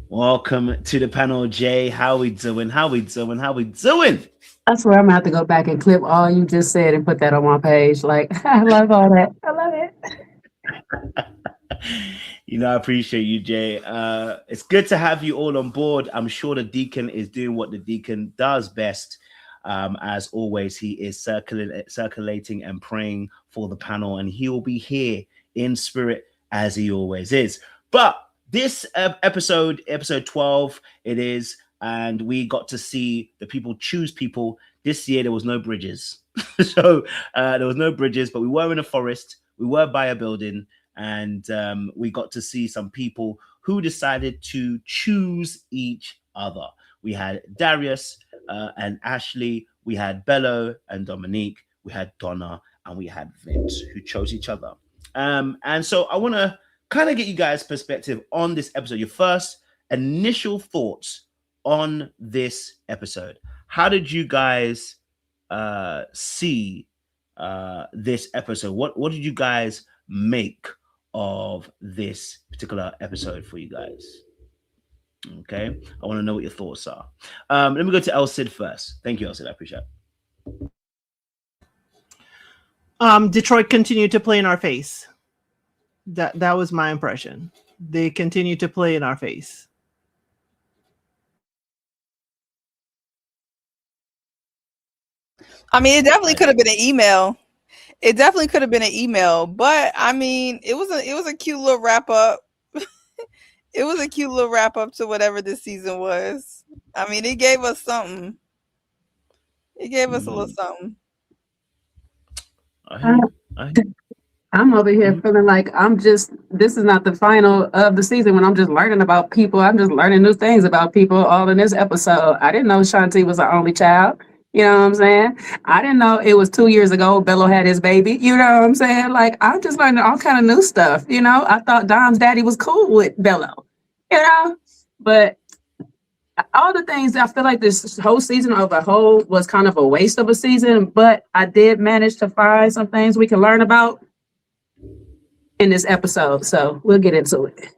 Welcome to the panel, Jay. How we doing? How we doing? How we doing? I swear I'm gonna have to go back and clip all you just said and put that on my page. Like, I love all that. I love it. I appreciate you, Jay. It's good to have you all on board. I'm sure the deacon is doing what the deacon does best. As always, he is circulating and praying for the panel, and he will be here in spirit as he always is. But this episode 12, it is, and we got to see the people choose people. This year, there was no bridges. So there was no bridges, but we were in a forest. We were by a building. And we got to see some people who decided to choose each other. We had Darius and Ashley. We had Bello and Dominique. We had Donna and we had Vince, who chose each other. And so I want to kind of get you guys' perspective on this episode. Your first initial thoughts on this episode. How did you guys see this episode? What did you guys make of this particular episode for you guys? Okay, I want to know what your thoughts are. Let me go to El Cid first. Thank you, El Cid. I appreciate it. Detroit continued to play in our face. That was my impression. They continued to play in our face. I mean, it definitely could have been an email. It definitely could have been an email, but I mean, it was a cute little wrap up. It was a cute little wrap up to whatever this season was. I mean, it gave us something. It gave us a little something. I'm over here feeling like this is not the final of the season when I'm just learning about people. I'm just learning new things about people all in this episode. I didn't know Shanti was the only child. You know what I'm saying? I didn't know it was 2 years ago Bello had his baby. You know what I'm saying? Like, I'm just learning all kind of new stuff. You know, I thought Dom's daddy was cool with Bello. You know? But all the things, I feel like this whole season of a whole was kind of a waste of a season. But I did manage to find some things we can learn about in this episode. So we'll get into it.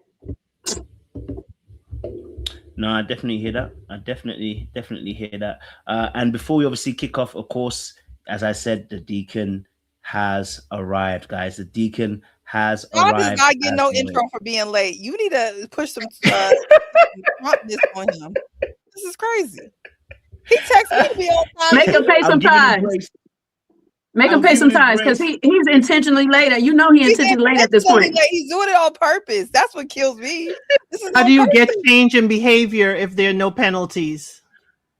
No, I definitely hear that. I definitely hear that. And before we obviously kick off, of course, as I said, the deacon has arrived, guys. The deacon has arrived. I did not get no intro for being late. You need to push some promptness on him. This is crazy. He texted me to be on time. Make him pay some ties. Make him pay some ties because he's intentionally late. You know he's intentionally late at this point. He's doing it on purpose. That's what kills me. How do you get change in behavior if there are no penalties?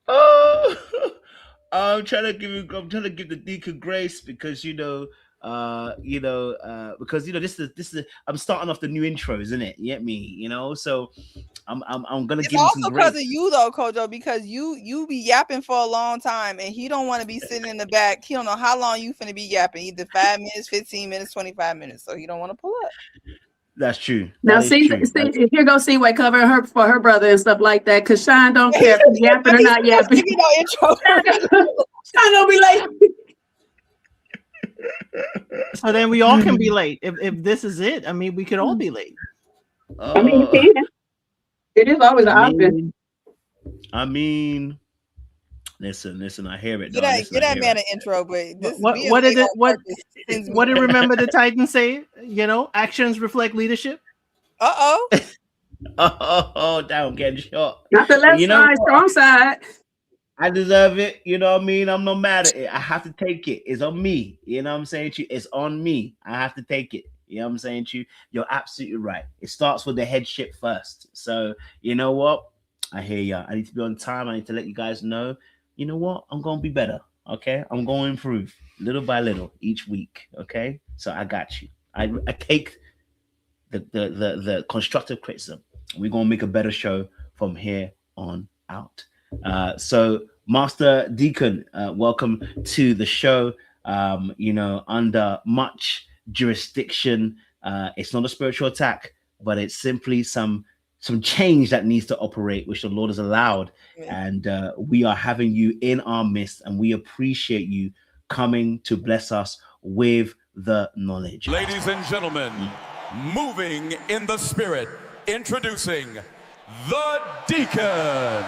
Oh, I'm trying to give the deacon grace because because this is I'm starting off the new intros, isn't it? You get me? You know, so I'm gonna give him some grace. It's also because of you though, Kojo, because you be yapping for a long time and he don't want to be sitting in the back. He don't know how long you finna be yapping, either 5 minutes, 15 minutes, 25 minutes. So he don't want to pull up. That's true. Now see, here go C-Way covering her for her brother and stuff like that. Cause Sean don't care if he's yapping or not yapping. Sean don't be late. So then we all can be late. If this is it, I mean, we could all be late. I mean, you can. It is always an option. I mean, listen. I hear it. Get that man an intro, but what did Remember the Titans say? You know, actions reflect leadership. Oh, down getting shot. Not the left side, strong side. I deserve it. You know what I mean? I'm not mad at it. I have to take it. It's on me. You know what I'm saying to you? It's on me. I have to take it. You know what I'm saying to you? You're absolutely right. It starts with the headship first. So, you know what? I hear you. I need to be on time. I need to let you guys know, you know what? I'm going to be better. Okay? I'm going to improve little by little each week. Okay? So I got you. I take the constructive criticism. We're going to make a better show from here on out. So Master Deacon, welcome to the show. Under much jurisdiction, it's not a spiritual attack, but it's simply some change that needs to operate, which the Lord has allowed. And we are having you in our midst, and we appreciate you coming to bless us with the knowledge. Ladies and gentlemen, moving in the spirit, introducing The Deacon.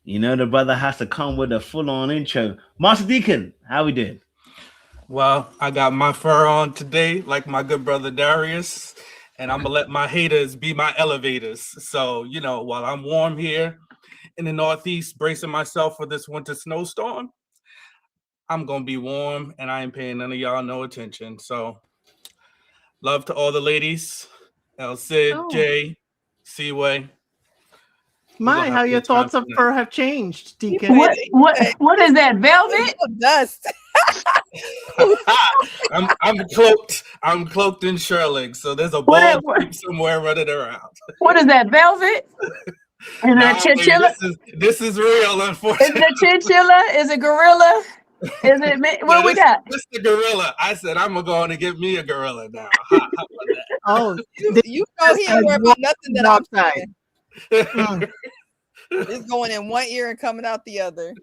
You know, the brother has to come with a full-on intro. Master Deacon, how we doing? Well, I got my fur on today, like my good brother Darius, and I'm gonna let my haters be my elevators. So, you know, while I'm warm here in the Northeast, bracing myself for this winter snowstorm, I'm gonna be warm, and I ain't paying none of y'all no attention. So, love to all the ladies, El Cid, Jay, Seaway. My, how your thoughts of fur have changed, Deacon. What is that, velvet? Dust. I'm cloaked in shearling, so there's a bald sheep somewhere running around. What is that, velvet? Is it a chinchilla? This is real, unfortunately. Is it a chinchilla? Is it gorilla? Is it what we got? This the gorilla. I said I'm going to get me a gorilla now. How about that? Oh, you know he ain't worried about nothing that I'm saying. It's going in one ear and coming out the other.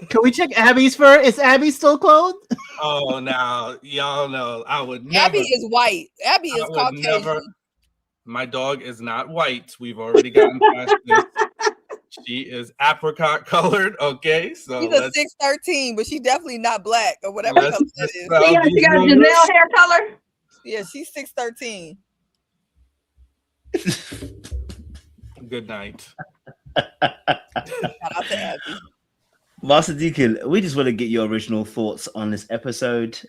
Can we check Abby's fur? Is Abby still clothed? Oh, now y'all know I would never. Abby is white. Abby is Caucasian. My dog is not white. We've already gotten past this. She is apricot colored. Okay, so she's a 613, but she's definitely not black or whatever color that is. She got a Janelle hair color. Yeah, she's 613. Good night. Shout out to Abby. Master Deacon, we just want to get your original thoughts on this episode.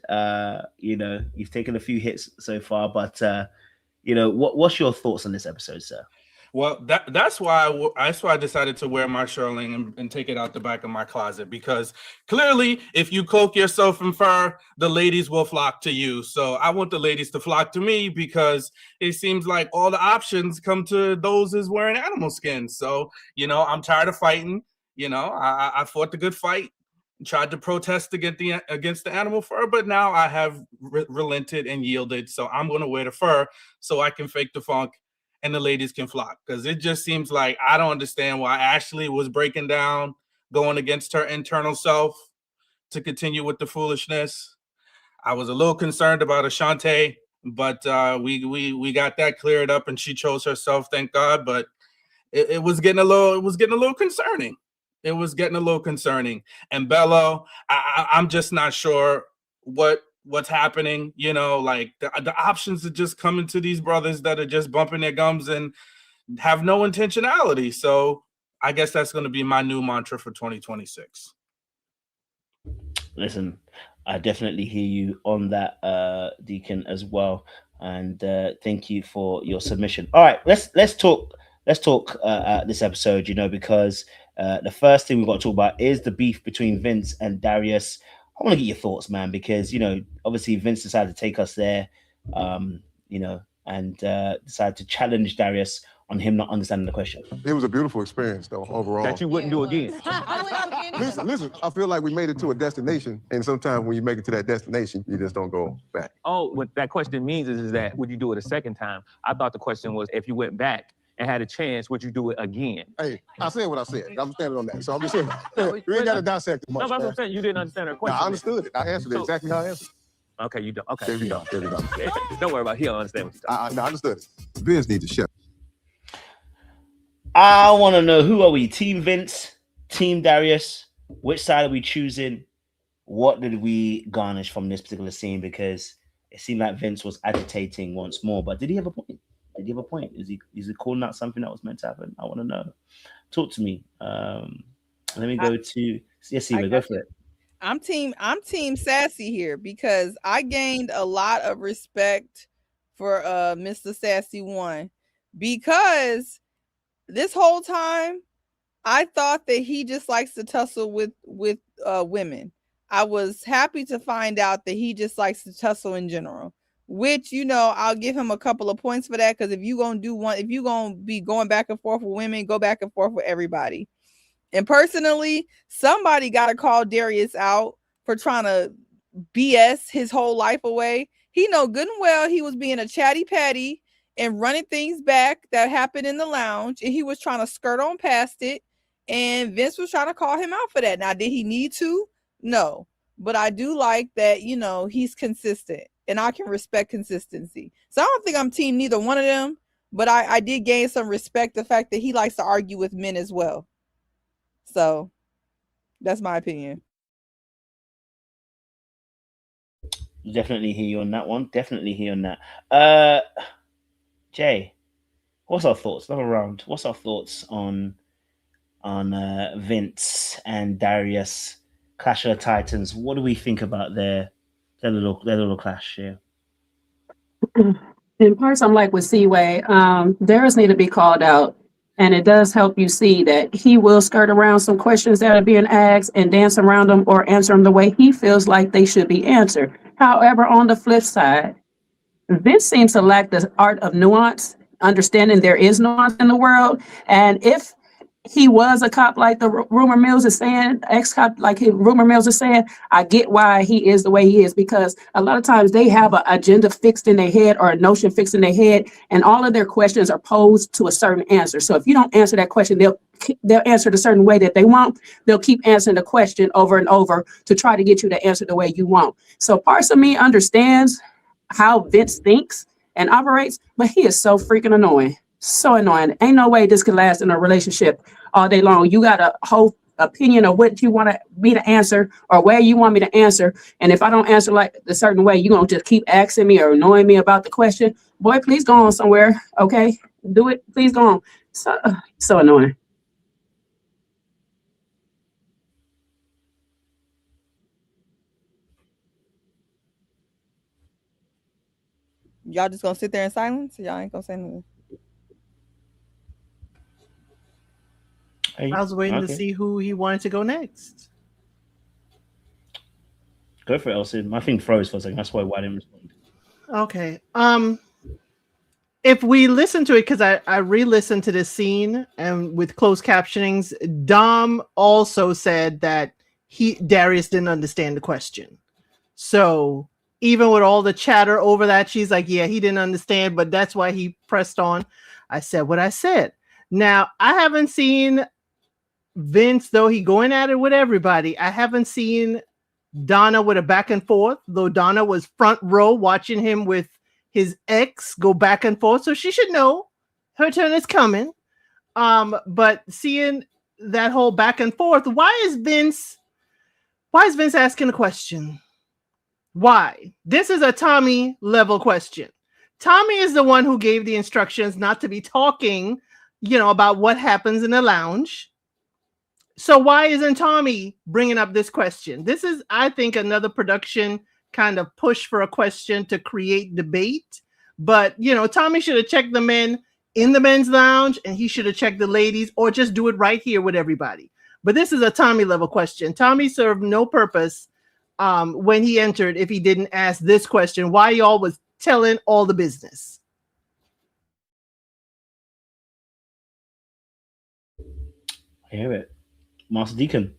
You know, you've taken a few hits so far, but you know, what's your thoughts on this episode, sir? Well, that's why I decided to wear my shearling and take it out the back of my closet, because clearly, if you cloak yourself in fur, the ladies will flock to you. So I want the ladies to flock to me, because it seems like all the options come to those who's wearing animal skin. So, you know, I'm tired of fighting. You know, I fought the good fight, tried to protest against the animal fur, but now I have relented and yielded. So I'm going to wear the fur so I can fake the funk and the ladies can flock, because it just seems like I don't understand why Ashley was breaking down, going against her internal self to continue with the foolishness. I was a little concerned about Ashante, but we got that cleared up, and she chose herself, thank God. But it was getting a little concerning. It was getting a little concerning. And Bello, I'm just not sure what's happening. You know, like the options are just coming to these brothers that are just bumping their gums and have no intentionality. So I guess that's going to be my new mantra for 2026. Listen, I definitely hear you on that, Deacon, as well. And thank you for your submission. All right, let's talk this episode, you know, because the first thing we've got to talk about is the beef between Vince and Darius. I want to get your thoughts, man, because, you know, obviously Vince decided to take us there, you know, and decided to challenge Darius on him not understanding the question. It was a beautiful experience, though, overall. That you wouldn't do again. Listen, I feel like we made it to a destination, and sometimes when you make it to that destination, you just don't go back. Oh, what that question means is that would you do it a second time? I thought the question was if you went back and had a chance, would you do it again? Hey, I said what I said. I'm standing on that. So I'm just saying, we ain't got to dissect it much. No, that's what I'm saying. You didn't understand her question. No, I understood it. I answered it exactly how I answered it. Okay, you don't. Okay. There we go. There we go. Don't worry about it. He'll understand what you're talking I understood it. Vince needs to shut. I want to know, who are we? Team Vince? Team Darius? Which side are we choosing? What did we garnish from this particular scene? Because it seemed like Vince was agitating once more, but did he have a point? Did he have a point? Is he calling out something that was meant to happen? I want to know. Talk to me. Let me go to Seaway. Go for it. I'm team Sassy here, because I gained a lot of respect for Mr. Sassy 1, because this whole time I thought that he just likes to tussle with women. I was happy to find out that he just likes to tussle in general, which, you know, I'll give him a couple of points for that, because if you're gonna be going back and forth with women, go back and forth with everybody. And personally, somebody got to call Darius out for trying to BS his whole life away. He know good and well he was being a chatty patty and running things back that happened in the lounge, and he was trying to skirt on past it, and Vince was trying to call him out for that. Now, did he need to? No, but I do like that, you know, he's consistent. and I can respect consistency. So I don't think I'm team neither one of them, but I did gain some respect the fact that he likes to argue with men as well. So that's my opinion. Definitely hear you on that one. Definitely hear on that. Jay, what's our thoughts? Another round. What's our thoughts on Vince and Darius, Clash of the Titans? What do we think about their little clash here? In parts, I'm like with Seaway. Darius need to be called out, and it does help you see that he will skirt around some questions that are being asked and dance around them or answer them the way he feels like they should be answered. However, on the flip side, Vince seems to lack the art of nuance, understanding there is nuance in the world, and if he was a cop like the rumor mills is saying, ex-cop like rumor mills is saying, I get why he is the way he is, because a lot of times they have an agenda fixed in their head or a notion fixed in their head, and all of their questions are posed to a certain answer. So if you don't answer that question, they'll answer it a certain way that they want. They'll keep answering the question over and over to try to get you to answer the way you want. So parts of me understands how Vince thinks and operates, but he is so freaking annoying. So annoying. Ain't no way this could last in a relationship all day long. You got a whole opinion of what you want me to answer or where you want me to answer. And if I don't answer like a certain way, you're going to just keep asking me or annoying me about the question. Boy, please go on somewhere. Okay? Do it. Please go on. So annoying. Y'all just gonna sit there in silence? Y'all ain't gonna say anything? I was waiting to see who he wanted to go next. Go for it, Elsie. My thing froze for a second. That's why I didn't respond. Okay. If we listen to it, because I re-listened to this scene and with closed captionings, Dom also said that Darius didn't understand the question. So even with all the chatter over that, she's like, yeah, he didn't understand, but that's why he pressed on. I said what I said. Now, I haven't seen Vince, though he going at it with everybody. I haven't seen Donna with a back and forth, though Donna was front row watching him with his ex go back and forth. So she should know her turn is coming. But seeing that whole back and forth, why is Vince asking a question? Why? This is a Tommy level question. Tommy is the one who gave the instructions not to be talking, about what happens in the lounge. So why isn't Tommy bringing up this question? This is, I think, another production kind of push for a question to create debate. But, Tommy should have checked the men in the men's lounge, and he should have checked the ladies, or just do it right here with everybody. But this is a Tommy level question. Tommy served no purpose when he entered if he didn't ask this question, why y'all was telling all the business. I hear it. Master Deacon.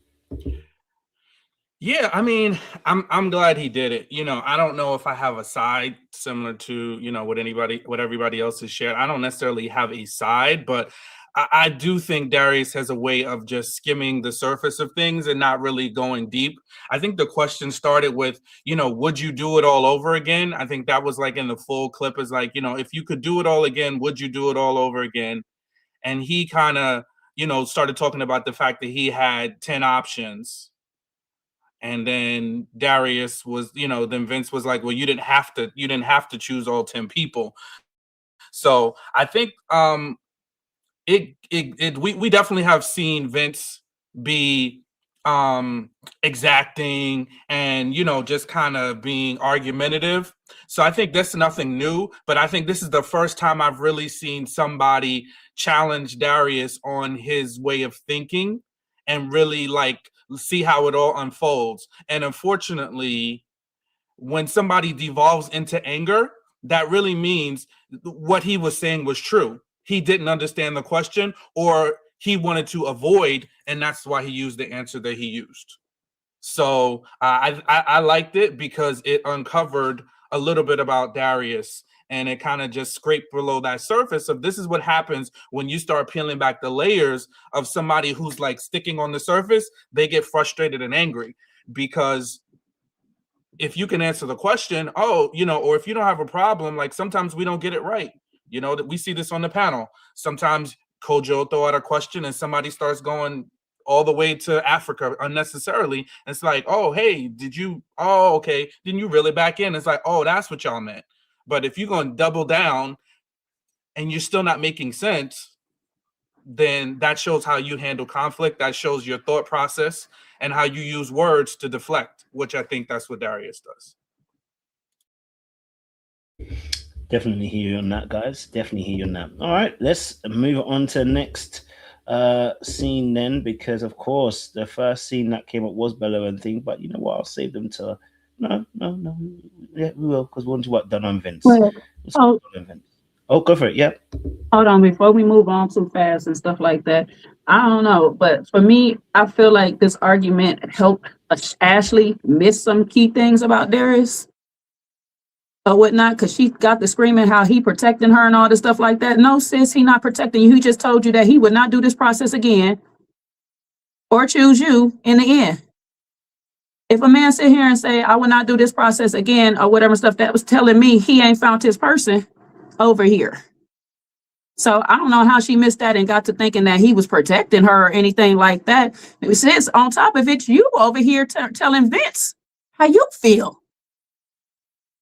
Yeah, I mean, I'm glad he did it. I don't know if I have a side similar to, what everybody else has shared. I don't necessarily have a side, but I do think Darius has a way of just skimming the surface of things and not really going deep. I think the question started with, would you do it all over again? I think that was like in the full clip is like, if you could do it all again, would you do it all over again? And he kind of, started talking about the fact that he had 10 options. And then Darius was, then Vince was like, well, you didn't have to choose all 10 people. So I think we definitely have seen Vince be exacting and just kind of being argumentative. So I think that's nothing new, but I think this is the first time I've really seen somebody challenge Darius on his way of thinking and really see how it all unfolds. And unfortunately, when somebody devolves into anger, that really means what he was saying was true. He didn't understand the question, or he wanted to avoid, and that's why he used the answer that he used. So I liked it because it uncovered a little bit about Darius, and it kind of just scraped below that surface of this is what happens when you start peeling back the layers of somebody who's like sticking on the surface. They get frustrated and angry because if you can answer the question, oh, you know, or if you don't have a problem, like sometimes we don't get it right. You know, that we see this on the panel. Sometimes Kojo throw out a question and somebody starts going all the way to Africa unnecessarily. It's like, oh, hey, okay, didn't you reel it back in? It's like, oh, that's what y'all meant. But if you're going to double down and you're still not making sense, then that shows how you handle conflict. That shows your thought process and how you use words to deflect, which I think that's what Darius does. Definitely hear you on that, guys. Definitely hear you on that. All right, let's move on to the next scene then, because of course the first scene that came up was Bella and thing, but you know what? I'll save them to no. Yeah, we will, because we want to what done on Vince. Oh, go for it. Yep. Hold on, before we move on too fast and stuff like that, I don't know, but for me, I feel like this argument helped Ashley miss some key things about Darius or whatnot, because she got the screaming how he protecting her and all this stuff like that. No, sis, he not protecting you. He just told you that he would not do this process again or choose you in the end. If a man sit here and say, I will not do this process again or whatever stuff, that was telling me he ain't found his person over here. So I don't know how she missed that and got to thinking that he was protecting her or anything like that. Since on top of it, you over here telling Vince how you feel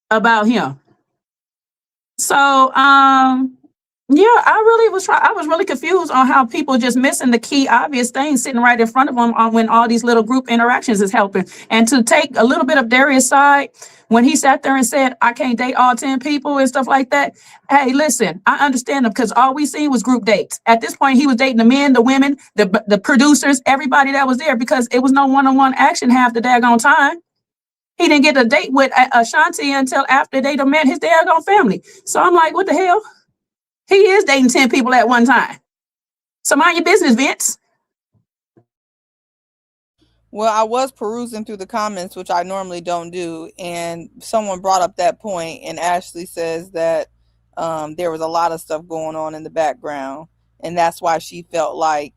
about him. So yeah, I was really confused on how people just missing the key obvious things sitting right in front of them on when all these little group interactions is helping. And to take a little bit of Darius' side when he sat there and said, I can't date all 10 people and stuff like that. Hey, listen, I understand him, because all we seen was group dates. At this point, he was dating the men, the women, the producers, everybody that was there, because it was no one-on-one action half the daggone time. He didn't get a date with Ashanti until after they done met his daggone family. So I'm like, what the hell? He is dating 10 people at one time. So mind your business, Vince. Well, I was perusing through the comments, which I normally don't do, and someone brought up that point, and Ashley says that there was a lot of stuff going on in the background, and that's why she felt like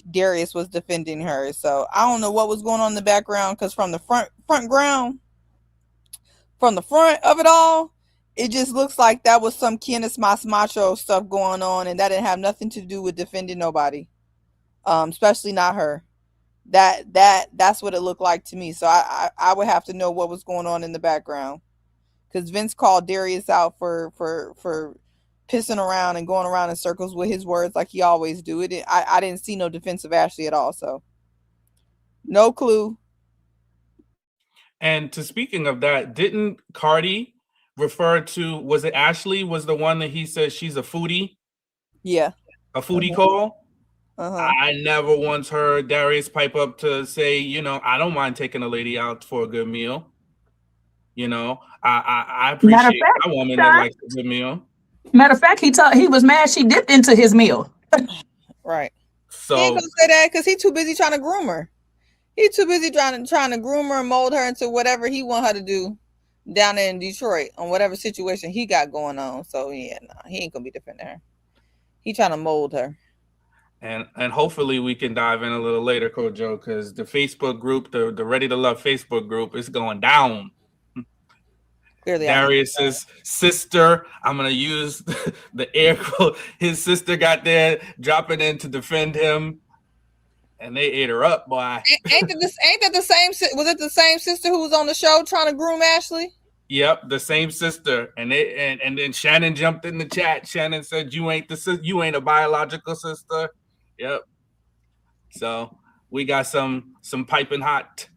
Darius was defending her. So I don't know what was going on in the background, because from the front of it all, it just looks like that was some Kienes Mas Macho stuff going on, and that didn't have nothing to do with defending nobody, especially not her. That's what it looked like to me. So I would have to know what was going on in the background, because Vince called Darius out for pissing around and going around in circles with his words like he always do. I didn't see no defense of Ashley at all, so no clue. And to speaking of that, didn't Cardi refer to, was it Ashley was the one that he said she's a foodie? Yeah. A foodie call? Uh-huh. I never once heard Darius pipe up to say, you know, I don't mind taking a lady out for a good meal. You know, I appreciate a woman that likes a good meal. Matter of fact, he was mad she dipped into his meal. Right. So he ain't gonna say that because he's too busy trying to groom her. He's too busy trying to groom her and mold her into whatever he want her to do down there in Detroit on whatever situation he got going on. So yeah, he ain't gonna be defending her. He trying to mold her. And hopefully we can dive in a little later, Kojo, because the Facebook group, the Ready to Love Facebook group, is going down. Clearly, Darius's sister, I'm gonna use the air quote. His sister got there dropping in to defend him, and they ate her up, boy. Ain't that the same? Was it the same sister who was on the show trying to groom Ashley? Yep, the same sister. And then Shannon jumped in the chat. Shannon said, "You ain't a biological sister." Yep. So we got some piping hot.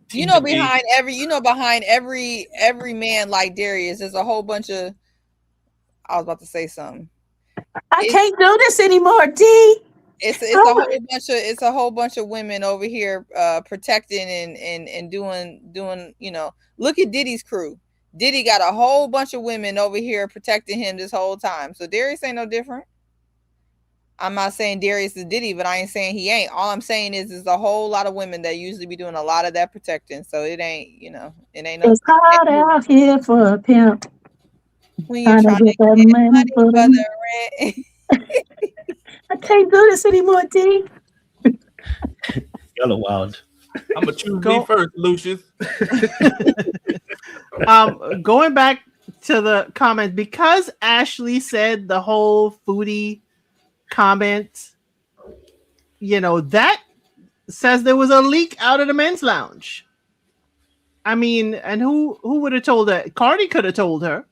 Behind every man like Darius, there's a whole bunch of. I was about to say something. I can't do this anymore, D. It's a whole bunch of women over here protecting and doing. Look at Diddy's crew. Diddy got a whole bunch of women over here protecting him this whole time. So Darius ain't no different. I'm not saying Darius is Diddy, but I ain't saying he ain't. All I'm saying is there's a whole lot of women that usually be doing a lot of that protecting. So it ain't, it ain't no. It's hard out here for a pimp. When you're trying to get money for the rent. I can't do this anymore, D. Y'all are wild. I'm gonna choose me first, Lucius. Going back to the comment, because Ashley said the whole foodie comment, you know, that says there was a leak out of the men's lounge. I mean, and who would have told her? Cardi could have told her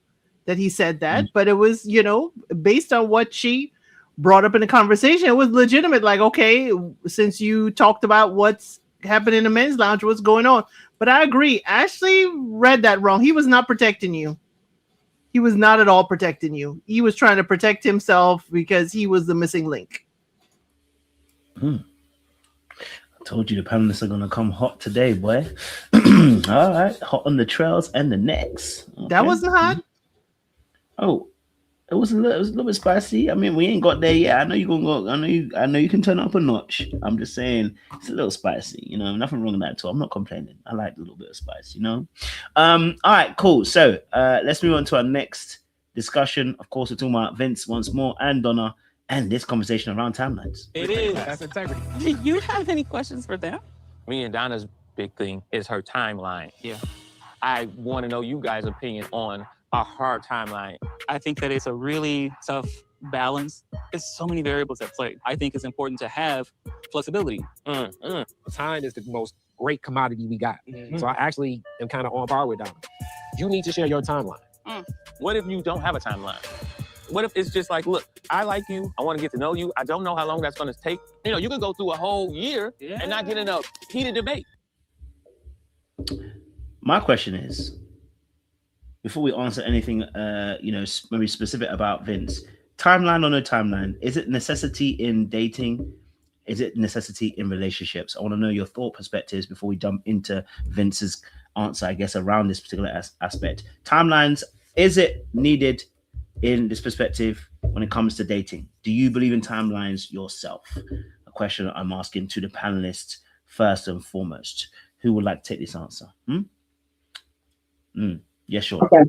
that he said that, but it was, you know, based on what she brought up in the conversation, it was legitimate. Like, okay, since you talked about what's happening in the men's lounge, what's going on? But I agree, Ashley read that wrong. He was not protecting you. He was not at all protecting you. He was trying to protect himself because he was the missing link. I told you the panelists are gonna come hot today, boy. All right, hot on the trails and the necks. Okay. That wasn't hot. Oh, it was a little bit spicy. I mean, we ain't got there yet. I know you're gonna go. I know you can turn up a notch. I'm just saying it's a little spicy. You know, nothing wrong with that at all. I'm not complaining. I like a little bit of spice. You know. All right, cool. So let's move on to our next discussion. Of course, we're talking about Vince once more and Donna and this conversation around timelines. It is. That's integrity. Do you have any questions for them? Me and Donna's big thing is her timeline. Yeah. I want to know you guys' opinion on a hard timeline. I think that it's a really tough balance. There's so many variables at play. I think it's important to have flexibility. Time is the most great commodity we got. So I actually am kind of on par with Donna. You need to share your timeline. What if you don't have a timeline? What if it's just like, look, I like you. I want to get to know you. I don't know how long that's going to take. You know, you can go through a whole year and not get in a heated debate. My question is, before we answer anything, you know, maybe specific about Vince, timeline or no timeline, is it necessity in dating? Is it necessity in relationships? I want to know your thought perspectives before we jump into Vince's answer, I guess, around this particular aspect. Timelines, is it needed in this perspective when it comes to dating? Do you believe in timelines yourself? A question I'm asking to the panelists first and foremost. Who would like to take this answer? Yeah, sure. Okay.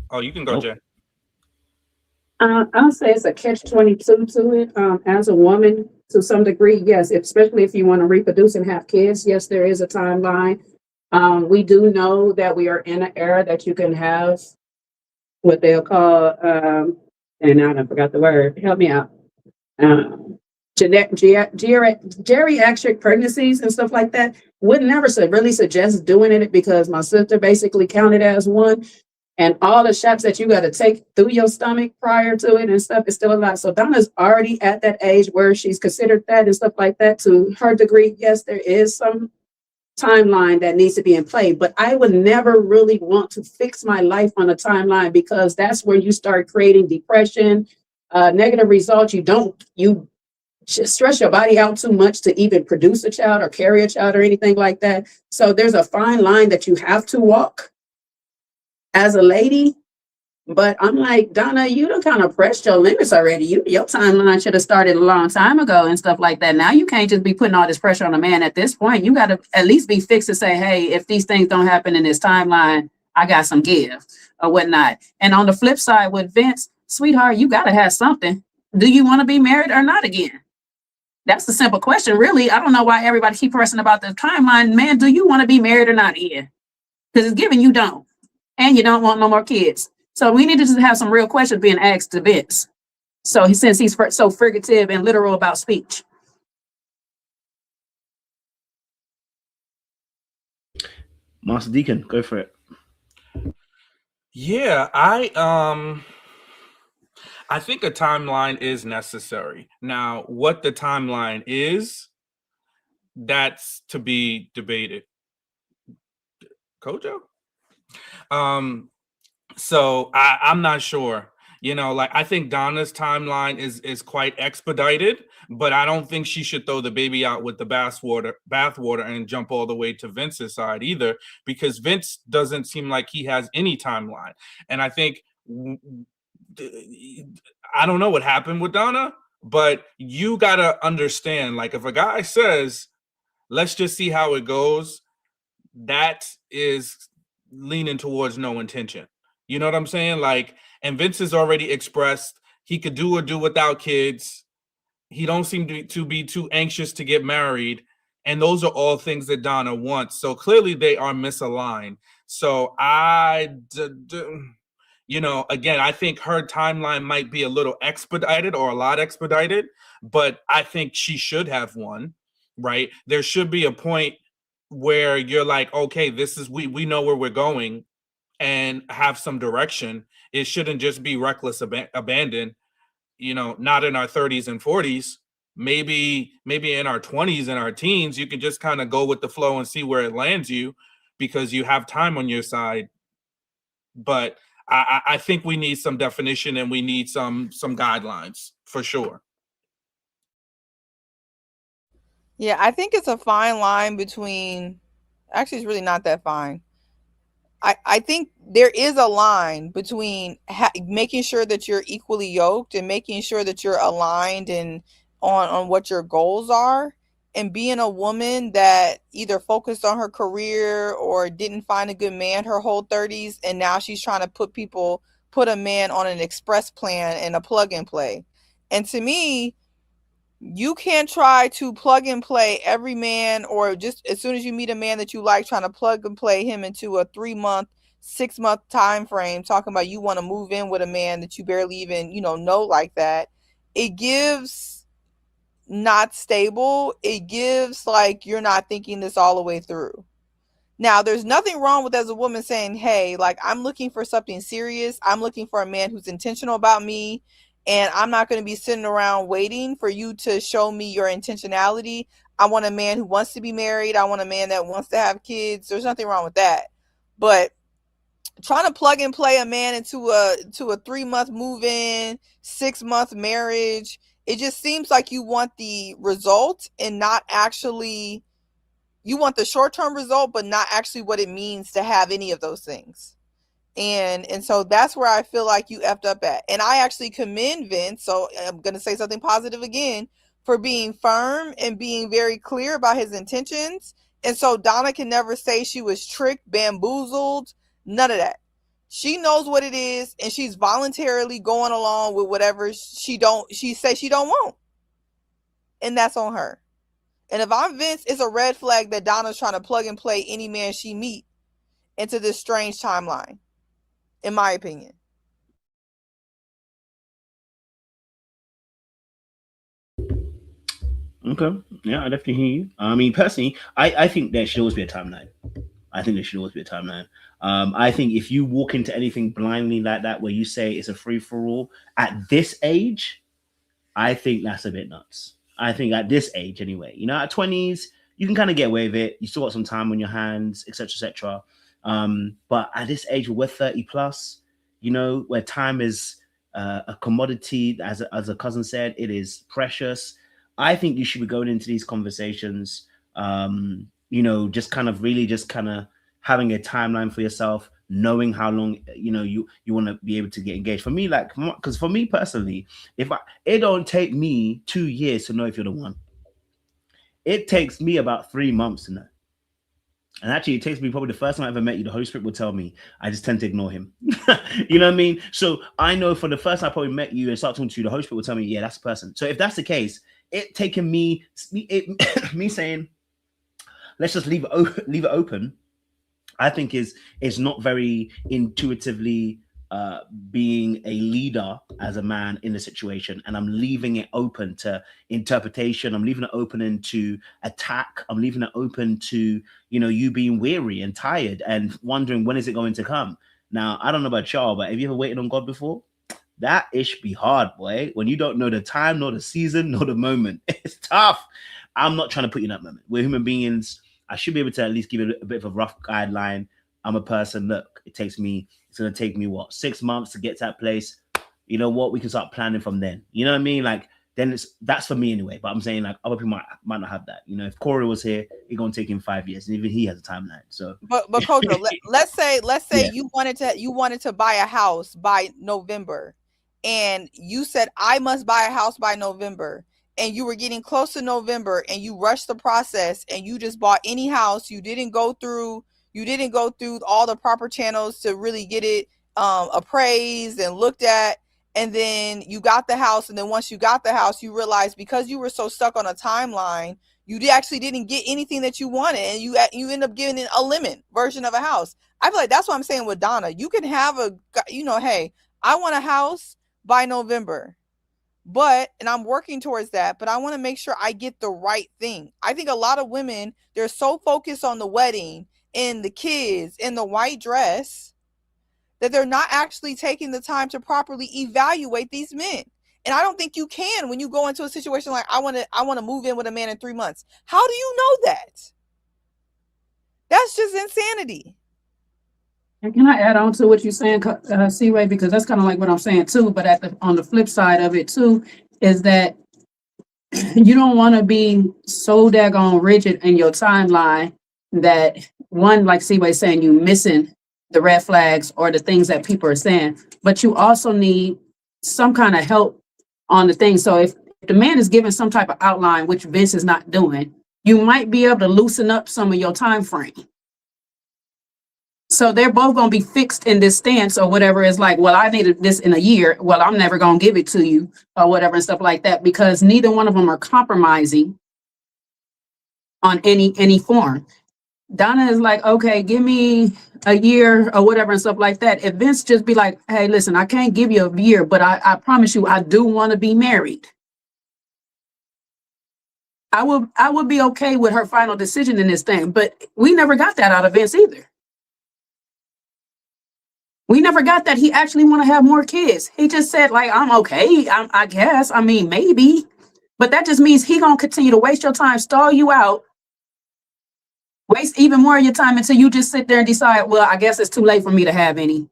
Oh, you can go, Jay. I'll say it's a catch-22 to it. As a woman, to some degree, yes, especially if you want to reproduce and have kids, yes, there is a timeline. We do know that we are in an era that you can have what they'll call, and now I forgot the word, help me out, geriatric pregnancies and stuff like that. Would never really suggest doing it because my sister basically counted as one, and all the shots that you got to take through your stomach prior to it and stuff is still a lot. So Donna's already at that age where she's considered that and stuff like that. To her degree, yes, there is some timeline that needs to be in play, but I would never really want to fix my life on a timeline because that's where you start creating depression, negative results. You just stress your body out too much to even produce a child or carry a child or anything like that. So there's a fine line that you have to walk as a lady. But I'm like, Donna, you done kind of pressed your limits already. Your timeline should have started a long time ago and stuff like that. Now you can't just be putting all this pressure on a man at this point. You got to at least be fixed to say, hey, if these things don't happen in this timeline, I got some give or whatnot. And on the flip side with Vince, sweetheart, you got to have something. Do you want to be married or not again? That's the simple question, really. I don't know why everybody keep pressing about the timeline. Man, do you want to be married or not again? Because it's given you don't. And you don't want no more kids. So we need to just have some real questions being asked to Vince. So since he's so frigative and literal about speech. Master Deacon, go for it. Yeah, I think a timeline is necessary. Now, what the timeline is, that's to be debated. Kojo? So I'm not sure. You know, like I think Donna's timeline is quite expedited, but I don't think she should throw the baby out with the bathwater and jump all the way to Vince's side either, because Vince doesn't seem like he has any timeline. And I think I don't know what happened with Donna, but you gotta understand, like if a guy says, let's just see how it goes, that is leaning towards no intention. You know what I'm saying? Like, and Vince has already expressed he could do without kids. He don't seem to be too anxious to get married. And those are all things that Donna wants. So clearly they are misaligned. So you know, again, I think her timeline might be a little expedited or a lot expedited, but I think she should have one, right? There should be a point where you're like, okay, this is, we know where we're going, and have some direction. It shouldn't just be reckless abandon, you know, not in our 30s and 40s. Maybe in our 20s and our teens, you can just kind of go with the flow and see where it lands you, because you have time on your side. But I think we need some definition, and we need some guidelines for sure. Yeah, I think it's a fine line between, actually it's really not that fine. I think there is a line between making sure that you're equally yoked and making sure that you're aligned and on what your goals are, and being a woman that either focused on her career or didn't find a good man her whole 30s, and now she's trying to put a man on an express plan and a plug and play. And to me, you can't try to plug and play every man, or just as soon as you meet a man that you like, trying to plug and play him into a 3-month, 6-month time frame, talking about you want to move in with a man that you barely even, you know like that. It gives not stable. It gives like you're not thinking this all the way through. Now, there's nothing wrong with, as a woman, saying, hey, like, I'm looking for something serious. I'm looking for a man who's intentional about me. And I'm not going to be sitting around waiting for you to show me your intentionality. I want a man who wants to be married. I want a man that wants to have kids. There's nothing wrong with that. But trying to plug and play a man into a 3-month move-in, 6-month marriage, it just seems like you want the result and not actually, you want the short-term result, but not actually what it means to have any of those things. And so that's where I feel like you effed up at. And I actually commend Vince, so I'm going to say something positive again, for being firm and being very clear about his intentions. And so Donna can never say she was tricked, bamboozled, none of that. She knows what it is, and she's voluntarily going along with whatever she says she don't want. And that's on her. And if I'm Vince, it's a red flag that Donna's trying to plug and play any man she meet into this strange timeline, in my opinion. Okay. Yeah, I definitely hear you. I mean, personally, I think there should always be a timeline. I think I think if you walk into anything blindly like that, where you say it's a free-for-all at this age, I think that's a bit nuts. I think at this age anyway, you know, at 20s, you can kind of get away with it. You still got some time on your hands, etc., etc. But at this age, we're 30 plus, you know, where time is a commodity, as a cousin said, it is precious. I think you should be going into these conversations, you know, just kind of having a timeline for yourself, knowing how long, you know, you want to be able to get engaged. For me, like, because for me personally, it don't take me 2 years to know if you're the one. It takes me about 3 months to know. And actually, it takes me probably the first time I ever met you, the Holy Spirit will tell me. I just tend to ignore him. You know what I mean? So I know for the first time I probably met you and start talking to you, the Holy Spirit will tell me, yeah, that's the person. So if that's the case, it taken me saying, let's just leave it open, I think is not very intuitively being a leader as a man in the situation. And I'm leaving it open to interpretation. I'm leaving it open into attack. I'm leaving it open to, you know, you being weary and tired and wondering when is it going to come. Now, I don't know about y'all, but have you ever waited on God before? That ish be hard, boy. When you don't know the time, nor the season, nor the moment. It's tough. I'm not trying to put you in that moment. We're human beings. I should be able to at least give it a bit of a rough guideline. I'm a person, look, it's going to take me, 6 months to get to that place. You know what? We can start planning from then. You know what I mean? Like, then that's for me anyway. But I'm saying, like, other people might not have that. You know, if Corey was here, it's going to take him 5 years. And even he has a timeline. So, but Kojo, let's say yeah, you wanted to buy a house by November. And you said, I must buy a house by November. And you were getting close to November and you rushed the process and you just bought any house. You didn't go through all the proper channels to really get it appraised and looked at. And then you got the house. And then once you got the house, you realized because you were so stuck on a timeline, You actually didn't get anything that you wanted, and you end up getting a lemon version of a house. I feel like that's what I'm saying with Donna. You can have hey, I want a house by November, and I'm working towards that, but I want to make sure I get the right thing. I think a lot of women, they're so focused on the wedding and the kids and the white dress that they're not actually taking the time to properly evaluate these men. And I don't think you can when you go into a situation like, I want to move in with a man in 3 months. How do you know that? That's just insanity. And can I add on to what you're saying, C-Ray? Because that's kind of like what I'm saying too. But on the flip side of it too, is that you don't want to be so daggone rigid in your timeline that one, like C-Ray saying, you missing the red flags or the things that people are saying, but you also need some kind of help on the thing. So if the man is giving some type of outline, which Vince is not doing, you might be able to loosen up some of your time frame. So they're both going to be fixed in this stance or whatever. Is like, well, I needed this in a year. Well, I'm never going to give it to you or whatever and stuff like that, because neither one of them are compromising on any form. Donna is like, okay, give me a year or whatever and stuff like that. If Vince just be like, hey, listen, I can't give you a year, but I promise you, I do want to be married. I would be okay with her final decision in this thing, but we never got that out of Vince either. We never got that he actually want to have more kids. He just said, like, I'm okay, I guess. I mean, maybe. But that just means he going to continue to waste your time, stall you out, waste even more of your time until you just sit there and decide, well, I guess it's too late for me to have any.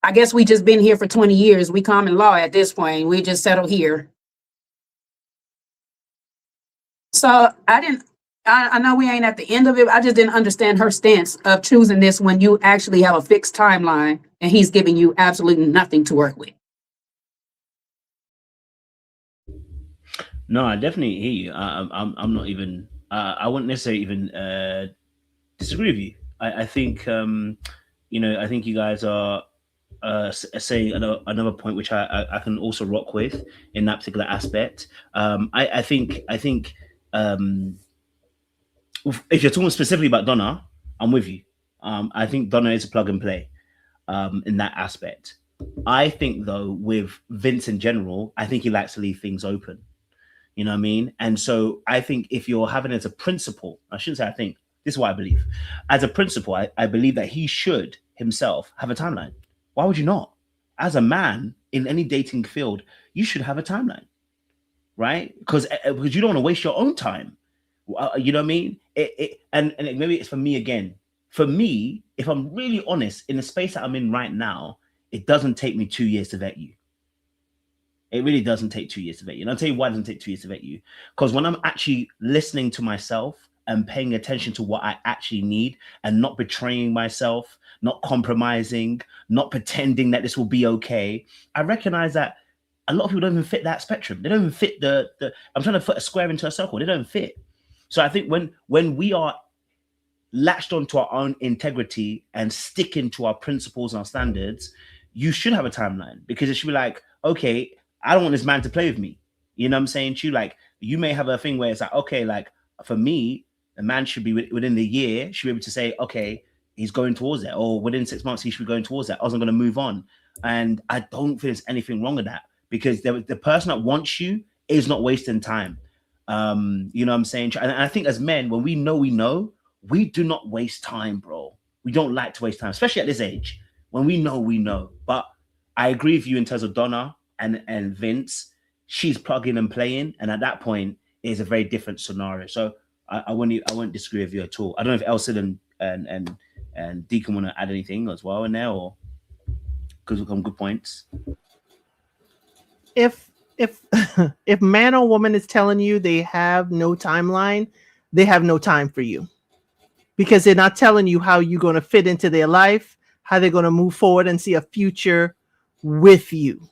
I guess we just been here for 20 years. We common law at this point. We just settle here. So I know we ain't at the end of it. I just didn't understand her stance of choosing this when you actually have a fixed timeline and he's giving you absolutely nothing to work with. No, I definitely hear you. I'm not even. I wouldn't necessarily even disagree with you. I think I think you guys are saying another point which I can also rock with in that particular aspect. I think if you're talking specifically about Donna, I'm with you. I think Donna is a plug and play in that aspect. I think though with Vince in general, I think he likes to leave things open. You know what I mean? And so I think if you're having it as a principle, I shouldn't say I think, this is what I believe. As a principle, I believe that he should himself have a timeline. Why would you not? As a man in any dating field, you should have a timeline, right? Because you don't want to waste your own time. You know what I mean? And maybe it's for me again. For me, if I'm really honest, in the space that I'm in right now, it doesn't take me 2 years to vet you. It really doesn't take 2 years to vet you. And I'll tell you why it doesn't take 2 years to vet you. Because when I'm actually listening to myself and paying attention to what I actually need and not betraying myself, not compromising, not pretending that this will be okay, I recognize that a lot of people don't even fit that spectrum. They don't even fit the I'm trying to put a square into a circle. They don't fit. So I think when we are latched onto our own integrity and sticking to our principles and our standards, you should have a timeline, because it should be like, okay, I don't want this man to play with me. You know what I'm saying to you? Like, you may have a thing where it's like, okay, like for me, a man should be within the year, should be able to say, okay, he's going towards that, or within 6 months, he should be going towards that. I wasn't going to move on. And I don't think there's anything wrong with that, because the person that wants you is not wasting time. You know what I'm saying? And I think as men, when we know, we do not waste time, bro. We don't like to waste time, especially at this age. When we know. But I agree with you in terms of Donna and Vince. She's plugging and playing, and at that point, it's a very different scenario. So I won't disagree with you at all. I don't know if Elson and Deacon want to add anything as well in there, or because we've got good points. If man or woman is telling you they have no timeline, they have no time for you, because they're not telling you how you're going to fit into their life, how they're going to move forward and see a future with you.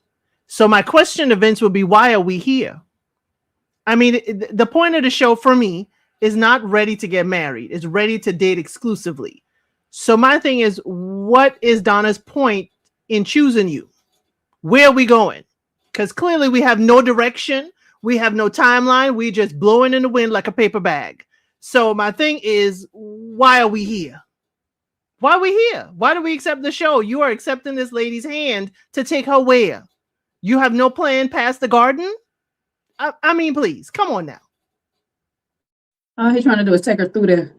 So my question to Vince would be, why are we here? I mean, the point of the show for me is not ready to get married. It's ready to date exclusively. So my thing is, what is Donna's point in choosing you? Where are we going? Because clearly we have no direction. We have no timeline. We just blowing in the wind like a paper bag. So my thing is, why are we here? Why are we here? Why do we accept the show? You are accepting this lady's hand to take her where? You have no plan past the garden? I mean, please, come on now. All he's trying to do is take her through there.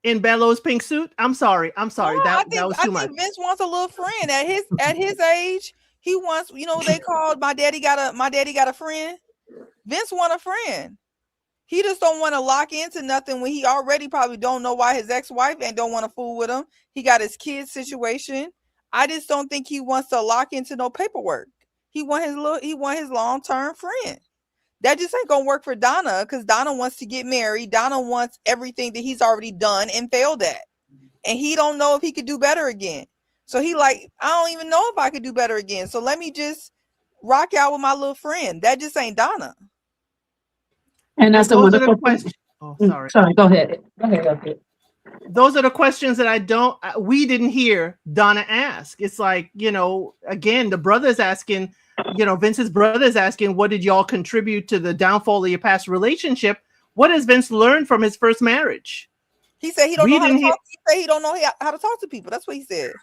In Bellows' pink suit? I'm sorry. No, That was too much. Vince wants a little friend at his age. He wants, you know what they called my daddy got a friend. Vince want a friend. He just don't want to lock into nothing when he already probably don't know why his ex-wife and don't want to fool with him. He got his kids situation. I just don't think he wants to lock into no paperwork. He want his long-term friend. That just ain't gonna work for Donna, because Donna wants to get married. Donna wants everything that he's already done and failed at. And he don't know if he could do better again. So he like, I don't even know if I could do better again. So let me just rock out with my little friend. That just ain't Donna. And that's the wonderful question. Oh, sorry. Sorry, go ahead. Go ahead. Those are the questions that we didn't hear Donna ask. It's like, again, the brother's asking, Vince's brother's asking, what did y'all contribute to the downfall of your past relationship? What has Vince learned from his first marriage? He said he don't know how to talk. He said he don't know how to talk to people. That's what he said.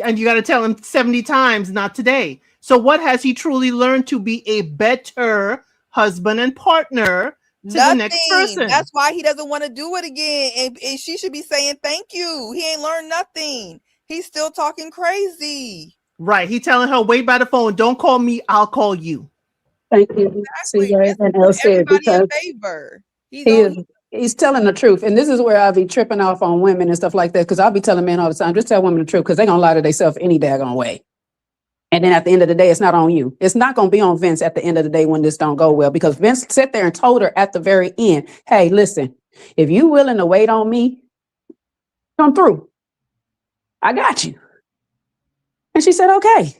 And you got to tell him 70 times, not today. So what has he truly learned to be a better husband and partner to the next person? That's why he doesn't want to do it again. And she should be saying thank you. He ain't learned nothing. He's still talking crazy. Right. He telling her, wait by the phone. Don't call me. I'll call you. Thank you. Exactly. And else said, because in favor. He's telling the truth. And this is where I'll be tripping off on women and stuff like that. Because I'll be telling men all the time, just tell women the truth, because they're going to lie to themselves any daggone way. And then at the end of the day, it's not on you. It's not going to be on Vince at the end of the day when this don't go well, because Vince sat there and told her at the very end, hey, listen, if you willing to wait on me, come through. I got you. And she said, okay.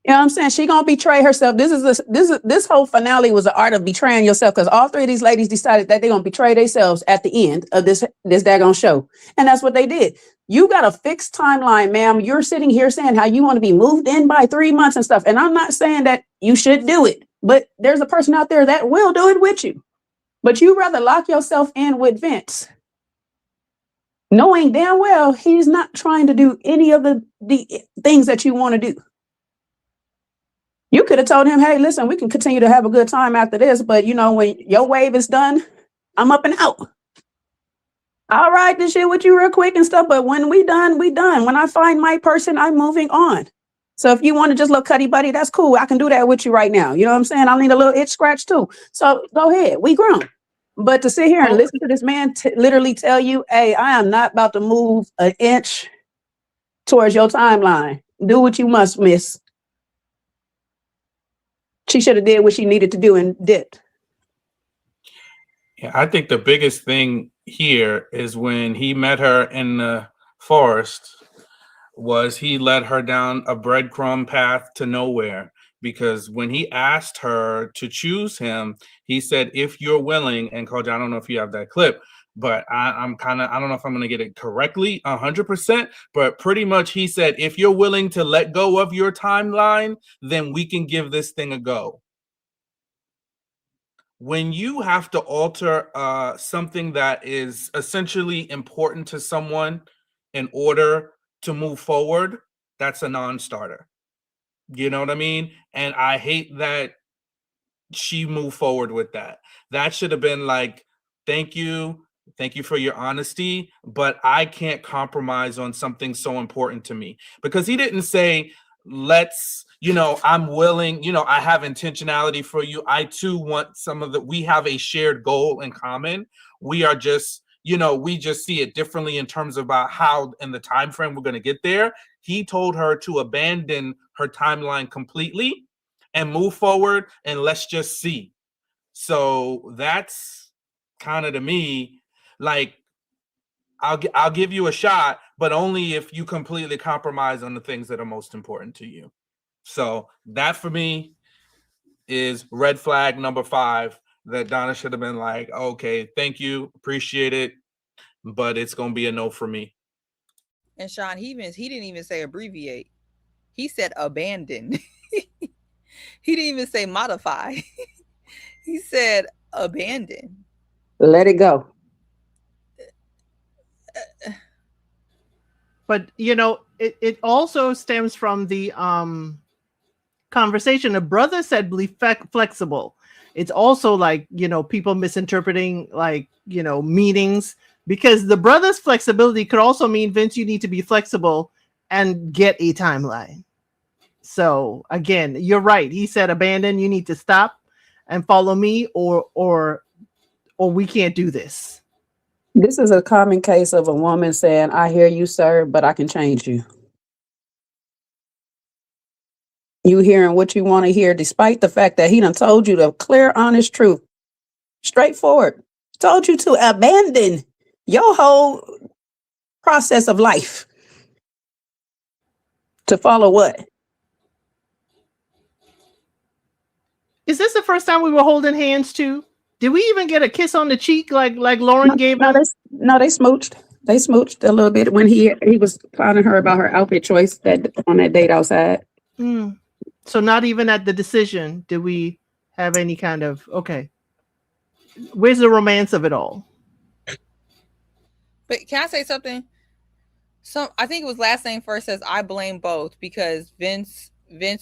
You know what I'm saying? She gonna betray herself. This whole finale was the art of betraying yourself, because all three of these ladies decided that they're gonna betray themselves at the end of this daggone show. And that's what they did. You got a fixed timeline, ma'am. You're sitting here saying how you want to be moved in by 3 months and stuff. And I'm not saying that you should do it, but there's a person out there that will do it with you. But you rather lock yourself in with Vince, knowing damn well he's not trying to do any of the things that you want to do. You could have told him, hey, listen, we can continue to have a good time after this, but when your wave is done, I'm up and out. I'll ride this shit with you real quick and stuff, but when we done, we done. When I find my person, I'm moving on. So if you want to just look cuddy buddy, that's cool. I can do that with you right now. You know what I'm saying? I'll need a little itch scratch too. So go ahead, we grown. But to sit here and listen to this man literally tell you, hey, I am not about to move an inch towards your timeline. Do what you must, miss. She should have did what she needed to do and did. Yeah, I think the biggest thing here is when he met her in the forest was he led her down a breadcrumb path to nowhere. Because when he asked her to choose him, he said, if you're willing, and Coach, I don't know if you have that clip, but I don't know if I'm going to get it correctly 100%, but pretty much he said, if you're willing to let go of your timeline, then we can give this thing a go. When you have to alter something that is essentially important to someone in order to move forward, that's a non-starter. You know what I mean? And I hate that she moved forward with that. That should have been like, thank you for your honesty, but I can't compromise on something so important to me. Because he didn't say, let's, I'm willing, I have intentionality for you. I too want we have a shared goal in common. We are just, we just see it differently in terms of about how in the time frame we're going to get there. He told her to abandon her timeline completely and move forward, and let's just see. So that's kind of, to me, like, I'll give you a shot, but only if you completely compromise on the things that are most important to you. So that for me is red flag number 5, that Donna should have been like, okay, thank you, appreciate it, but it's gonna be a no for me. And Sean, he didn't even say abbreviate. He said abandon. He didn't even say modify. He said abandon. Let it go. But you know, it also stems from the conversation. A brother said be flexible. It's also like, you know, people misinterpreting like, you know, meanings, because the brother's flexibility could also mean, Vince, you need to be flexible and get a timeline. So again, you're right. He said abandon, you need to stop and follow me, or we can't do this. This is a common case of a woman saying, I hear you, sir, but I can change you. You hearing what you want to hear, despite the fact that he done told you the clear, honest truth. Straightforward. Told you to abandon your whole process of life. To follow what? Is this the first time we were holding hands too? Did we even get a kiss on the cheek like Lauren gave him? They smooched. They smooched a little bit when he was clowning her about her outfit choice on that date outside. So not even at the decision did we have any kind of, okay, where's the romance of it all? But can I say something? So I think it was last name first says I blame both, because Vince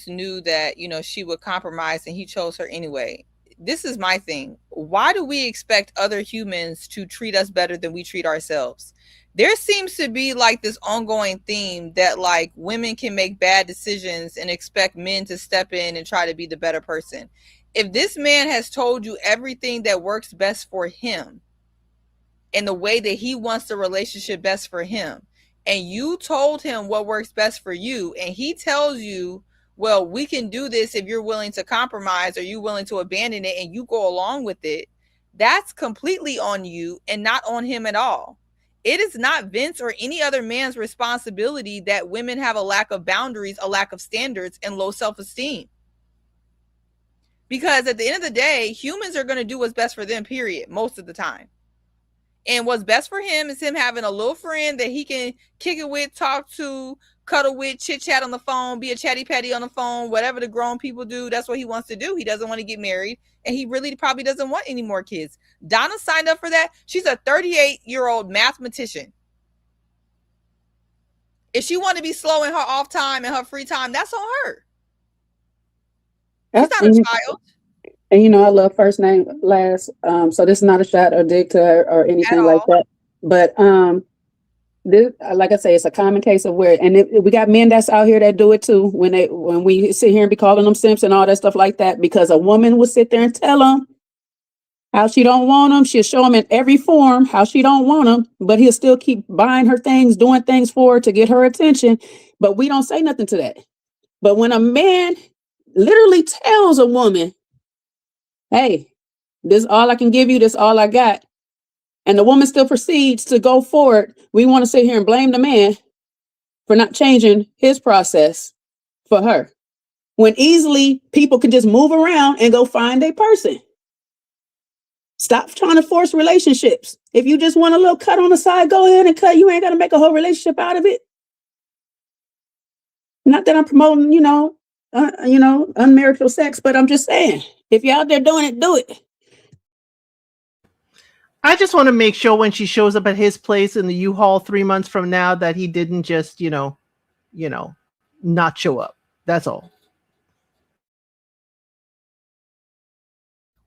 knew that, you know, she would compromise and he chose her anyway. This is my thing. Why do we expect other humans to treat us better than we treat ourselves? There seems to be like this ongoing theme that like women can make bad decisions and expect men to step in and try to be the better person. If this man has told you everything that works best for him and the way that he wants the relationship best for him, and you told him what works best for you, and he tells you, well, we can do this if you're willing to compromise or you're willing to abandon it, and you go along with it, that's completely on you and not on him at all. It is not Vince or any other man's responsibility that women have a lack of boundaries, a lack of standards, and low self-esteem. Because at the end of the day, humans are going to do what's best for them, period, most of the time. And what's best for him is him having a little friend that he can kick it with, talk to, cuddle with, chit chat on the phone, be a chatty patty on the phone, whatever the grown people do. That's what he wants to do. He doesn't want to get married, and he really probably doesn't want any more kids. Donna signed up for that. She's a 38-year-old mathematician. If she wanted to be slow in her off time and her free time, that's on her. She's not a child. And you know, I love first name last. So this is not a shot or dig to her or anything like that. But this, like I say, it's a common case of where, and we got men that's out here that do it too. When we sit here and be calling them simps and all that stuff like that, because a woman will sit there and tell them how she don't want them. She'll show him in every form how she don't want them, but he'll still keep buying her things, doing things for her to get her attention. But we don't say nothing to that. But when a man literally tells a woman, hey, this is all I can give you, this is all I got, and the woman still proceeds to go forward, we want to sit here and blame the man for not changing his process for her, when easily people can just move around and go find a person. Stop trying to force relationships. If you just want a little cut on the side, go ahead and cut. You ain't got to make a whole relationship out of it. Not that I'm promoting, unmarital sex, but I'm just saying, if you're out there doing it, do it. I just want to make sure when she shows up at his place in the U-Haul 3 months from now that he didn't just, not show up. That's all.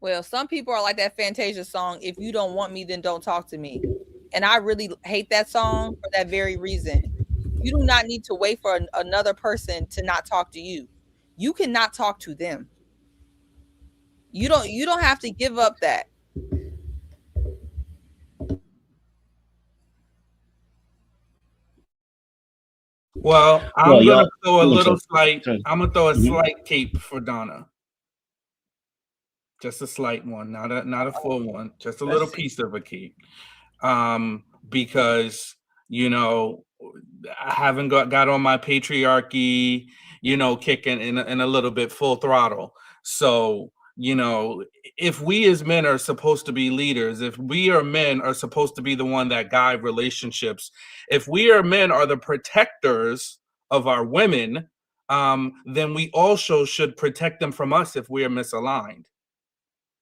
Well, some people are like that Fantasia song, if you don't want me, then don't talk to me. And I really hate that song for that very reason. You do not need to wait for another person to not talk to you. You cannot talk to them. You don't have to give up that. Well, I'm gonna throw a slight cape for Donna. Just a slight one, not a full one, just a little piece of a cape. Because I haven't got on my patriarchy, kicking in a little bit full throttle. So, if we as men are supposed to be leaders, if we are men are supposed to be the one that guide relationships, if we are men are the protectors of our women, then we also should protect them from us if we are misaligned.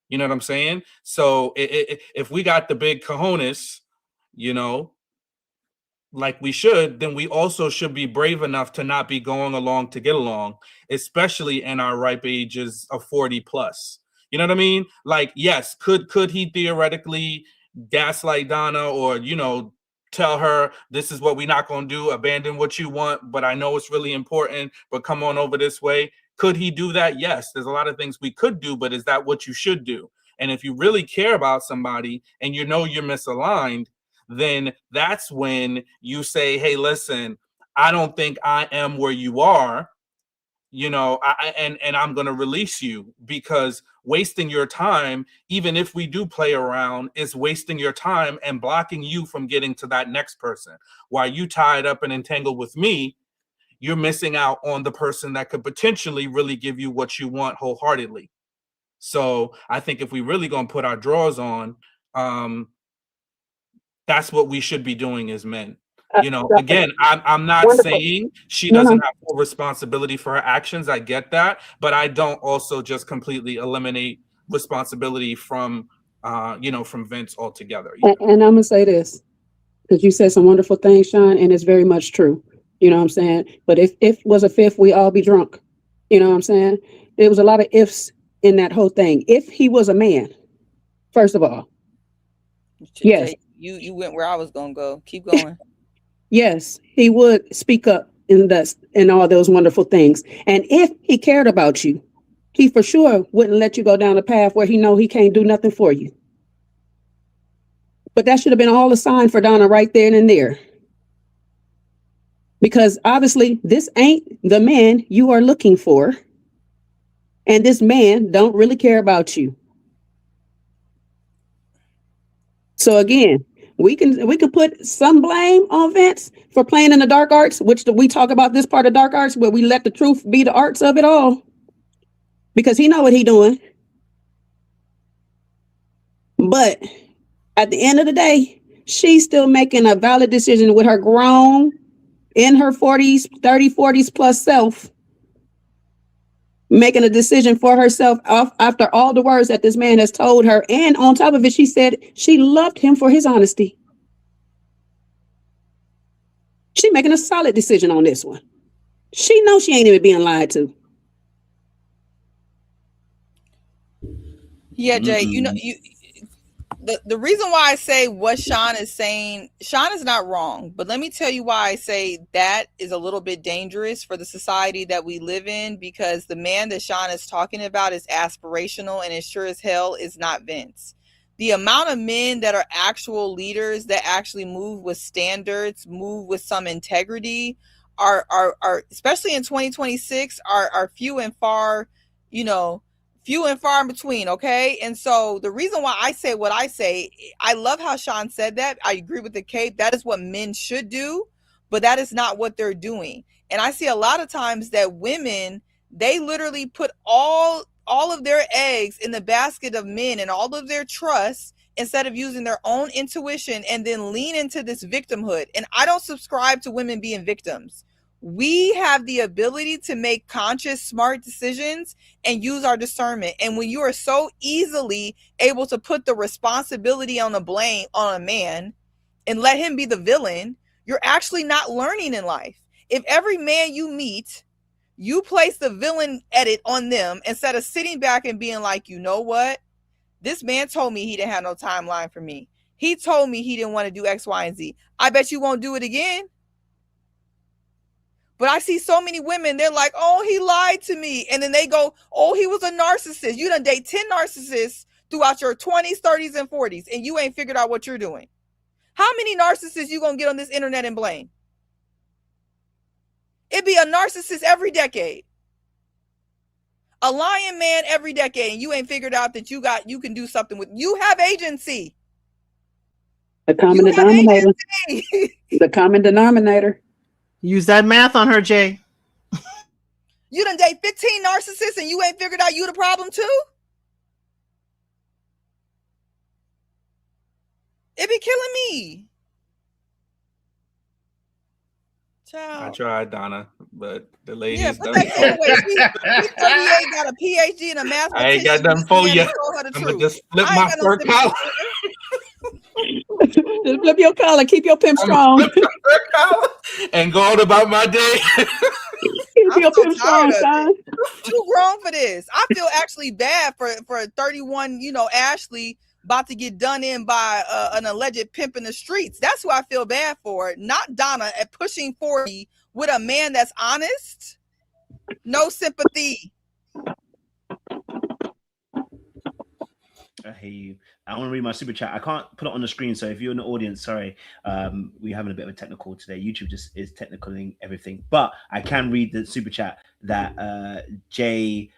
You know what I'm saying? So if we got the big cojones, you know, like we should, then we also should be brave enough to not be going along to get along, especially in our ripe ages of 40 plus. You know what I mean? Like, yes, could he theoretically gaslight Donna, or, you know, tell her this is what we're not going to do, abandon what you want, but I know it's really important, but come on over this way? Could he do that? Yes, there's a lot of things we could do, but is that what you should do? And if you really care about somebody and you know you're misaligned, then that's when you say, hey, listen, I don't think I am where you are, you know, and I'm going to release you, because wasting your time, even if we do play around, is wasting your time and blocking you from getting to that next person. While you tied up and entangled with me, you're missing out on the person that could potentially really give you what you want wholeheartedly. So I think if we really going to put our drawers on, that's what we should be doing as men. You know, again, I'm not saying she doesn't have full responsibility for her actions. I get that, but I don't also just completely eliminate responsibility from, you know, from Vince altogether. And I'm gonna say this, because you said some wonderful things, Sean, and it's very much true. You know what I'm saying? But if was a fifth, we all be drunk. You know what I'm saying? There was a lot of ifs in that whole thing. If he was a man, first of all, yes, you went where I was gonna go. Keep going. yes, he would speak up in this and all those wonderful things. And if he cared about you, he for sure wouldn't let you go down a path where he know he can't do nothing for you. But that should have been all a sign for Donna right then and there. Because obviously this ain't the man you are looking for. And this man don't really care about you. So again, we can put some blame on Vince for playing in the dark arts, which we talk about this part of dark arts where we let the truth be the arts of it all. Because he know what he doing. But at the end of the day, she's still making a valid decision with her grown, in her 40s, 30, 40s plus self, making a decision for herself after all the words that this man has told her. And on top of it, she said she loved him for his honesty. She making a solid decision on this one. She knows she ain't even being lied to. Yeah, Jay, you know, the reason why I say what Sean is saying, Sean is not wrong, but let me tell you why I say that is a little bit dangerous for the society that we live in, because the man that Sean is talking about is aspirational, and it sure as hell is not Vince. The amount of men that are actual leaders that actually move with standards, move with some integrity, are especially in 2026 are few and far, you know, few and far in between. Okay. And so the reason why I say what I say, I love how Sean said that. I agree with the Cape. That is what men should do, but that is not what they're doing. And I see a lot of times that women, they literally put all of their eggs in the basket of men and all of their trust, instead of using their own intuition and then lean into this victimhood. And I don't subscribe to women being victims. We have the ability to make conscious, smart decisions and use our discernment. And when you are so easily able to put the responsibility on the blame on a man and let him be the villain, you're actually not learning in life. If every man you meet, you place the villain edit on them instead of sitting back and being like, you know what? This man told me he didn't have no timeline for me. He told me he didn't want to do X, Y, and Z. I bet you won't do it again. But I see so many women, they're like, oh, he lied to me. And then they go, oh, he was a narcissist. You done date 10 narcissists throughout your 20s, 30s, and 40s, and you ain't figured out what you're doing. How many narcissists you gonna get on this internet and blame? It'd be a narcissist every decade. A lying man every decade, and you ain't figured out that you can do something with, you have agency. The common denominator. The common denominator. Use that math on her, Jay. You done date 15 narcissists and you ain't figured out you the problem too? It be killing me. I tried, Donna, but the ladies. Yeah, put that shit away. She 38, got a PhD and a master's. I ain't got nothing for you. I'm gonna just flip my fur collar. Just flip your collar, keep your pimp strong. And go on about my day. Keep your pimp strong, son. Too grown for this. I feel actually bad for 31, Ashley about to get done in by an alleged pimp in the streets. That's who I feel bad for. Not Donna at pushing 40 with a man that's honest. No sympathy. I hear you. I want to read my super chat. I can't put it on the screen, so if you're in the audience, sorry, we're having a bit of a technical today. YouTube just is technicaling everything, but I can read the super chat that Jay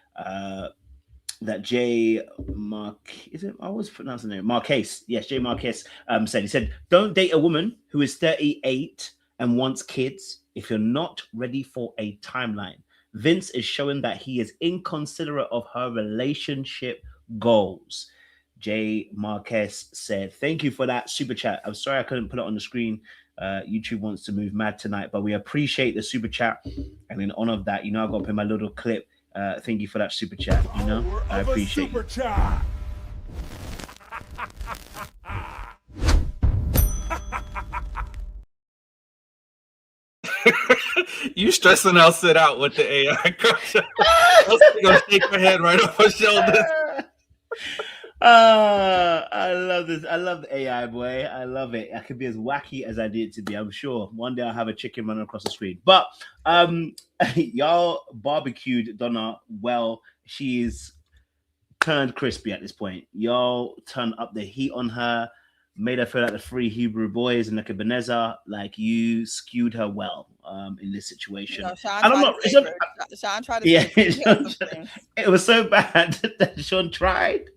Mark, is it? I always pronounce the name Marquez. Yes, Jay Marquez said. He said, "Don't date a woman who is 38 and wants kids if you're not ready for a timeline. Vince is showing that he is inconsiderate of her relationship goals." Jay Marquez said, "Thank you for that super chat." I'm sorry I couldn't put it on the screen. YouTube wants to move mad tonight, but we appreciate the super chat. And in honor of that, I got to put my little clip. Thank you for that super chat. I appreciate it. You stressing out, sit out with the AI coach. Gonna shake her head right off her shoulders. I love this. I love the AI, boy. I love it. I could be as wacky as I need it to be. I'm sure one day I'll have a chicken running across the screen. But y'all barbecued Donna well. She's turned crispy at this point. Y'all turned up the heat on her, made her feel like the three Hebrew boys in Nebuchadnezzar. Like, you skewed her well in this situation. Sean tried to it was so bad that Sean tried.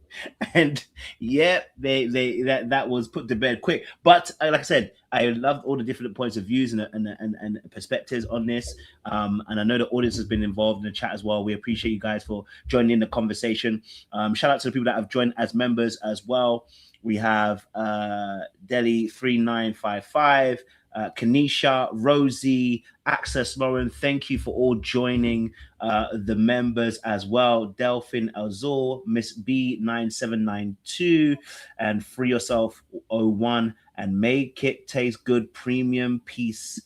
And yeah, that was put to bed quick. But like I said, I loved all the different points of views and perspectives on this. And I know the audience has been involved in the chat as well. We appreciate you guys for joining in the conversation. Shout out to the people that have joined as members as well. We have Delhi 3955, Kanisha, Rosie, Access Lauren. Thank you for all joining the members as well. Delphin Azor, Miss B9792, and Free Yourself 01, and Make It Taste Good Premium Peace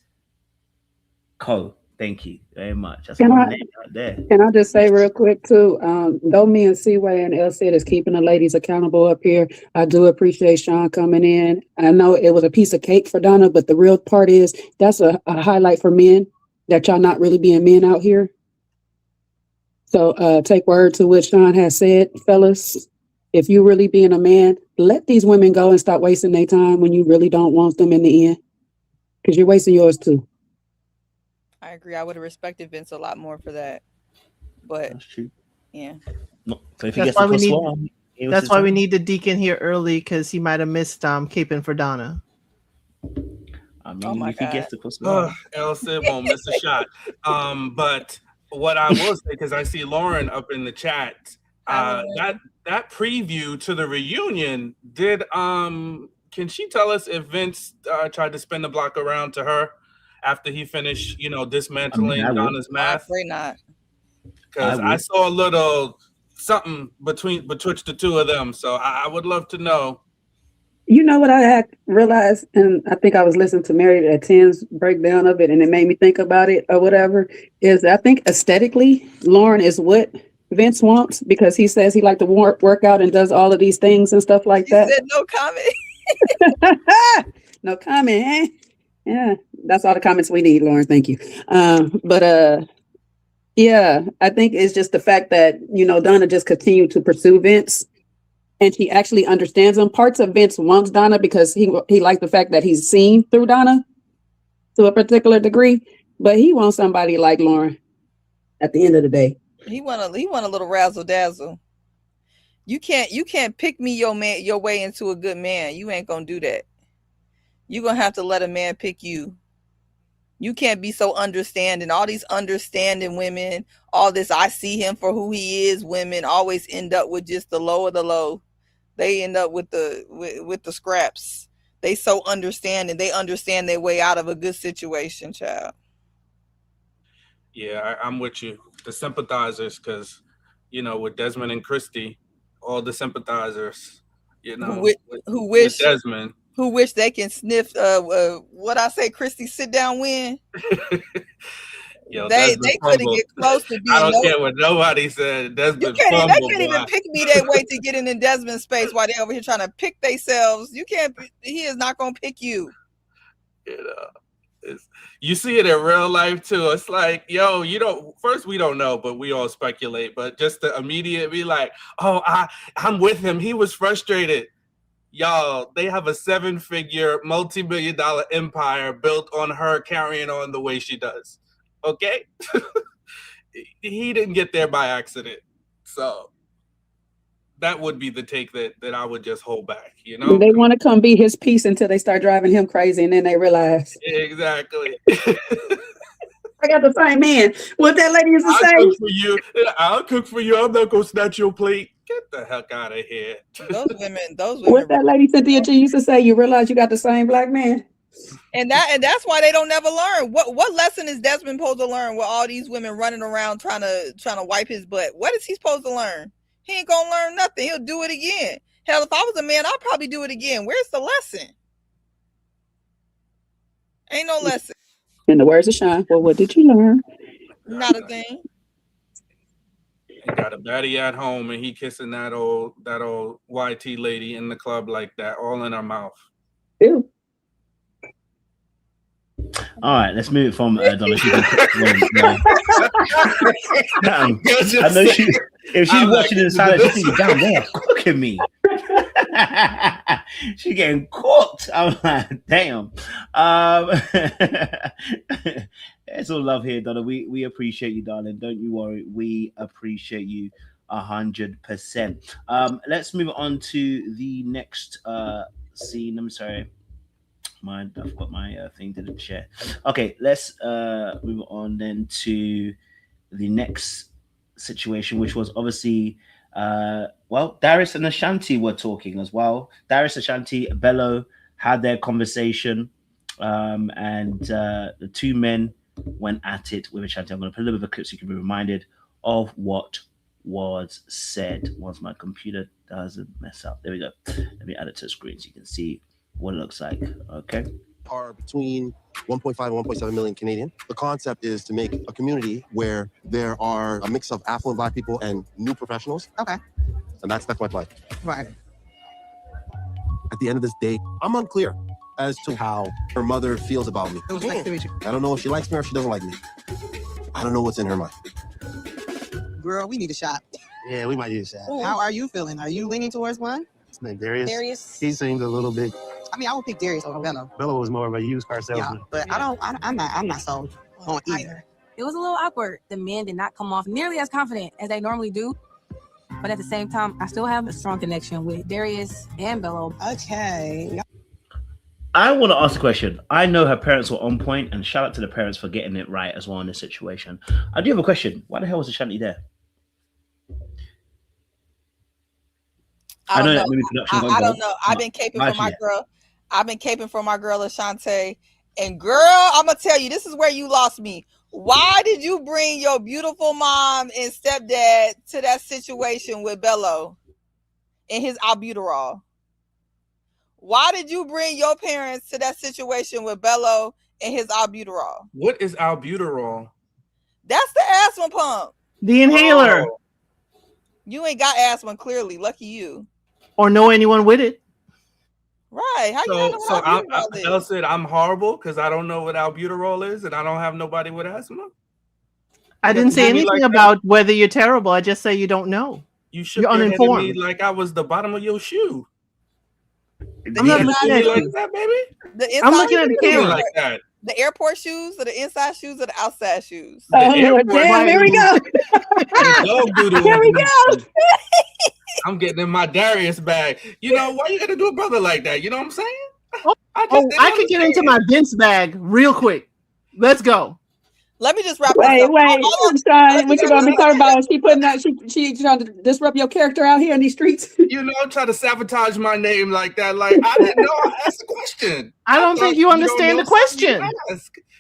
Co. Thank you very much. That's my name right there. Can I just say real quick too, though me and Seaway and El Cid is keeping the ladies accountable up here, I do appreciate Sean coming in. I know it was a piece of cake for Donna, but the real part is that's a highlight for men, that y'all not really being men out here. So take word to what Sean has said, fellas. If you really being a man, let these women go and stop wasting their time when you really don't want them in the end, because you're wasting yours too. I agree. I would have respected Vince a lot more for that. But that's true. Yeah. No, so that's why we need the Deacon here early, because he might have missed caping for Donna. I mean, if he gets to push El Cid won't miss a shot. But what I will say, because I see Lauren up in the chat, that preview to the reunion did can she tell us if Vince tried to spin the block around to her after he finished, dismantling Donna's math? I'm afraid not. Because I saw a little something betwixt the two of them. So I would love to know. You know what I had realized, and I think I was listening to Married at 10's breakdown of it, and it made me think about it or whatever, is I think aesthetically, Lauren is what Vince wants, because he says he like to work out and does all of these things and stuff like that. Said no comment. No comment, eh? Yeah, that's all the comments we need, Lauren. Thank you. Yeah, I think it's just the fact that, Donna just continued to pursue Vince, and she actually understands him. Parts of Vince wants Donna because he likes the fact that he's seen through Donna to a particular degree, but he wants somebody like Lauren at the end of the day. He want a little razzle dazzle. You can't pick me your way into a good man. You ain't gonna do that. You're gonna have to let a man pick you. You can't be so understanding. All these understanding women, all this I see him for who he is, women always end up with just the low of the low. They end up with the scraps. They so understanding. They understand their way out of a good situation, child. Yeah, I'm with you. The sympathizers, because, you know, with Desmond and Christy, all the sympathizers, you know, who with wish Desmond. Who wish they can sniff what I say, Christy sit down win. Yo, they couldn't get close to being. I don't care what nobody said. Desmond They fumbled, can't even pick me their way to get in Desmond's space while they over here trying to pick themselves. You can't. He is not gonna pick you. You know, you see it in real life too. It's like, yo, you don't. First, we don't know, but we all speculate. But just to immediate be like, oh, I'm with him. He was frustrated. Y'all, they have a 7-figure, multi-million-dollar empire built on her carrying on the way she does. Okay? He didn't get there by accident. So that would be the take that I would just hold back, you know? They want to come be his piece until they start driving him crazy, and then they realize. Exactly. I got the same man. What that lady used to say? I'll cook for you. I'm not going to snatch your plate. Get the heck out of here. Those women. What that lady Cynthia G used to say? You realize you got the same black man. And that's why they don't never learn. What lesson is Desmond supposed to learn with all these women running around trying to wipe his butt? What is he supposed to learn? He ain't gonna learn nothing. He'll do it again. Hell, if I was a man, I'd probably do it again. Where's the lesson? Ain't no lesson. In the words of Sean, well, what did you learn? Not a thing. He got a baddie at home and he kissing that old YT lady in the club like that, all in her mouth. Ew. All right, let's move from Donna. I know if she's watching in silence, she's thinking, down there cooking me. She's getting cooked. I'm like, damn. It's all love here, Donna. We appreciate you, darling. Don't you worry. We appreciate you 100%. Let's move on to the next scene. I'm sorry. I've got my thing to share. Okay, let's move on then to the next situation, which was obviously Darius and Ashanti were talking as well. Darius, Ashanti, Bello had their conversation, and the two men went at it with Ashanti. I'm going to put a little bit of a clip so you can be reminded of what was said once my computer doesn't mess up. There we go. Let me add it to the screen so you can see what it looks like. Okay. Are between 1.5 and 1.7 million Canadian. The concept is to make a community where there are a mix of affluent Black people and new professionals. Okay. And that's my plan. Right. At the end of this day, I'm unclear as to how her mother feels about me. It was nice to meet you. I don't know if she likes me or if she doesn't like me. I don't know what's in her mind. Girl, we need a shot. Yeah, we might need a shot. Ooh. How are you feeling? Are you leaning towards one? His name Darius. Darius. He seemed a little bit. I mean, I would pick Darius over Bello. Bello was more of a used car salesman. Yeah, but I'm not sold on either. It was a little awkward. The men did not come off nearly as confident as they normally do. But at the same time, I still have a strong connection with Darius and Bello. Okay. I want to ask a question. I know her parents were on point, and shout out to the parents for getting it right as well in this situation. I do have a question. Why the hell was Ashanti there? I don't know. I've been caping for my girl. I've been caping for my girl Ashante. And girl, I'm gonna tell you, this is where you lost me. Why did you bring your beautiful mom and stepdad to that situation with Bello and his albuterol? Why did you bring your parents to that situation with Bello and his albuterol? What is albuterol? That's the asthma pump. The inhaler. Oh. You ain't got asthma, clearly. Lucky you. Or know anyone with it. Right. How you know so I said I'm horrible because I don't know what albuterol is and I don't have nobody with asthma. I didn't say anything about whether you're terrible. I just say you don't know. You're uninformed. Me like I was the bottom of your shoe. I'm not looking at like that, baby. I'm looking at the camera like that. The airport shoes or the inside shoes or the outside shoes? Oh, damn, here we go. Here we go. I'm getting in my Darius bag. You know, why you got to do a brother like that? You know what I'm saying? I could get into my Vince bag real quick. Let's go. Let me just wrap Wait, this up. Sean, what you gonna be talking about? She putting out, she trying to disrupt your character out here in these streets. You know, try to sabotage my name like that. Like I didn't know I asked the question. I don't think you understand the question.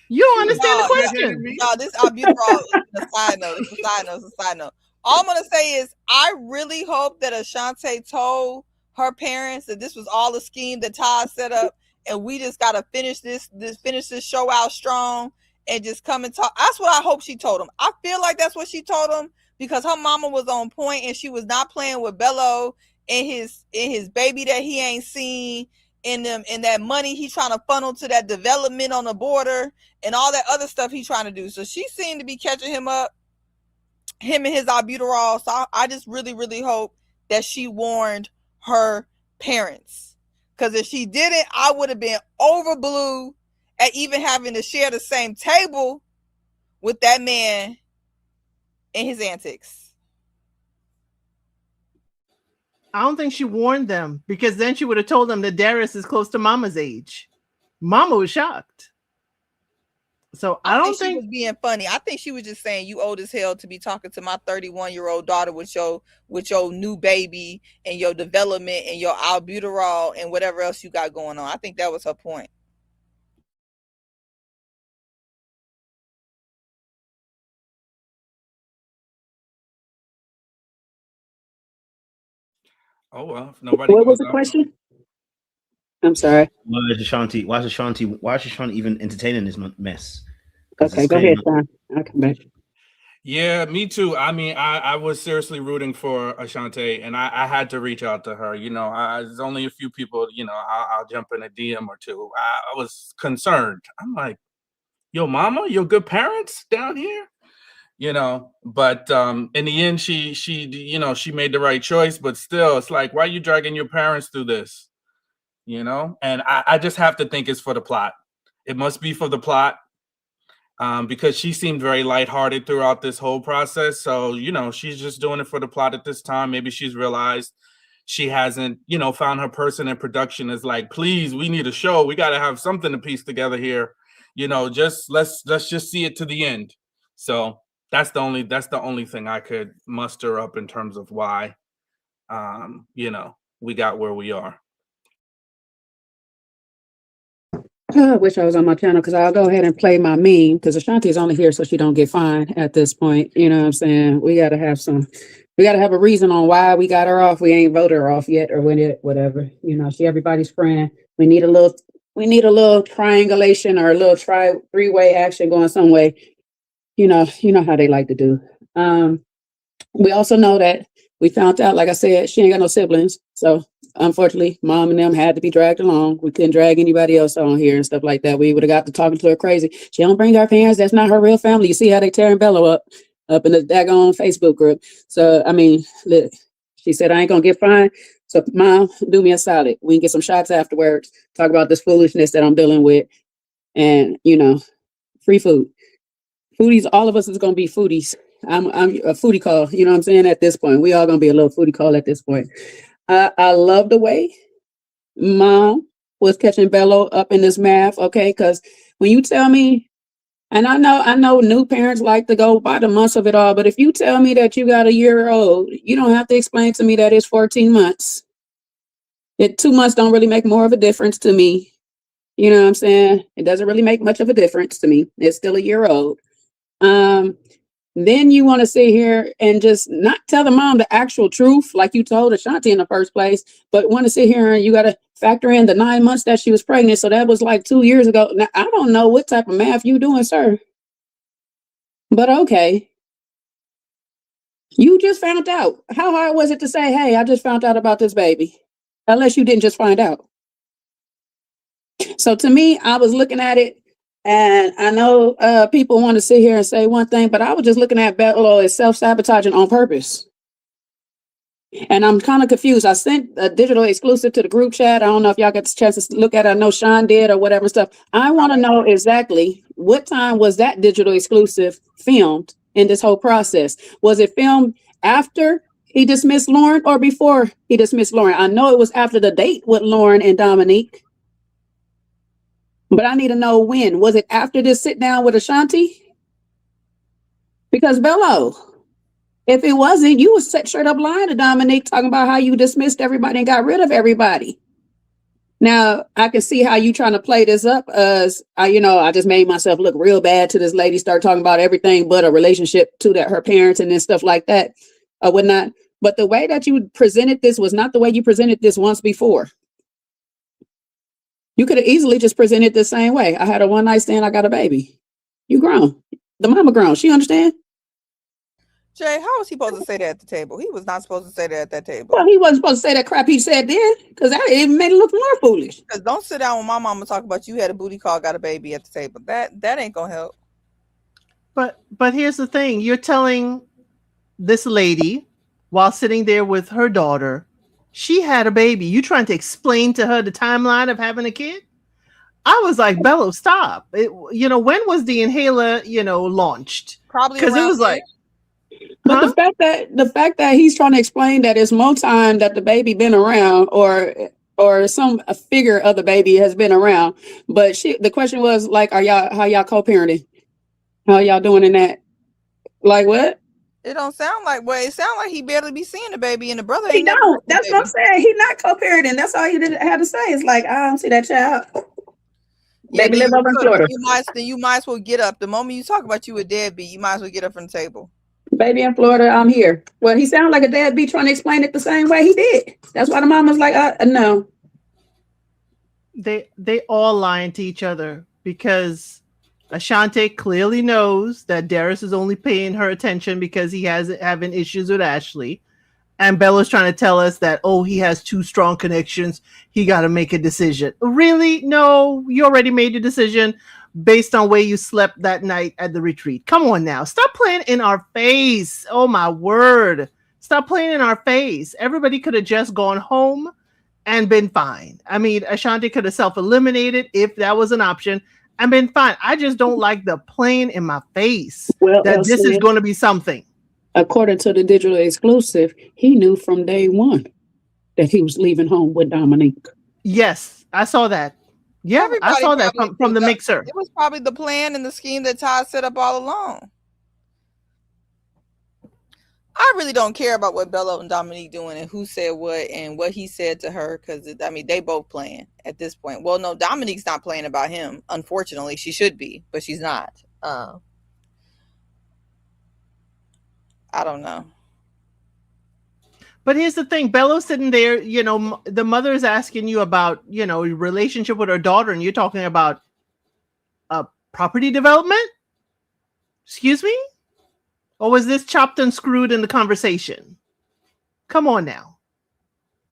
You don't understand the question. No, this albuterol is a side note. It's a side note. It's a side note. All I'm gonna say is I really hope that Ashanti told her parents that this was all a scheme that Todd set up, and we just gotta finish this show out strong and just come and talk. That's what I hope she told him. I feel like that's what she told him because her mama was on point and she was not playing with Bello and his baby that he ain't seen. And that money he's trying to funnel to that development on the border and all that other stuff he's trying to do. So she seemed to be catching him up, him and his albuterol. So I just really, really hope that she warned her parents. Because if she didn't, I would have been over blue at even having to share the same table with that man and his antics. I don't think she warned them because then she would have told them that Darius is close to Mama's age. Mama was shocked. So I don't think she was being funny. I think she was just saying you old as hell to be talking to my 31-year-old daughter with your new baby and your development and your albuterol and whatever else you got going on. I think that was her point. Oh well, if nobody. What was the question? I'm sorry. Why is Ashanti even entertaining this mess? Okay, go ahead, Sean. I'll come back. Yeah, me too. I mean, I was seriously rooting for Ashanti, and I had to reach out to her. You know, there's only a few people. You know, I'll jump in a DM or two. I was concerned. I'm like, yo, mama, your good parents down here. You know, but in the end, she made the right choice. But still, it's like, why are you dragging your parents through this? You know, and I just have to think it's for the plot. It must be for the plot. Because she seemed very lighthearted throughout this whole process. So, you know, she's just doing it for the plot at this time. Maybe she's realized she hasn't, you know, found her person in production is like, please, we need a show. We got to have something to piece together here. You know, just let's just see it to the end. So that's the only thing I could muster up in terms of why, you know, we got where we are. I wish I was on my channel because I'll go ahead and play my meme because Ashanti is only here so she don't get fined at this point. You know what I'm saying? We got to have a reason on why we got her off. We ain't voted her off yet or whatever. You know, she everybody's friend. We need a little triangulation or a little three-way action going some way. You know how they like to do. We also know that we found out, like I said, she ain't got no siblings. So unfortunately, mom and them had to be dragged along. We couldn't drag anybody else on here and stuff like that. We would have got to talking to her crazy. She don't bring her parents. That's not her real family. You see how they tearing Bello up in the daggone Facebook group. So, I mean, look, she said, I ain't going to get fined. So, mom, do me a solid. We can get some shots afterwards, talk about this foolishness that I'm dealing with. And, you know, free food. Foodies, all of us is going to be foodies. I'm a foodie call, you know what I'm saying? At this point, we all going to be a little foodie call at this point. I love the way mom was catching Bello up in this math, okay? Because when you tell me, and I know new parents like to go by the months of it all, but if you tell me that you got a year-old, you don't have to explain to me that it's 14 months. 2 months don't really make more of a difference to me. You know what I'm saying? It doesn't really make much of a difference to me. It's still a year-old. Then you want to sit here and just not tell the mom the actual truth, like you told Ashanti in the first place, but want to sit here and you got to factor in the 9 months that she was pregnant. So that was like 2 years ago. Now, I don't know what type of math you doing, sir. But okay. You just found out. How hard was it to say, hey, I just found out about this baby? Unless you didn't just find out. So to me, I was looking at it. And I know people want to sit here and say one thing, but I was just looking at Bello as self-sabotaging on purpose. And I'm kind of confused. I sent a digital exclusive to the group chat. I don't know if y'all got the chance to look at it. I know Sean did or whatever stuff. I want to know exactly what time was that digital exclusive filmed in this whole process? Was it filmed after he dismissed Lauren or before he dismissed Lauren? I know it was after the date with Lauren and Dominique. But I need to know when. Was it after this sit down with Ashanti? Because Bello, if it wasn't, you was straight up lying to Dominique talking about how you dismissed everybody and got rid of everybody. Now I can see how you trying to play this up as I just made myself look real bad to this lady, start talking about everything but a relationship to her parents and then stuff like that or whatnot. But the way that you presented this was not the way you presented this once before. You could have easily just presented the same way. I had a one night stand, I got a baby. You grown. The mama grown. She understand? Jay, how was he supposed to say that at the table? He was not supposed to say that at that table. Well, he wasn't supposed to say that crap he said then, because that even made it look more foolish. Because don't sit down with my mama talk about you had a booty call, got a baby at the table. That ain't gonna help. But here's the thing. You're telling this lady while sitting there with her daughter, she had a baby. You trying to explain to her the timeline of having a kid? I was like, Bello, stop. When was the inhaler, launched? Probably because it was like. But the fact that he's trying to explain that it's more time that the baby been around or a figure of the baby has been around. But the question was like, how y'all co-parenting? How y'all doing in that? Like what? It don't sound like it sounds like he barely be seeing the baby and the brother. He don't. That's what I'm saying. He not co-parenting. That's all he had to say. It's like, I don't see that child. Yeah, Baby live over in Florida. You might as well get up. The moment you talk about you a deadbeat, you might as well get up from the table. Baby in Florida, I'm here. Well, he sounded like a deadbeat trying to explain it the same way he did. That's why the mom was like, no. They all lying to each other because Ashanti clearly knows that Darius is only paying her attention because he has having issues with Ashley. And Bella's trying to tell us that, he has two strong connections. He got to make a decision. Really? No, you already made your decision based on where you slept that night at the retreat. Come on now. Stop playing in our face. Oh, my word. Stop playing in our face. Everybody could have just gone home and been fine. I mean, Ashanti could have self-eliminated if that was an option and been fine. I just don't like the playing in my face that this is going to be something. According to the digital exclusive, he knew from day one that he was leaving home with Dominique. Yes, I saw that. Yeah, Everybody I saw that from the mixer. It was probably the plan and the scheme that Todd set up all along. I really don't care about what Bella and Dominique doing and who said what and what he said to her because they both playing at this point. Well, no, Dominique's not playing about him. Unfortunately, she should be, but she's not. I don't know. But here's the thing, Bella's sitting there, the mother is asking you about, relationship with her daughter, and you're talking about property development? Excuse me? Or was this chopped and screwed in the conversation? Come on now.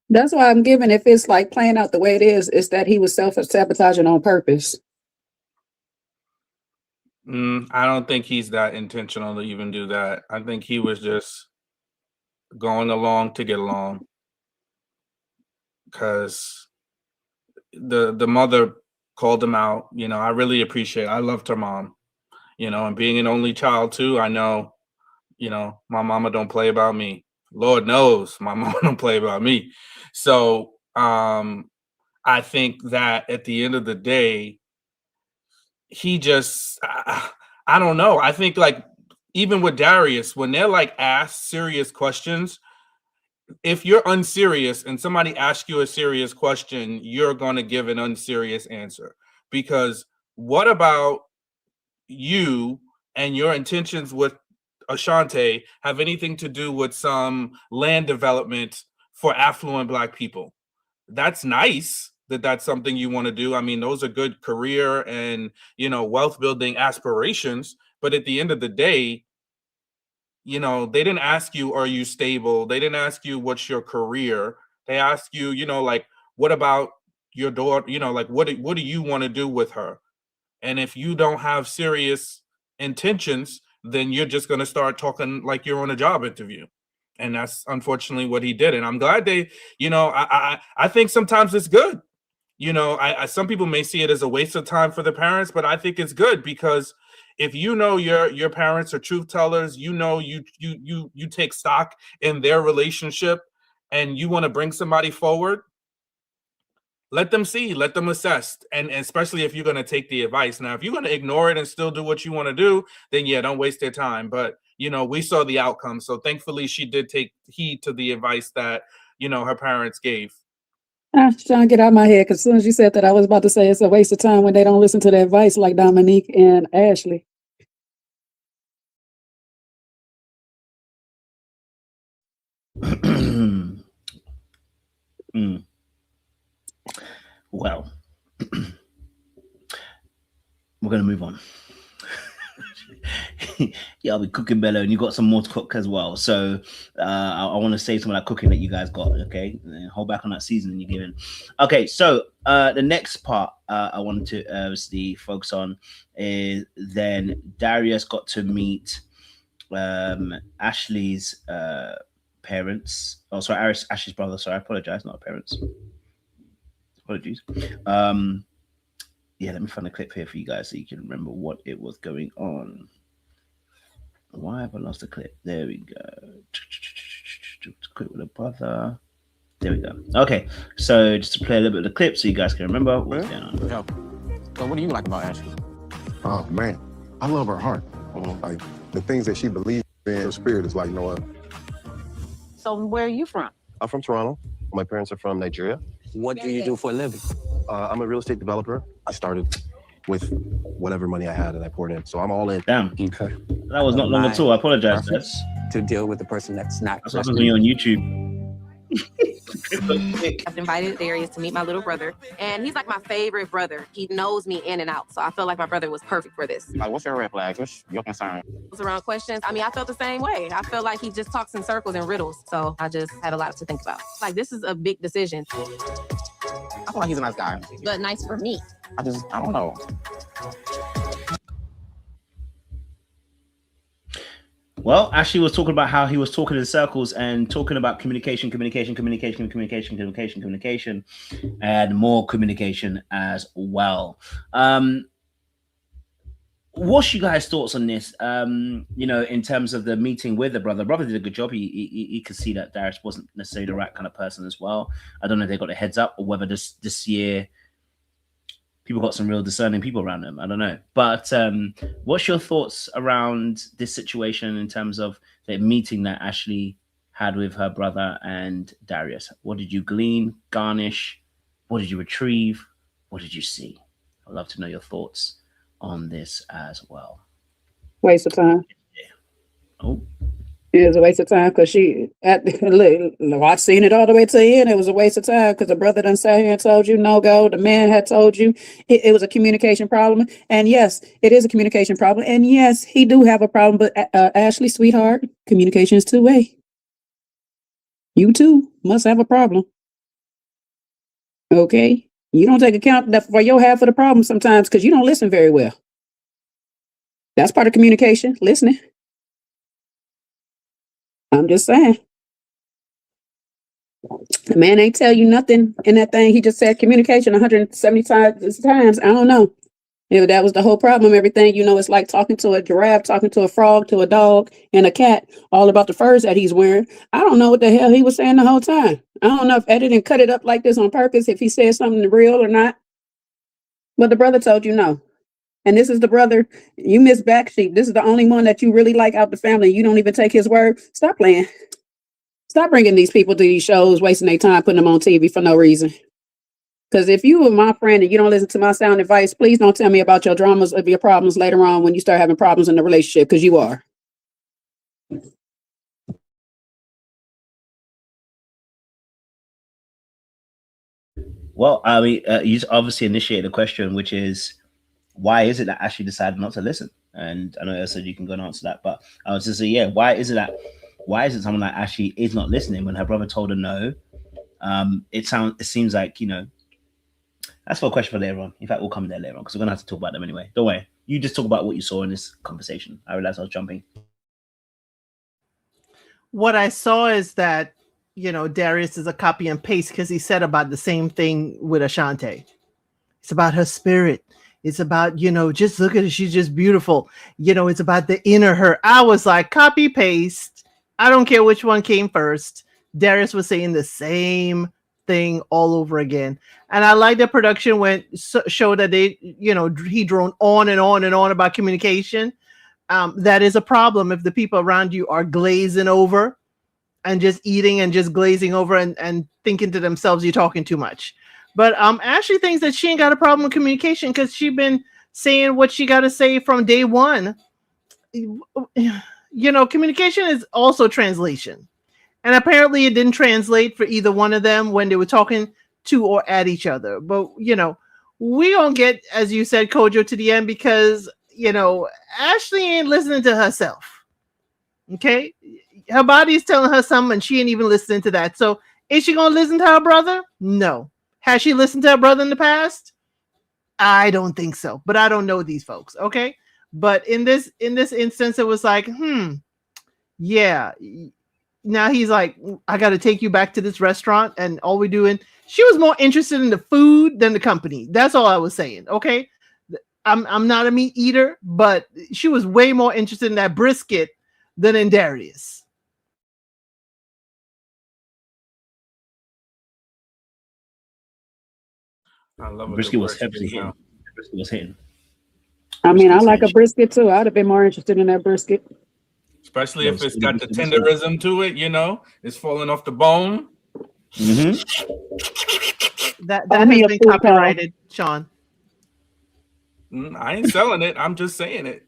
That's why I'm giving, if it's like playing out the way it is, it's that he was self-sabotaging on purpose. I don't think he's that intentional to even do that. I think he was just going along to get along because the mother called him out. I really appreciate it. I loved her mom, and being an only child too. I know, my mama don't play about me. Lord knows my mama don't play about me. So I think that at the end of the day, he just, I don't know. I think like even with Darius, when they're like asked serious questions, if you're unserious and somebody asks you a serious question, you're going to give an unserious answer. Because what about you and your intentions with Ashanti have anything to do with some land development for affluent Black people? That's nice. That's something you want to do. I mean, those are good career and, wealth building aspirations. But at the end of the day, they didn't ask you, are you stable? They didn't ask you, what's your career? They asked you, like, what about your daughter? Like, what do you want to do with her? And if you don't have serious intentions, then you're just going to start talking like you're on a job interview. And that's unfortunately what he did. And I'm glad they, I think sometimes it's good. Some people may see it as a waste of time for the parents, but I think it's good because if your parents are truth tellers, you take stock in their relationship and you want to bring somebody forward, let them see, let them assess. And especially if you're going to take the advice. Now, if you're going to ignore it and still do what you want to do, then yeah, don't waste their time. But, we saw the outcome. So thankfully she did take heed to the advice that, her parents gave. I'm trying to get out of my head because as soon as you said that, I was about to say it's a waste of time when they don't listen to the advice like Dominique and Ashley. Well, we're gonna move on. Yeah, I'll be cooking Bello, and you got some more to cook as well. So I want to save some of that cooking that you guys got. Okay, and hold back on that seasoning you're giving. Okay, so the next part I wanted to obviously focus on is then Darius got to meet Ashley's parents. Oh, sorry, Ashley's brother. Sorry, I apologize, not parents. Apologies. Yeah, let me find a clip here for you guys so you can remember what it was going on. Why have I lost the clip? There we go. Clip with a brother. There we go. Okay, so just to play a little bit of the clip so you guys can remember what's going on. Yo, so what do you like about Ashley? Oh man, I love her heart. Like the things that she believes in, her spirit is like no other. So where are you from? I'm from Toronto. My parents are from Nigeria. What do you do for a living? I'm a real estate developer. I started with whatever money I had and I poured in. So I'm all in. Damn. Okay. That was not long at all. I apologize. That's to deal with the person that's not. what happens when you're on YouTube. I've invited Darius to meet my little brother, and he's like my favorite brother. He knows me in and out, so I feel like my brother was perfect for this. Like, what's your red flag? What's your concern? What's around questions? I mean, I felt the same way. I feel like he just talks in circles and riddles, so I just had a lot to think about. Like, this is a big decision. I feel like he's a nice guy. But nice for me. I don't know. Well, Ashley was talking about how he was talking in circles and talking about communication, and more communication as well. What's you guys' thoughts on this? You know, in terms of the meeting with the brother. The brother did a good job. He could see that Darius wasn't necessarily the right kind of person as well. I don't know if they got a heads up or whether this year people got some real discerning people around them. I don't know. But what's your thoughts around this situation in terms of the meeting that Ashley had with her brother and Darius? What did you glean, garnish? What did you retrieve? What did you see? I'd love to know your thoughts on this as well. Waste of time. Oh. It was a waste of time because I've seen it all the way to the end. It was a waste of time because the brother done sat here and told you no go. The man had told you it was a communication problem. And yes, it is a communication problem. And yes, he do have a problem. But Ashley, sweetheart, communication is two-way. You too must have a problem. Okay? You don't take account for your half of the problem sometimes because you don't listen very well. That's part of communication, listening. I'm just saying. The man ain't tell you nothing in that thing. He just said communication 175 times. I don't know. If that was the whole problem, everything, you know, it's like talking to a giraffe, talking to a frog, to a dog, and a cat, all about the furs that he's wearing. I don't know what the hell he was saying the whole time. I don't know if Eddie didn't cut it up like this on purpose, if he said something real or not. But the brother told you no. And this is the brother, you miss Backsheet. This is the only one that you really like out the family. You don't even take his word. Stop playing. Stop bringing these people to these shows, wasting their time, putting them on TV for no reason. Because if you were my friend and you don't listen to my sound advice, please don't tell me about your dramas of your problems later on when you start having problems in the relationship, because you are. Well, I mean, you obviously initiated a question, which is, why is it that Ashley decided not to listen? And I know I said you can go and answer that, but I was just saying, yeah, why is it someone like Ashley is not listening when her brother told her no? It seems like, you know, that's for a question for later on. In fact, we'll come there later on because we're gonna have to talk about them anyway. Don't worry. You just talk about what you saw in this conversation. I realized I was jumping. What I saw is that, you know, Darius is a copy and paste because he said about the same thing with Ashante. It's about her spirit. It's about, you know, just look at her. She's just beautiful. You know, it's about the inner her. I was like, copy paste. I don't care which one came first. Darius was saying the same thing all over again. And I like the production showed that they, you know, he droned on and on and on about communication. That is a problem if the people around you are glazing over. and just eating and just glazing over and thinking to themselves, you're talking too much. But Ashley thinks that she ain't got a problem with communication because she been saying what she got to say from day one. You know, communication is also translation. And apparently it didn't translate for either one of them when they were talking to or at each other. But, you know, we don't get, as you said, Kojo, to the end because, you know, Ashley ain't listening to herself. Okay? Her body's telling her something and she ain't even listening to that. So is she going to listen to her brother? No. Has she listened to her brother in the past? I don't think so. But I don't know these folks. Okay? But in this instance, it was like, yeah. Now he's like, I got to take you back to this restaurant and all we doing. She was more interested in the food than the company. That's all I was saying. Okay. I'm not a meat eater, but she was way more interested in that brisket than in Darius. I love it. Brisket was heavily hitting. Brisket was hitting. I mean, I like a brisket too. I'd have been more interested in that brisket. Especially if it's got the tenderism to it, you know, it's falling off the bone. That has been copyrighted, Sean. I ain't selling it. I'm just saying it.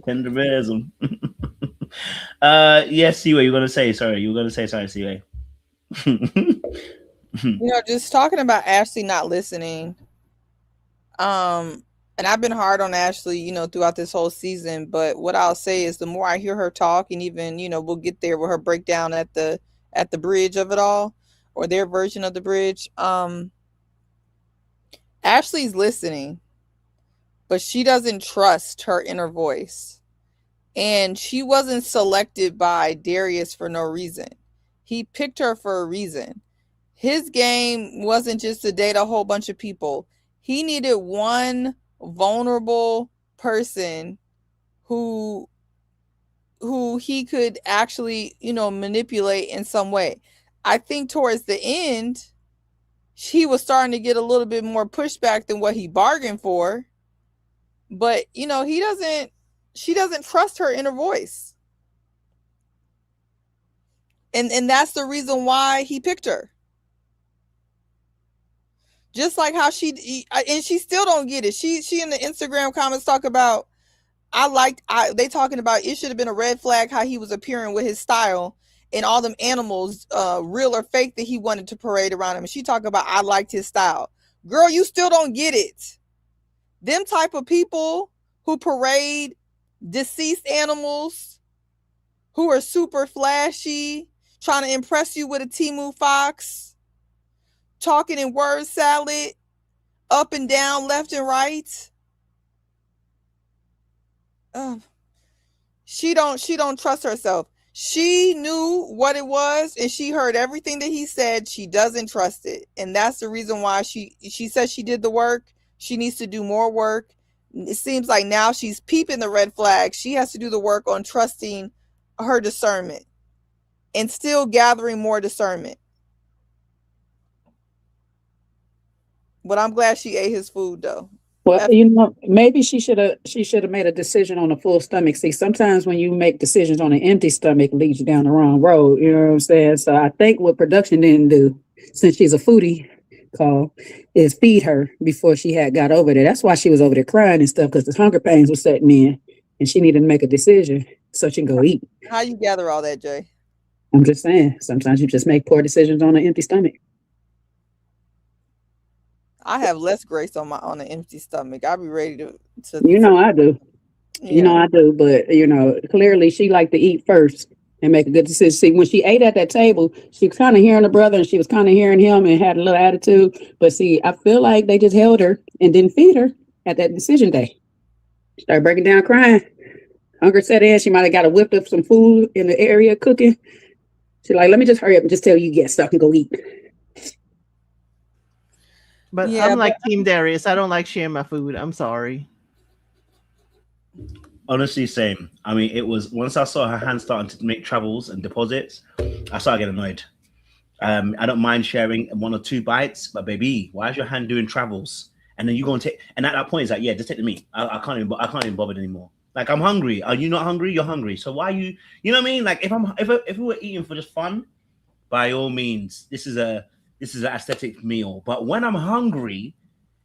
Tenderism. Yes, Siwe, you're gonna say sorry. You were gonna say sorry, Siwe. You know, just talking about Ashley not listening. And I've been hard on Ashley, you know, throughout this whole season. But what I'll say is the more I hear her talk, and even, you know, we'll get there with her breakdown at the bridge of it all, or their version of the bridge. Ashley's listening, but she doesn't trust her inner voice. And she wasn't selected by Darius for no reason. He picked her for a reason. His game wasn't just to date a whole bunch of people. He needed one vulnerable person who he could actually, you know, manipulate in some way. I think towards the end, he was starting to get a little bit more pushback than what he bargained for. But, you know, she doesn't trust her inner voice. And that's the reason why he picked her. Just like how she still don't get it. She in the Instagram comments talk about, they talking about it should have been a red flag how he was appearing with his style and all them animals, real or fake, that he wanted to parade around him. And she talk about, I liked his style. Girl, you still don't get it. Them type of people who parade deceased animals, who are super flashy, trying to impress you with a Temu Fox, talking in word salad, up and down, left and right. She don't trust herself. She knew what it was, and she heard everything that he said. She doesn't trust it, and that's the reason why she said she did the work. She needs to do more work. It seems like now she's peeping the red flag. She has to do the work on trusting her discernment and still gathering more discernment. But I'm glad she ate his food, though. Well, you know, maybe she should have made a decision on a full stomach. See, sometimes when you make decisions on an empty stomach, it leads you down the wrong road. You know what I'm saying? So I think what production didn't do, since she's a foodie, is feed her before she had got over there. That's why she was over there crying and stuff, because the hunger pains were setting in, and she needed to make a decision so she can go eat. How you gather all that, Jay? I'm just saying, sometimes you just make poor decisions on an empty stomach. I have less grace on an empty stomach. I'll be ready to You know I do. Yeah. You know I do, but you know, clearly she liked to eat first and make a good decision. See, when she ate at that table, she was kind of hearing her brother and she was kind of hearing him and had a little attitude. But see, I feel like they just held her and didn't feed her at that decision day. She started breaking down crying. Hunger set in. She might have got a whipped up some food in the area cooking. She's like, let me just hurry up and just tell you yes so I can go eat. But Yeah, I'm like Team Darius. I don't like sharing my food. I'm sorry. Honestly, same. I mean, it was once I saw her hand starting to make travels and deposits, I started getting annoyed. I don't mind sharing 1 or 2 bites, but baby, why is your hand doing travels? And then you go and take, and at that point, it's like, yeah, just take the meat. I can't even bother anymore. Like, I'm hungry. Are you not hungry? You're hungry. So why you? You know what I mean? Like, if we were eating for just fun, by all means, this is an aesthetic meal. But when I'm hungry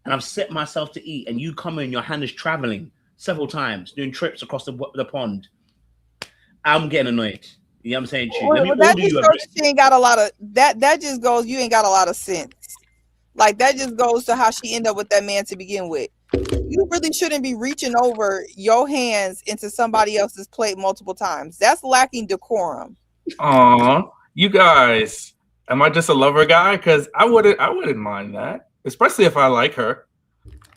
and I've set myself to eat, and you come in, your hand is traveling several times, doing trips across the pond, I'm getting annoyed. You know what I'm saying? That just shows she ain't got a lot of that. That just goes, you ain't got a lot of sense. Like, that just goes to how she ended up with that man to begin with. You really shouldn't be reaching over your hands into somebody else's plate multiple times. That's lacking decorum. Aw, you guys, am I just a lover guy? Because I wouldn't mind that, especially if I like her.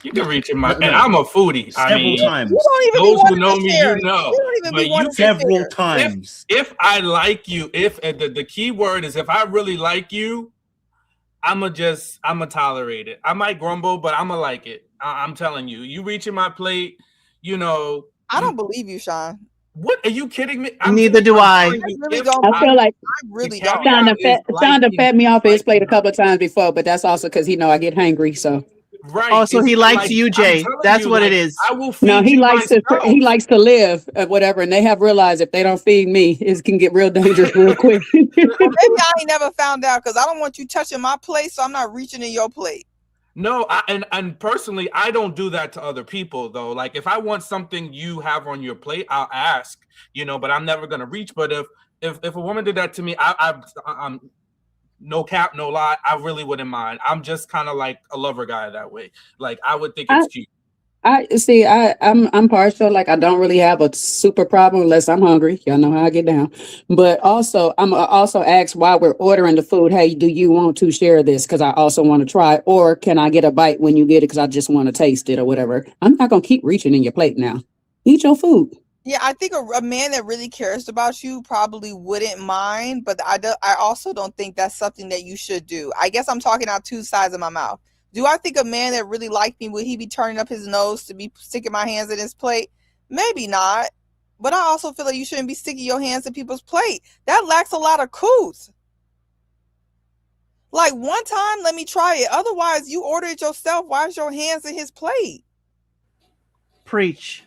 You can reach in my, and I'm a foodie. Several times. You don't even Those be who know me, share. you know. You don't even But be wanting to several share. times. If I like you, if the key word is if I really like you, I'ma tolerate it. I might grumble, but I'ma like it. I'm telling you. You reach in my plate, you know. I don't believe you, Sean. What, are you kidding me? Neither do I. Really don't. I feel like I really don't. Shonda fed me off of his plate a couple of times before, but that's also because he know I get hangry. So right. Oh, so he likes you, Jay. That's what it is. I will feed no, he you likes myself. to live whatever, and they have realized if they don't feed me, it can get real dangerous real quick. Well, maybe I ain't never found out because I don't want you touching my plate, so I'm not reaching in your plate. No, and personally, I don't do that to other people though. Like, if I want something you have on your plate, I'll ask, you know, but I'm never gonna reach. But if a woman did that to me, I'm no cap, no lie, I really wouldn't mind. I'm just kind of like a lover guy that way. Like, I would think it's cute. I'm partial. Like, I don't really have a super problem unless I'm hungry. Y'all know how I get down. But also, I'm also ask while we're ordering the food, hey, do you want to share this? Because I also want to try, or can I get a bite when you get it? Because I just want to taste it or whatever. I'm not gonna keep reaching in your plate now. Eat your food. Yeah, I think a man that really cares about you probably wouldn't mind, but I also don't think that's something that you should do. I guess I'm talking out two sides of my mouth. Do I think a man that really liked me, would he be turning up his nose to be sticking my hands in his plate? Maybe not. But I also feel like you shouldn't be sticking your hands in people's plate. That lacks a lot of couth. Like, one time, let me try it. Otherwise, you order it yourself. Why is your hands in his plate? Preach.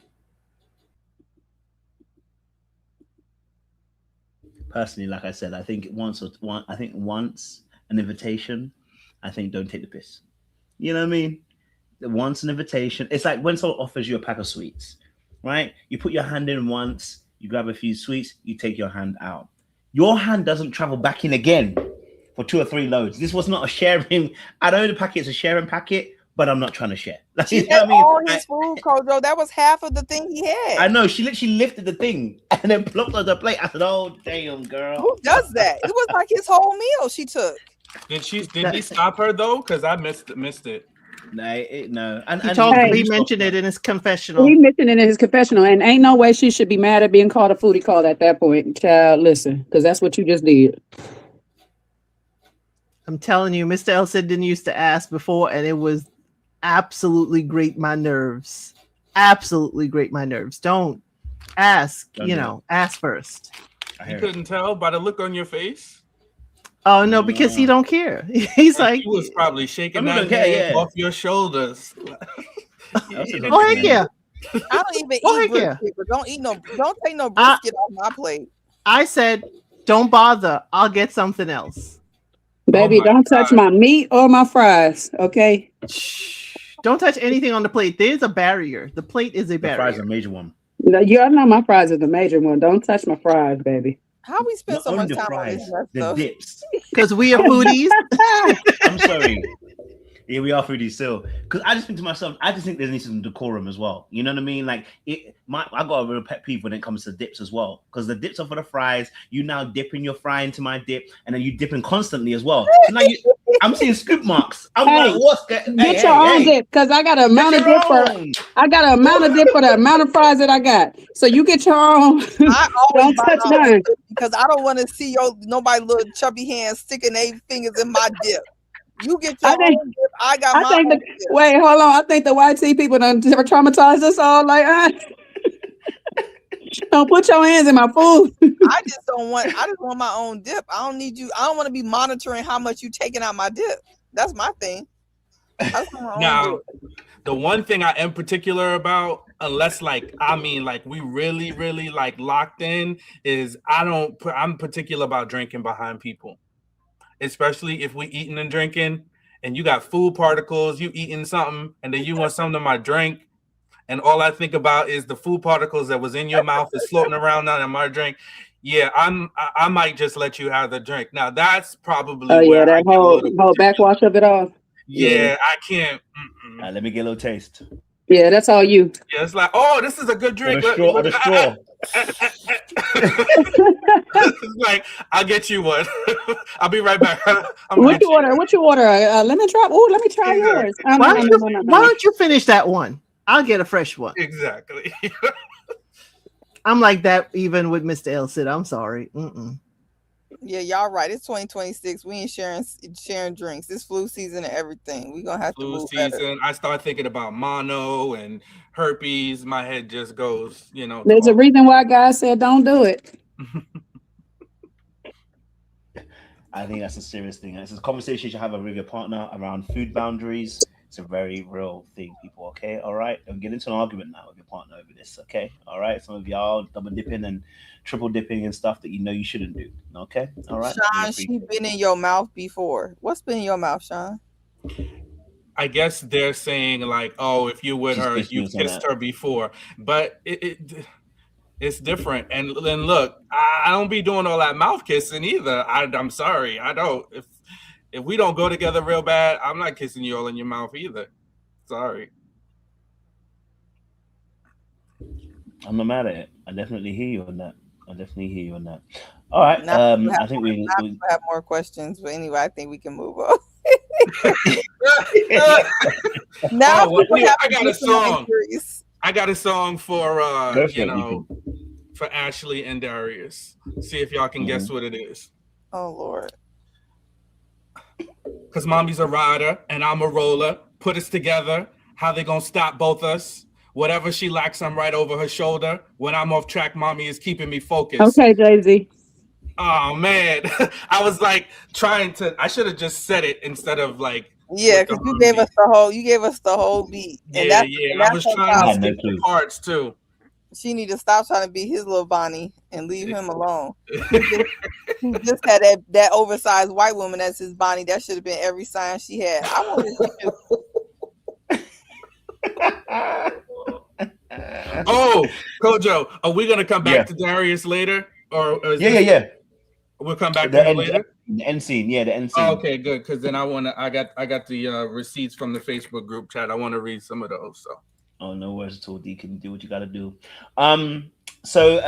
Personally, like I said, I think once an invitation, I think don't take the piss. You know what I mean? Once an invitation, it's like when someone offers you a pack of sweets, right? You put your hand in once, you grab a few sweets, you take your hand out. Your hand doesn't travel back in again for 2 or 3 loads. This was not a sharing. I know the packet's a sharing packet, but I'm not trying to share. Like, She ate all his food, Kojo. That was half of the thing he had. I know. She literally lifted the thing and then plopped on the plate. I said, "Oh, damn, girl." Who does that? It was like his whole meal she took. Did he stop her though? Because I missed it. No. He mentioned it in his confessional. He mentioned it in his confessional, and ain't no way she should be mad at being called a foodie call at that point. Child, listen, because that's what you just did. I'm telling you, Mr. Elson didn't used to ask before, and it was absolutely grate my nerves. Absolutely grate my nerves. Don't ask, ask first. You couldn't tell by the look on your face? Oh no, because he don't care. He's like, he was probably shaking that head off your shoulders. Oh heck yeah. I don't even eat brisket, but don't take no brisket off my plate. I said, don't bother. I'll get something else. Baby, don't touch my meat or my fries, okay? Don't touch anything on the plate. There's a barrier. The plate is a barrier. The fries are a major one. No, you all know my fries are the major one. Don't touch my fries, baby. How we spend so much time on this mess, the though? dips. Because we are foodies. I'm sorry. Yeah, we are foodies still. Because I just think to myself, I just think there needs some decorum as well. You know what I mean? Like, I got a real pet peeve when it comes to dips as well. Because the dips are for the fries. You now dipping your fry into my dip, and then you dipping constantly as well. So now I'm seeing scoop marks. I'm like, what's that? Get your own dip, because I got an amount of dip for the amount of fries that I got. So you get your own. I always don't touch mine. because I don't want to see nobody little chubby hands sticking their fingers in my dip. You get your own dip. I got my own dip. Wait, hold on. I think the YT people done traumatized us all. Like, don't put your hands in my food. I just want my own dip. I don't need you. I don't want to be monitoring how much you taking out my dip. That's my thing. Now, the one thing I am particular about, unless like we really, really like locked in, is I'm particular about drinking behind people, especially if we eating and drinking, and you got food particles, you eating something, and then you want something to my drink, and all I think about is the food particles that was in your mouth is floating around now in my drink. Yeah, I might just let you have the drink. Now that's probably where that whole backwash of it all. yeah, I can't. Let me get a little taste. Yeah, that's all you. Yeah, it's like, oh, this is a good drink. On a straw. It's like, I'll get you one. I'll be right back. What you order? What you order? Lemon drop? Oh, let me try yours. Why don't you finish that one? I'll get a fresh one. Exactly. I'm like that even with Mr. Elsid. I'm sorry. Yeah, y'all right. It's 2026. We ain't sharing drinks. It's flu season and everything. We gonna have to move season. better. I start thinking about mono and herpes. My head just goes, There's a reason why God said don't do it. I think that's a serious thing. It's a conversation you should have with your partner around food boundaries. It's a very real thing, people. Okay, all right. Don't get into an argument now with your partner over this. Okay, all right. Some of y'all double dipping and triple dipping and stuff that you shouldn't do. Okay, all right. Sean, she been in your mouth before. What's been in your mouth, Sean? I guess they're saying like, oh, if you're with her, you kissed her before, but it's different. And then look, I don't be doing all that mouth kissing either. I'm sorry, I don't. If we don't go together real bad, I'm not kissing you all in your mouth either. Sorry. I'm not mad at it. I definitely hear you on that. All right. I think we have more questions, but anyway, I think we can move on. Now I got a song. I got a song for for Ashley and Darius. See if y'all can guess what it is. Oh Lord. Because mommy's a rider and I'm a roller. Put us together. How they gonna stop both us? Whatever she lacks, I'm right over her shoulder. When I'm off track, mommy is keeping me focused. Okay, Jay-Z. Oh man. I was like I should have just said it instead of like. Yeah, because you gave us the whole beat. And I was trying to skip the parts too. She need to stop trying to be his little Bonnie and leave him alone. He just had that oversized white woman as his Bonnie. That should have been every sign she had. I wanted Oh, Kojo, are we gonna come back to Darius later? Or yeah. We'll come back to that later. The end scene, the end scene. Oh, okay, good. Because then I got the receipts from the Facebook group chat. I want to read some of those. So. Oh, no worries at all, Deacon. Do what you got to do. So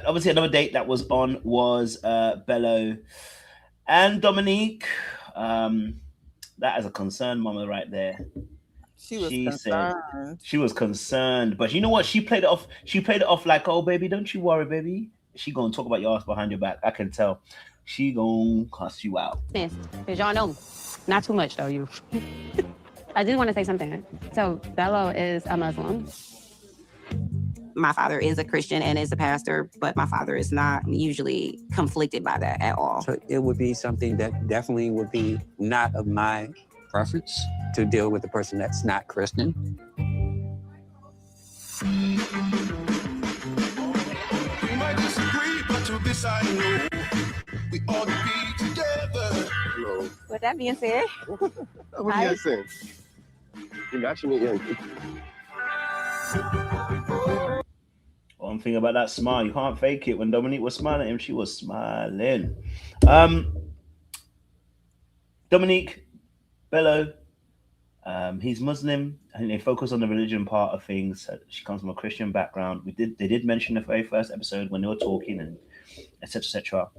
obviously another date that was on was Bello and Dominique. That is a concerned mama right there. She concerned. She was concerned, but you know what? She played it off. She played it off like, "Oh, baby, don't you worry, baby." She gonna talk about your ass behind your back. I can tell. She gonna cuss you out. Because y'all know, not too much though. You. I did want to say something. So Bello is a Muslim. My father is a Christian and is a pastor, but my father is not usually conflicted by that at all. So it would be something that definitely would be not of my preference to deal with a person that's not Christian. We might disagree, but to this I know we ought to be together. No. With that being said, What do you guys say? You got you again. One thing about that smile, you can't fake it. When Dominique was smiling at him, she was smiling. Dominique, Bello, he's Muslim. I think they focus on the religion part of things. She comes from a Christian background. They did mention the very first episode when they were talking and etc. etc.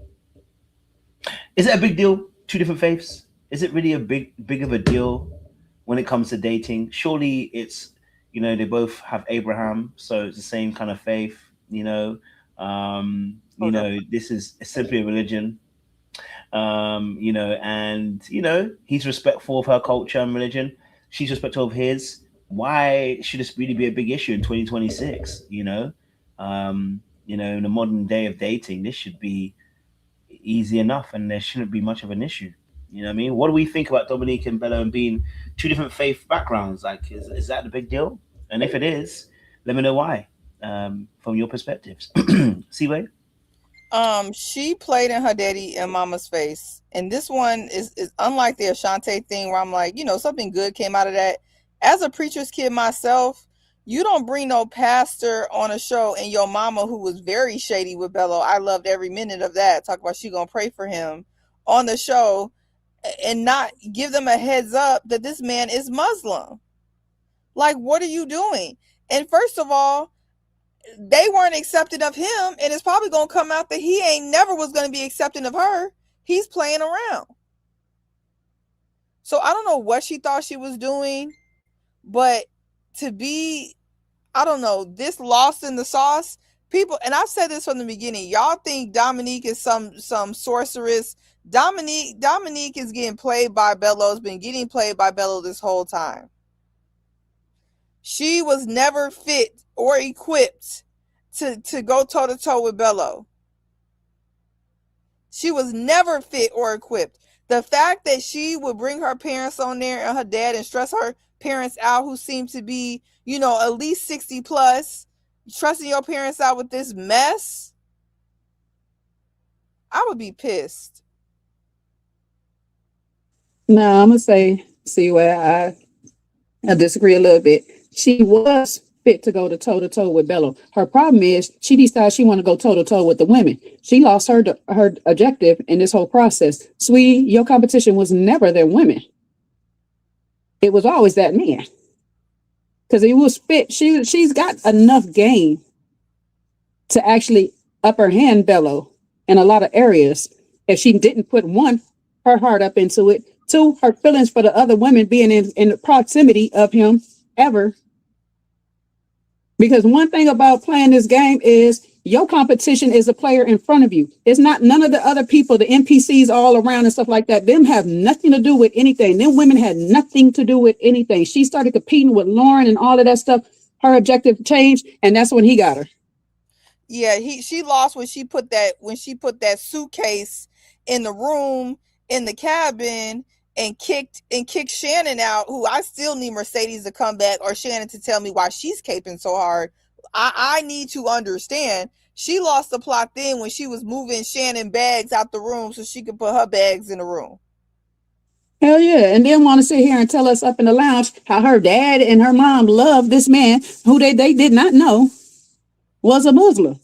Is it a big deal? Two different faiths? Is it really a big of a deal when it comes to dating? Surely it's, they both have Abraham, so it's the same kind of faith. This is simply a religion. And he's respectful of her culture and religion. She's respectful of his. Why should this really be a big issue in 2026? In the modern day of dating, this should be easy enough, and there shouldn't be much of an issue. You know what I mean? What do we think about Dominique and Bello and being two different faith backgrounds? Like, is that a big deal? And if it is, let me know why, from your perspectives. Seaway? She played in her daddy and mama's face. And this one is unlike the Ashante thing where I'm like, something good came out of that. As a preacher's kid myself, you don't bring no pastor on a show and your mama, who was very shady with Bello, I loved every minute of that, talk about she gonna pray for him on the show, and not give them a heads up that this man is Muslim. Like, what are you doing? And first of all, they weren't accepting of him, and it's probably going to come out that he ain't never was going to be accepting of her. He's playing around. So I don't know what she thought she was doing, but to be, I don't know, this lost in the sauce, people, and I've said this from the beginning, y'all think Dominique is some sorceress. Dominique is getting played by Bello, has been getting played by Bello this whole time. She was never fit or equipped to go toe-to-toe with Bello. She was never fit or equipped. The fact that she would bring her parents on there and her dad and stress her parents out, who seem to be, at least 60 plus, stressing your parents out with this mess, I would be pissed. No, I'm gonna say, see where I disagree a little bit. She was fit to go toe to toe with Bello. Her problem is she decides she want to go toe to toe with the women. She lost her objective in this whole process. Sweetie, your competition was never them women. It was always that man. Because he was fit. She's got enough game to actually upper hand Bello in a lot of areas. If she didn't put one, her heart up into it. Two, her feelings for the other women being in the proximity of him ever. Because one thing about playing this game is your competition is a player in front of you. It's not none of the other people, the NPCs all around and stuff like that. Them have nothing to do with anything. Them women had nothing to do with anything. She started competing with Lauren and all of that stuff. Her objective changed, and that's when he got her. Yeah, she lost when she put that suitcase in the room in the cabin and kicked Shannon out, who I still need Mercedes to come back, or Shannon to tell me why she's caping so hard. I need to understand. She lost the plot then when she was moving Shannon bags out the room so she could put her bags in the room. Hell yeah. And then want to sit here and tell us up in the lounge how her dad and her mom loved this man who they did not know was a Muslim.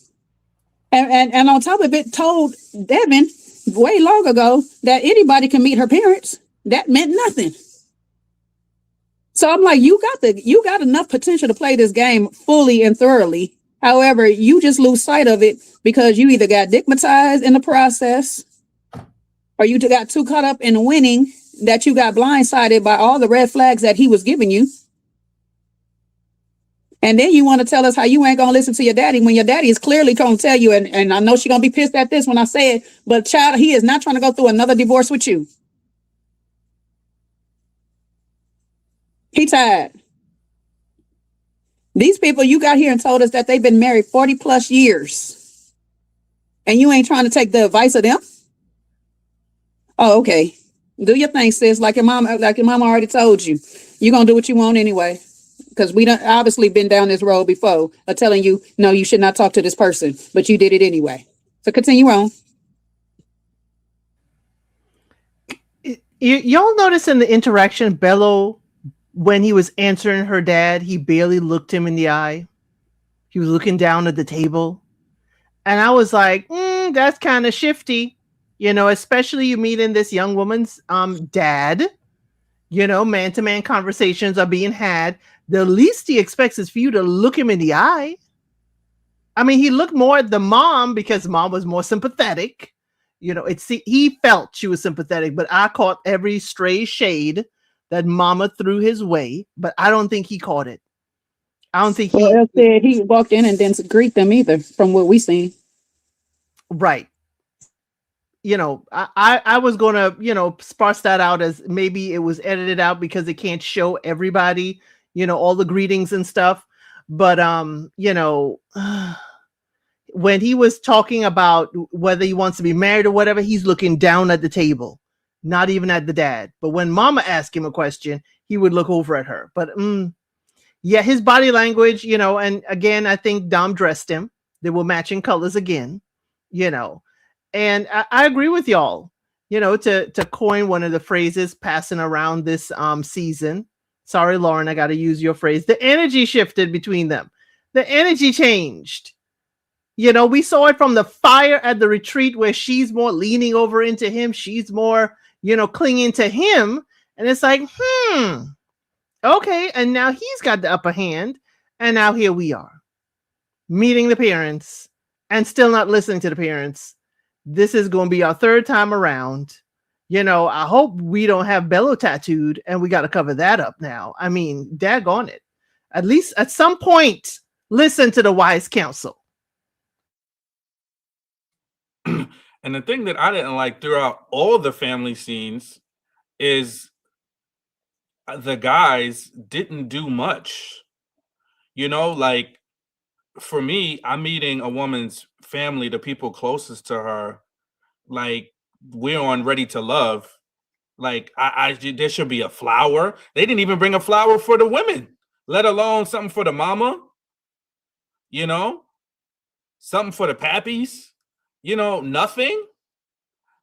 And on top of it, told Devin way long ago that anybody can meet her parents. That meant nothing. So I'm like, you got enough potential to play this game fully and thoroughly. However, you just lose sight of it because you either got digmatized in the process, or you got too caught up in winning that you got blindsided by all the red flags that he was giving you. And then you want to tell us how you ain't gonna listen to your daddy when your daddy is clearly gonna tell you, and I know she's gonna be pissed at this when I say it, but child, he is not trying to go through another divorce with you. He tired. These people you got here and told us that they've been married 40 plus years. And you ain't trying to take the advice of them? Oh, okay. Do your thing, sis. Like your mom already told you. You're gonna do what you want anyway. Because we done obviously been down this road before of telling you, no, you should not talk to this person, but you did it anyway. So continue on. Y'all notice in the interaction, Bello, when he was answering her dad, he barely looked him in the eye. He was looking down at the table. And I was like, that's kind of shifty. Especially you meeting this young woman's dad. Man-to-man conversations are being had. The least he expects is for you to look him in the eye. I mean, he looked more at the mom because mom was more sympathetic. He felt she was sympathetic, but I caught every stray shade that mama threw his way, but I don't think he caught it. I don't think he walked in and didn't greet them either, from what we seen. Right. I was going to, sparse that out as maybe it was edited out because it can't show everybody, all the greetings and stuff. But, when he was talking about whether he wants to be married or whatever, he's looking down at the table. not even at the dad. But when mama asked him a question, he would look over at her. But yeah, his body language, you know, and again, I think Dom dressed him. They were matching colors again, you know. And I agree with y'all, you know, to coin one of the phrases passing around this season. Sorry, Lauren, I got to use your phrase. The energy shifted between them. The energy changed. You know, we saw it from the fire at the retreat where she's more leaning over into him. She's more, you know, clinging to him. And it's like, okay. And now he's got the upper hand. And now here we are meeting the parents and still not listening to the parents. This is going to be our third time around. You know, I hope we don't have Bello tattooed and we got to cover that up now. I mean, daggone it. At least at some point, listen to the wise counsel. And the thing that I didn't like throughout all the family scenes is the guys didn't do much. You know, like for me, I'm meeting a woman's family, the people closest to her, like we're on Ready to Love. Like there should be a flower. They didn't even bring a flower for the women, let alone something for the mama, you know, something for the pappies, you know, nothing.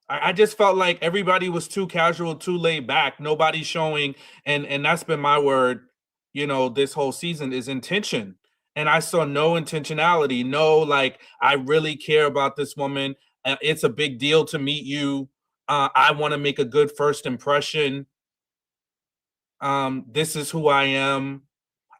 I just felt like everybody was too casual, too laid back. Nobody showing, and that's been my word, you know, this whole season is intention. And I saw no intentionality, no, like, I really care about this woman. It's a big deal to meet you. I want to make a good first impression. This is who I am.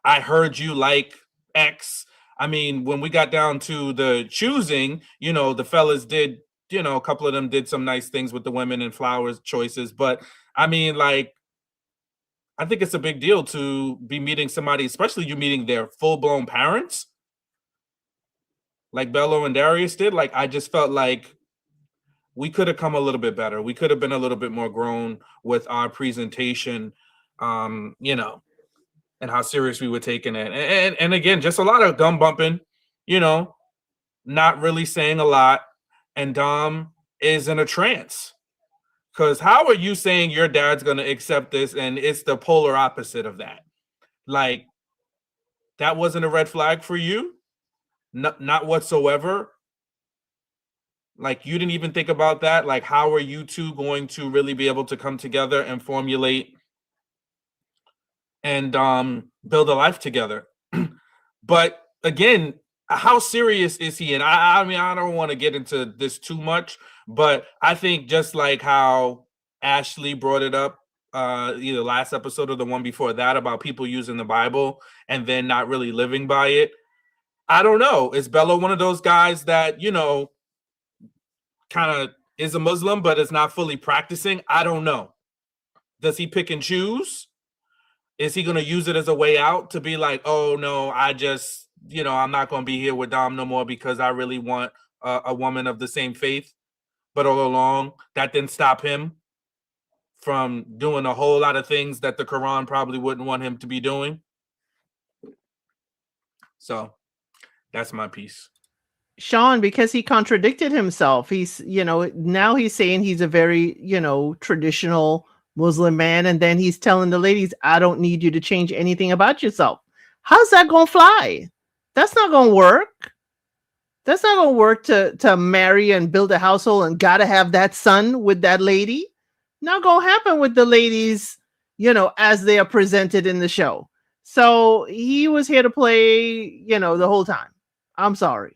I heard you like X. I mean, when we got down to the choosing, you know, the fellas did, you know, a couple of them did some nice things with the women and flowers choices. But I mean, like, I think it's a big deal to be meeting somebody, especially you meeting their full-blown parents, like Bello and Darius did. Like, I just felt like we could have come a little bit better. We could have been a little bit more grown with our presentation, you know, and how serious we were taking it. And again, just a lot of gum bumping, you know, not really saying a lot. And Dom is in a trance. Because how are you saying your dad's going to accept this and it's the polar opposite of that? Like, that wasn't a red flag for you? Not whatsoever? Like, you didn't even think about that? Like, how are you two going to really be able to come together and formulate and build a life together? But again, how serious is he? And I mean, I don't want to get into this too much, but I think just like how Ashley brought it up, either last episode or the one before that, about people using the Bible and then not really living by it. I don't know. Is Bello one of those guys that, you know, kind of is a Muslim, but is not fully practicing? I don't know. Does he pick and choose? Is he going to use it as a way out to be like, oh, no, I just, you know, I'm not going to be here with Dom no more because I really want a woman of the same faith. But all along, that didn't stop him from doing a whole lot of things that the Quran probably wouldn't want him to be doing. So that's my piece. Sean, because he contradicted himself. He's, you know, now he's saying he's a very, you know, traditional Muslim man. And then he's telling the ladies, I don't need you to change anything about yourself. How's that going to fly? That's not going to work. That's not going to work to marry and build a household and got to have that son with that lady. Not going to happen with the ladies, you know, as they are presented in the show. So he was here to play, you know, the whole time. I'm sorry.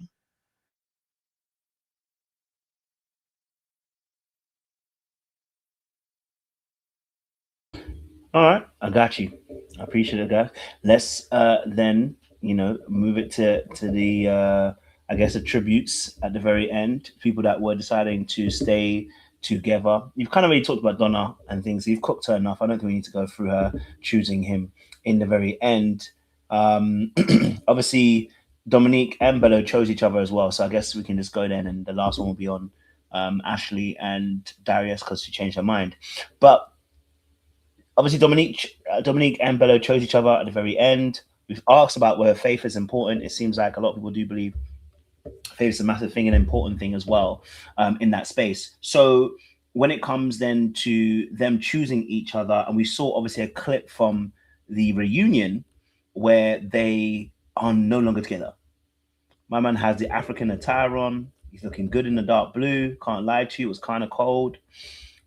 All right, I got you. I appreciate it, guys. Let's then, you know, move it to the I guess the tributes at the very end. People that were deciding to stay together. You've kind of already talked about Donna and things. You've cooked her enough. I don't think we need to go through her choosing him in the very end. Obviously, Dominique and Bello chose each other as well. So I guess we can just go then, and the last one will be on Ashley and Darius because she changed her mind. But obviously, Dominique and Bello chose each other at the very end. We've asked about whether faith is important. It seems like a lot of people do believe faith is a massive thing, an important thing as well in that space. So when it comes then to them choosing each other, and we saw obviously a clip from the reunion where they are no longer together. My man has the African attire on. He's looking good in the dark blue. Can't lie to you, it was kind of cold.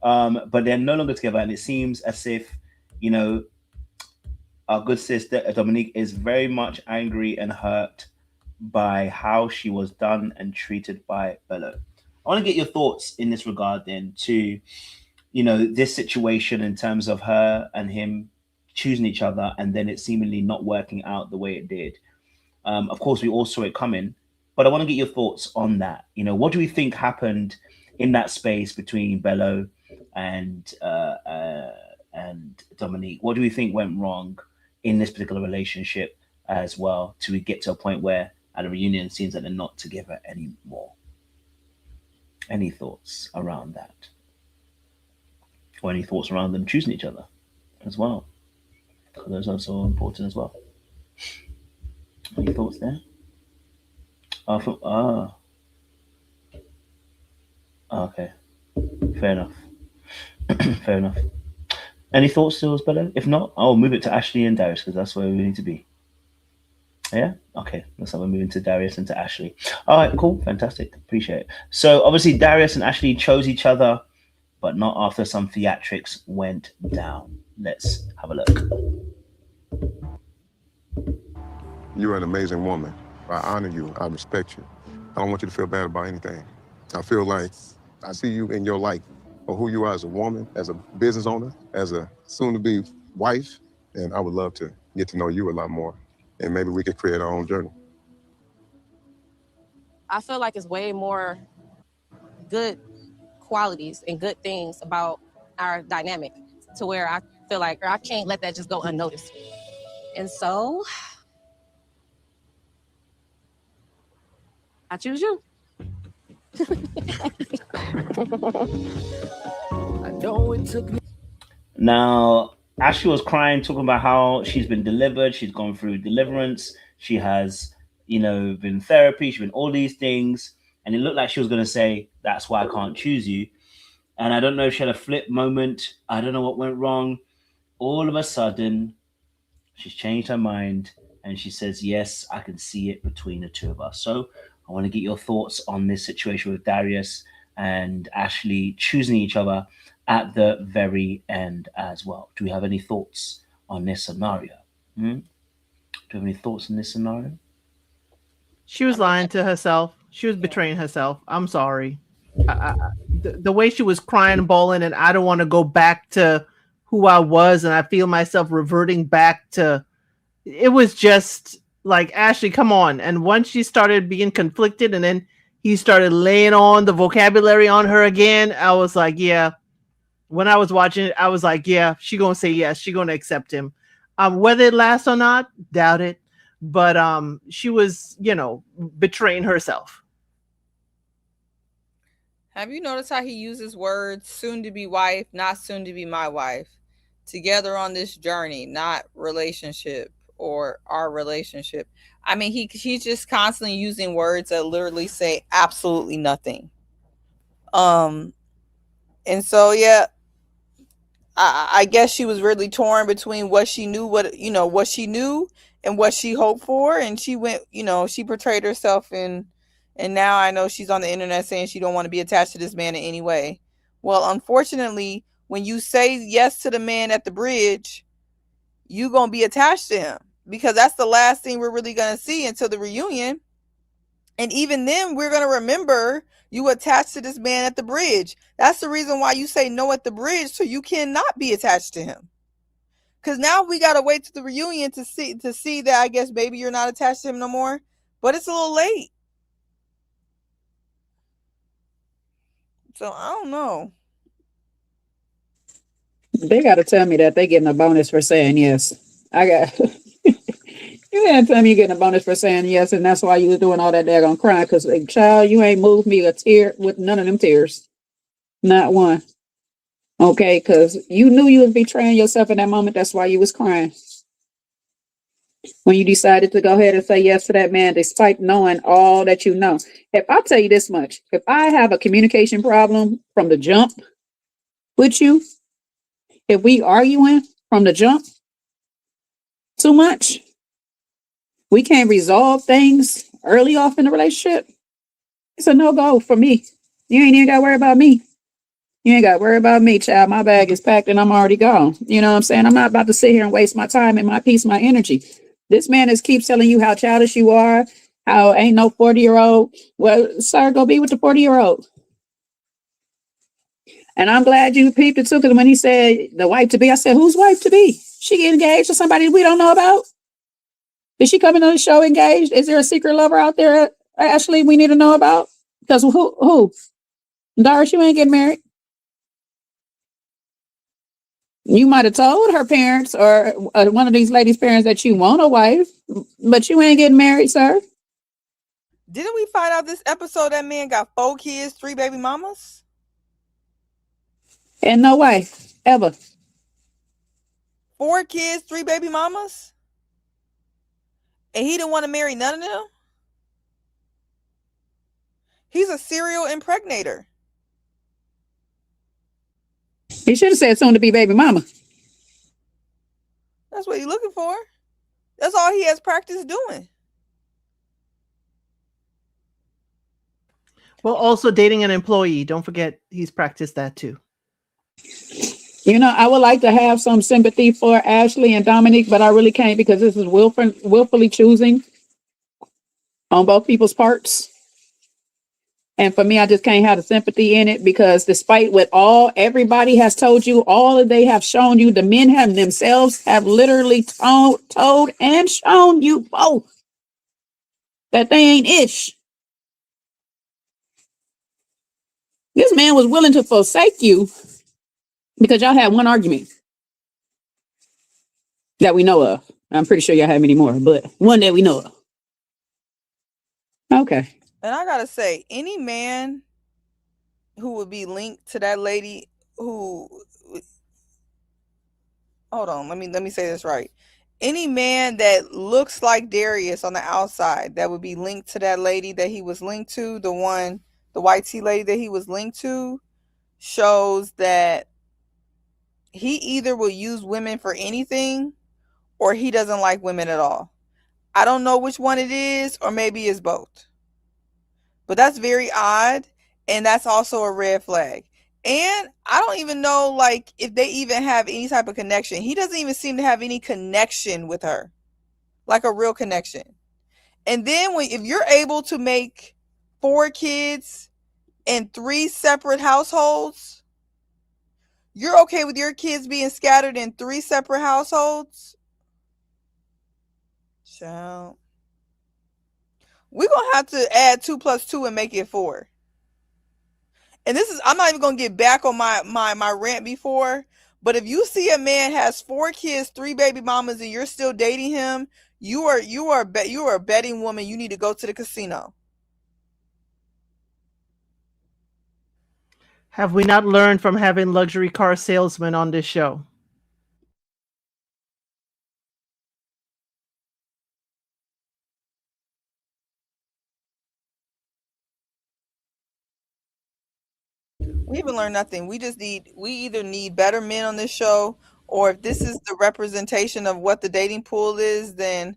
But they're no longer together, and it seems as if, you know, our good sister Dominique is very much angry and hurt by how she was done and treated by Bello. I want to get your thoughts in this regard then to, you know, this situation in terms of her and him choosing each other and then it seemingly not working out the way it did. Of course, we all saw it coming, but I want to get your thoughts on that. You know, what do we think happened in that space between Bello and Dominique? What do we think went wrong in this particular relationship as well, till we get to a point where at a reunion it seems that they're not together anymore? Any thoughts around that? Or any thoughts around them choosing each other as well? Because those are so important as well. Any thoughts there? Okay. Fair enough. Fair enough. Any thoughts still, Bello? If not, I'll move it to Ashley and Darius because that's where we need to be. Yeah? Okay. Looks like we're moving to Darius and to Ashley. All right, cool. Fantastic. Appreciate it. So obviously Darius and Ashley chose each other, but not after some theatrics went down. Let's have a look. You're an amazing woman. I honor you. I respect you. I don't want you to feel bad about anything. I feel like I see you in your light for who you are as a woman, as a business owner, as a soon-to-be wife, and I would love to get to know you a lot more, and maybe we could create our own journey. I feel like it's way more good qualities and good things about our dynamic to where I feel like I can't let that just go unnoticed. And so I choose you. I know it took me. Now, Ashley was crying, talking about how she's been delivered. She's gone through deliverance. She has, you know, been in therapy. She's been all these things. And it looked like she was going to say, that's why I can't choose you. And I don't know if she had a flip moment. I don't know what went wrong. All of a sudden, she's changed her mind. And she says, yes, I can see it between the two of us. So I want to get your thoughts on this situation with Darius and Ashley choosing each other at the very end as well. Do we have any thoughts on this scenario? Do you have any thoughts on this scenario? She was lying to herself. She was betraying herself. I'm sorry. The way she was crying and bawling, and I don't want to go back to who I was, and I feel myself reverting back to, it was just like, Ashley, come on. And once she started being conflicted and then he started laying on the vocabulary on her again, I was like, yeah. When I was watching it, I was like, yeah, she gonna say yes. She gonna accept him. Whether it lasts or not, doubt it. But she was, you know, betraying herself. Have you noticed how he uses words soon to be wife, not soon to be my wife? Together on this journey, not relationship or our relationship. I mean, he's just constantly using words that literally say absolutely nothing. And so, yeah, I guess she was really torn between what she knew, what she knew and what she hoped for. And she went, she portrayed herself and now I know she's on the internet saying she don't want to be attached to this man in any way. Well, unfortunately, when you say yes to the man at the bridge, you going to be attached to him, because that's the last thing we're really going to see until the reunion. And even then, we're going to remember you attached to this man at the bridge. That's the reason why you say no at the bridge, so you cannot be attached to him. Because now we got to wait to the reunion to see that, I guess, maybe you're not attached to him no more. But it's a little late. So I don't know. They got to tell me that they getting a bonus for saying yes. You didn't tell me you're getting a bonus for saying yes, and that's why you was doing all that daggone crying, because, child, you ain't moved me a tear with none of them tears. Not one. Okay, because you knew you was betraying yourself in that moment. That's why you was crying. When you decided to go ahead and say yes to that man, despite knowing all that you know. If I tell you this much, if I have a communication problem from the jump, with you if we arguing from the jump too much. We can't resolve things early off in the relationship. It's a no-go for me. You ain't even got to worry about me. You ain't got to worry about me, child. My bag is packed and I'm already gone. You know what I'm saying? I'm not about to sit here and waste my time and my peace, my energy. This man is keeps telling you how childish you are, how ain't no 40-year-old. Well, sir, go be with the 40-year-old. And I'm glad you peeped it too, because when he said the wife to be, I said, whose wife to be? She get engaged to somebody we don't know about? Is she coming on the show engaged? Is there a secret lover out there, Ashley, we need to know about? Because who? Darius, you ain't getting married. You might have told her parents or one of these ladies' parents that you want a wife, but you ain't getting married, sir. Didn't we find out this episode that man got 4 kids, 3 baby mamas? And no wife, ever. 4 kids, 3 baby mamas? And he didn't want to marry none of them? He's a serial impregnator. He should have said soon to be baby mama. That's what he's looking for. That's all he has practice doing. Well, also dating an employee. Don't forget he's practiced that too. You know, I would like to have some sympathy for Ashley and Dominique, but I really can't because this is willfully choosing on both people's parts. And for me, I just can't have the sympathy in it because despite what everybody has told you, all that they have shown you, the men have themselves have literally told and shown you both that they ain't ish. This man was willing to forsake you because y'all had one argument that we know of. I'm pretty sure y'all have many more, but one that we know of. Okay. And I gotta say, any man who would be linked to that lady who, hold on, let me say this right. Any man that looks like Darius on the outside that would be linked to that lady that he was linked to, the white tea lady that he was linked to, shows that he either will use women for anything or he doesn't like women at all. I don't know which one it is, or maybe it's both. But that's very odd, and that's also a red flag. And I don't even know, like, if they even have any type of connection. He doesn't even seem to have any connection with her, like a real connection. And then if you're able to make 4 kids in 3 separate households, you're okay with your kids being scattered in 3 separate households? Child. We're going to have to add 2 plus 2 and make it 4. And this is, I'm not even going to get back on my rant before, but if you see a man has 4 kids, 3 baby mamas, and you're still dating him, you are a betting woman. You need to go to the casino. Have we not learned from having luxury car salesmen on this show? We haven't learned nothing. We either need better men on this show, or if this is the representation of what the dating pool is, then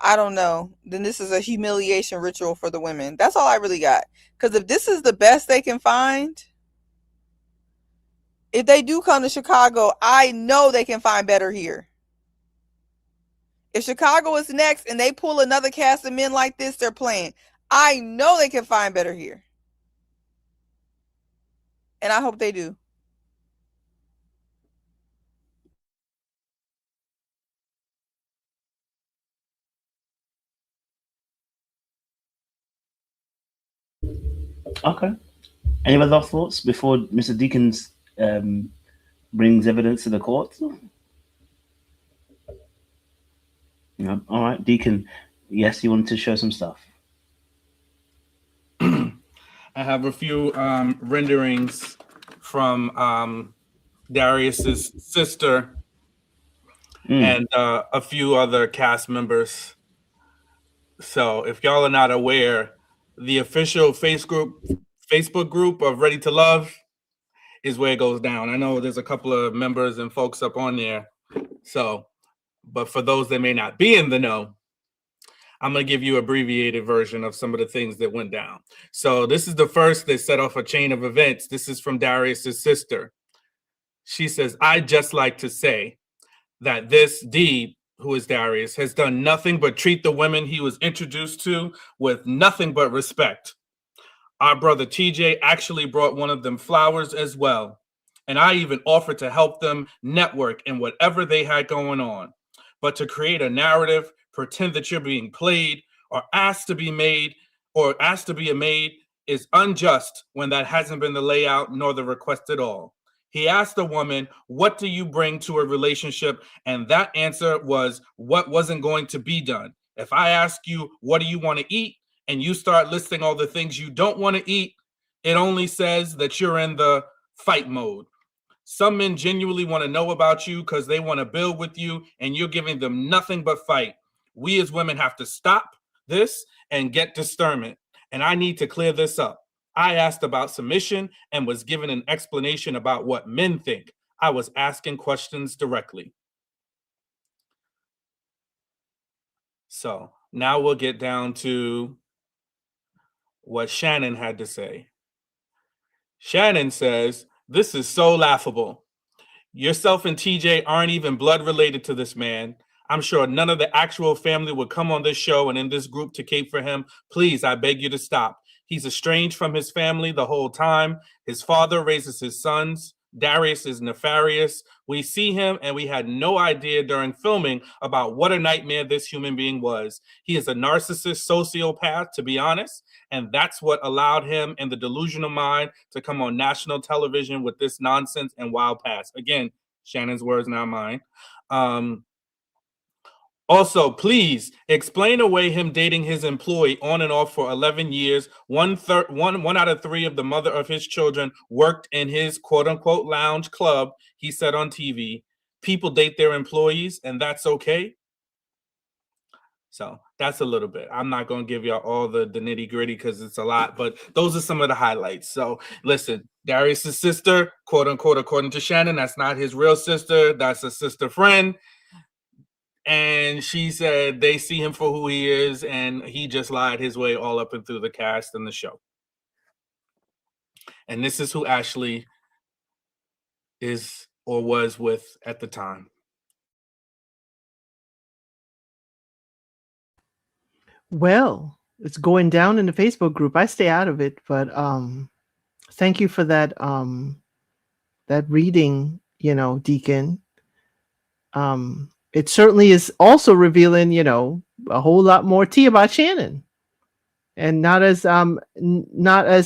I don't know. Then this is a humiliation ritual for the women. That's all I really got. Because if this is the best they can find, if they do come to Chicago, I know they can find better here. If Chicago is next and they pull another cast of men like this, they're playing. I know they can find better here. And I hope they do. Okay. Any other thoughts before Mr. Deakins brings evidence to the court? No. All right, Deacon. Yes, you wanted to show some stuff. I have a few renderings from Darius's sister and a few other cast members. So if y'all are not aware, the official Facebook group of Ready to Love is where it goes down. I know there's a couple of members and folks up on there. So, but for those that may not be in the know, I'm going to give you an abbreviated version of some of the things that went down. So this is the first that set off a chain of events. This is from Darius's sister. She says, "I'd just like to say that this D, who is Darius, has done nothing but treat the women he was introduced to with nothing but respect. Our brother TJ actually brought one of them flowers as well. And I even offered to help them network in whatever they had going on. But to create a narrative, pretend that you're being played or asked to be made or asked to be a maid is unjust when that hasn't been the layout nor the request at all. He asked the woman, what do you bring to a relationship? And that answer was what wasn't going to be done. If I ask you, what do you want to eat? And you start listing all the things you don't want to eat, it only says that you're in the fight mode. Some men genuinely want to know about you because they want to build with you, and you're giving them nothing but fight. We as women have to stop this and get discernment. And I need to clear this up. I asked about submission and was given an explanation about what men think. I was asking questions directly." So now we'll get down to what Shannon had to say. Shannon says, "This is so laughable. Yourself and TJ aren't even blood related to this man. I'm sure none of the actual family would come on this show and in this group to cape for him. Please, I beg you to stop. He's estranged from his family the whole time. His father raises his sons. Darius is nefarious. We see him and we had no idea during filming about what a nightmare this human being was. He is a narcissist sociopath, to be honest, and that's what allowed him in the delusional mind to come on national television with this nonsense and wild past." Again, Shannon's words, not mine. Also, please explain away him dating his employee on and off for 11 years. One out of 3 of the mother of his children worked in his quote unquote lounge club. He said on TV, people date their employees and that's okay. So that's a little bit. I'm not going to give y'all all the nitty gritty because it's a lot, but those are some of the highlights. So listen, Darius's sister, quote unquote, according to Shannon, that's not his real sister. That's a sister friend. And she said they see him for who he is, and he just lied his way all up and through the cast and the show. And this is who Ashley is or was with at the time. Well, it's going down in the Facebook group. I stay out of it, but thank you for that that reading, Deacon. It certainly is also revealing, a whole lot more tea about Shannon, and not as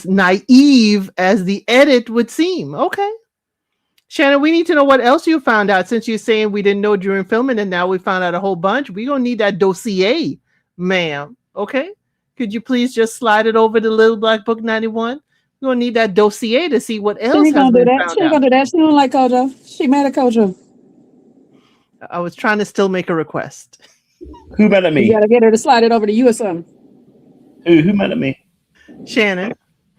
naive as the edit would seem. Okay, Shannon, we need to know what else you found out, since you're saying we didn't know during filming, and now we found out a whole bunch. We're gonna need that dossier, ma'am. Okay, could you please just slide it over to Little Black Book 91? We're gonna need that dossier to see what else She ain't has gonna do been that. found She ain't out. gonna do that. She don't like Kojo. She mad at Kojo. I was trying to still make a request. Who mad at me? You gotta get her to slide it over to you or something. Who mad at me? Shannon.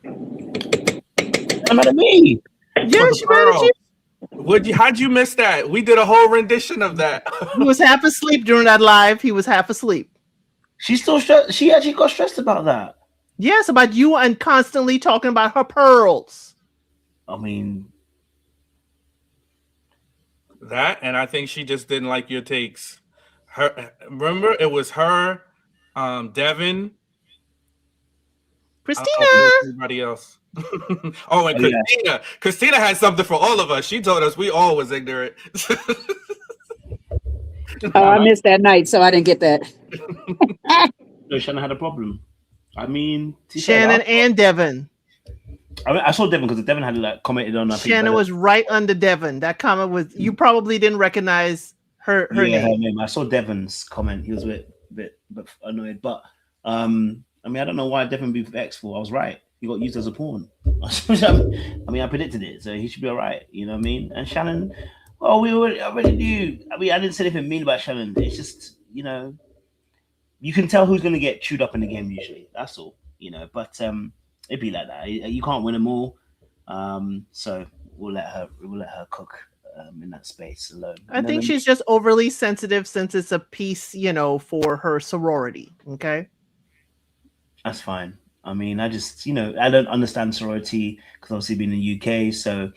I'm mad at me. Yeah, she mad at you. How'd you miss that? We did a whole rendition of that. He was half asleep during that live. He was half asleep. She's still stressed. She actually got stressed about that. Yes, about you and constantly talking about her pearls. I mean, that, and I think she just didn't like your takes. Remember, it was her, Devin, Christina, everybody else. Oh, and Christina. Yeah. Christina had something for all of us. She told us we all was ignorant. Oh, I missed that night, so I didn't get that. No, Shannon had a problem. I mean, Shannon and Devin. I saw Devin because Devin had commented on. Shannon was right under Devin. That comment was, you probably didn't recognize her name. I saw Devin's comment. He was a bit annoyed, but I mean, I don't know why Devin be vexed for. I was right. He got used as a pawn. I mean, I predicted it, so he should be all right. You know what I mean? And Shannon, well, we already knew. I mean, I didn't say anything mean about Shannon. It's just, you can tell who's going to get chewed up in the game usually. That's all, But it'd be like that. You can't win them all. So we'll let her cook in that space alone. I think she's just overly sensitive since it's a piece, for her sorority. Okay. That's fine. I mean, I just, I don't understand sorority because obviously being in the UK. So,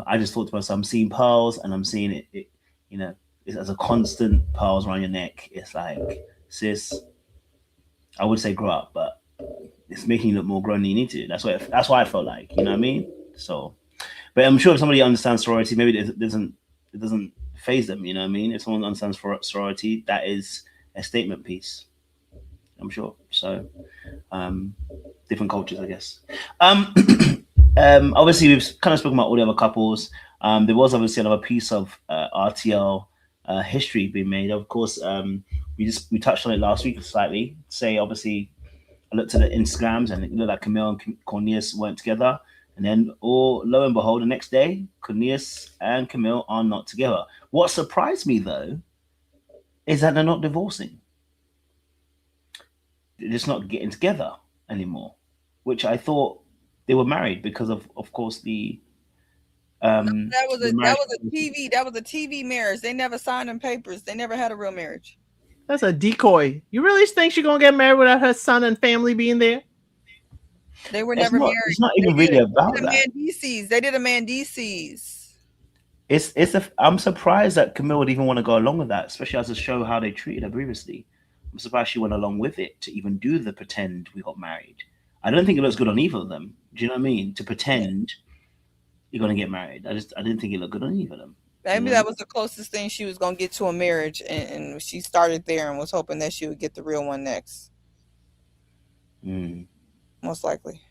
I just thought to myself, I'm seeing pearls and I'm seeing it it's as a constant pearls around your neck. It's like, sis, I would say grow up, but it's making you look more grown than you need to. That's why I felt like, you know what I mean? So, but I'm sure if somebody understands sorority, maybe it doesn't phase them, you know what I mean? If someone understands sorority, that is a statement piece. I'm sure. So, different cultures, I guess. Obviously, we've kind of spoken about all the other couples. There was obviously another piece of RTL history being made. Of course, we touched on it last week slightly. Say, obviously, I looked at the Instagrams and it looked like Camille and Cornelius weren't together. And then, lo and behold, the next day, Cornelius and Camille are not together. What surprised me, though, is that they're not divorcing. They're just not getting together anymore, which I thought they were married because of course, the that was a TV marriage. They never signed them papers. They never had a real marriage. That's a decoy. You really think she's gonna get married without her son and family being there? They were never married. It's not even really about that. They did a Mandices. I'm surprised that Camille would even want to go along with that, especially as a show how they treated her previously. I'm surprised she went along with it to even do the pretend we got married. I don't think it looks good on either of them. Do you know what I mean? To pretend you're going to get married. I didn't think it looked good on either of them. Maybe that was the closest thing she was going to get to a marriage, and she started there and was hoping that she would get the real one next. Most likely.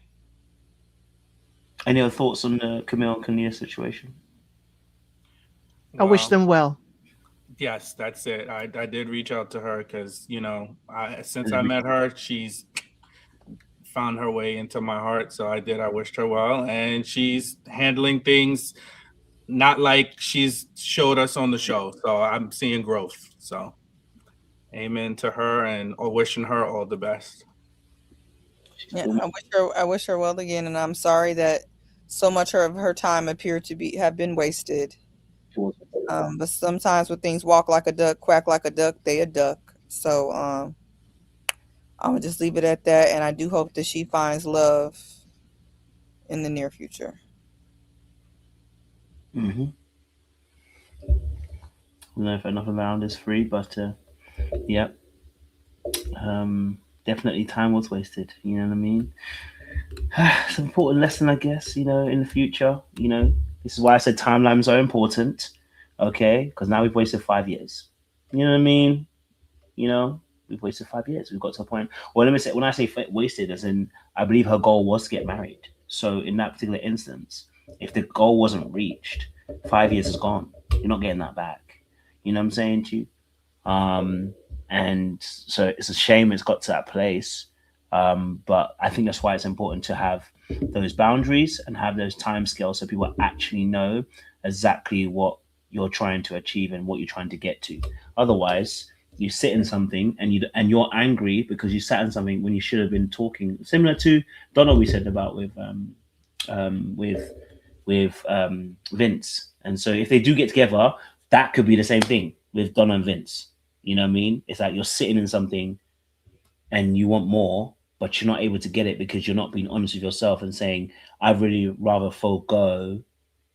Any other thoughts on the Camille and Cornelius situation? I wish them well. Yes, that's it. I did reach out to her because, since I met her, she's found her way into my heart. So I wished her well. And she's handling things not like she's showed us on the show. So I'm seeing growth. So amen to her and wishing her all the best. Yeah, I wish her well again. And I'm sorry that so much of her time appeared to have been wasted. But sometimes when things walk like a duck, quack like a duck, they a duck. So I'm gonna just leave it at that, and I do hope that she finds love in the near future. I don't know if enough around is free, but yep. Definitely time was wasted. You know what I mean? It's an important lesson, I guess, in the future. This is why I said timelines are important. Okay, because now we've wasted 5 years. You know what I mean? We've wasted 5 years. We've got to a point. Well, let me say, when I say wasted, as in, I believe her goal was to get married. So in that particular instance, if the goal wasn't reached, 5 years is gone. You're not getting that back. You know what I'm saying to you? And so it's a shame it's got to that place. But I think that's why it's important to have those boundaries and have those time scales so people actually know exactly what you're trying to achieve and what you're trying to get to. Otherwise, you sit in something and you're angry because you sat in something when you should have been talking. Similar to Donald, we said about with Vince. And so if they do get together, that could be the same thing with Donna and Vince. You know what I mean? It's like you're sitting in something and you want more, but you're not able to get it because you're not being honest with yourself and saying, I'd really rather forego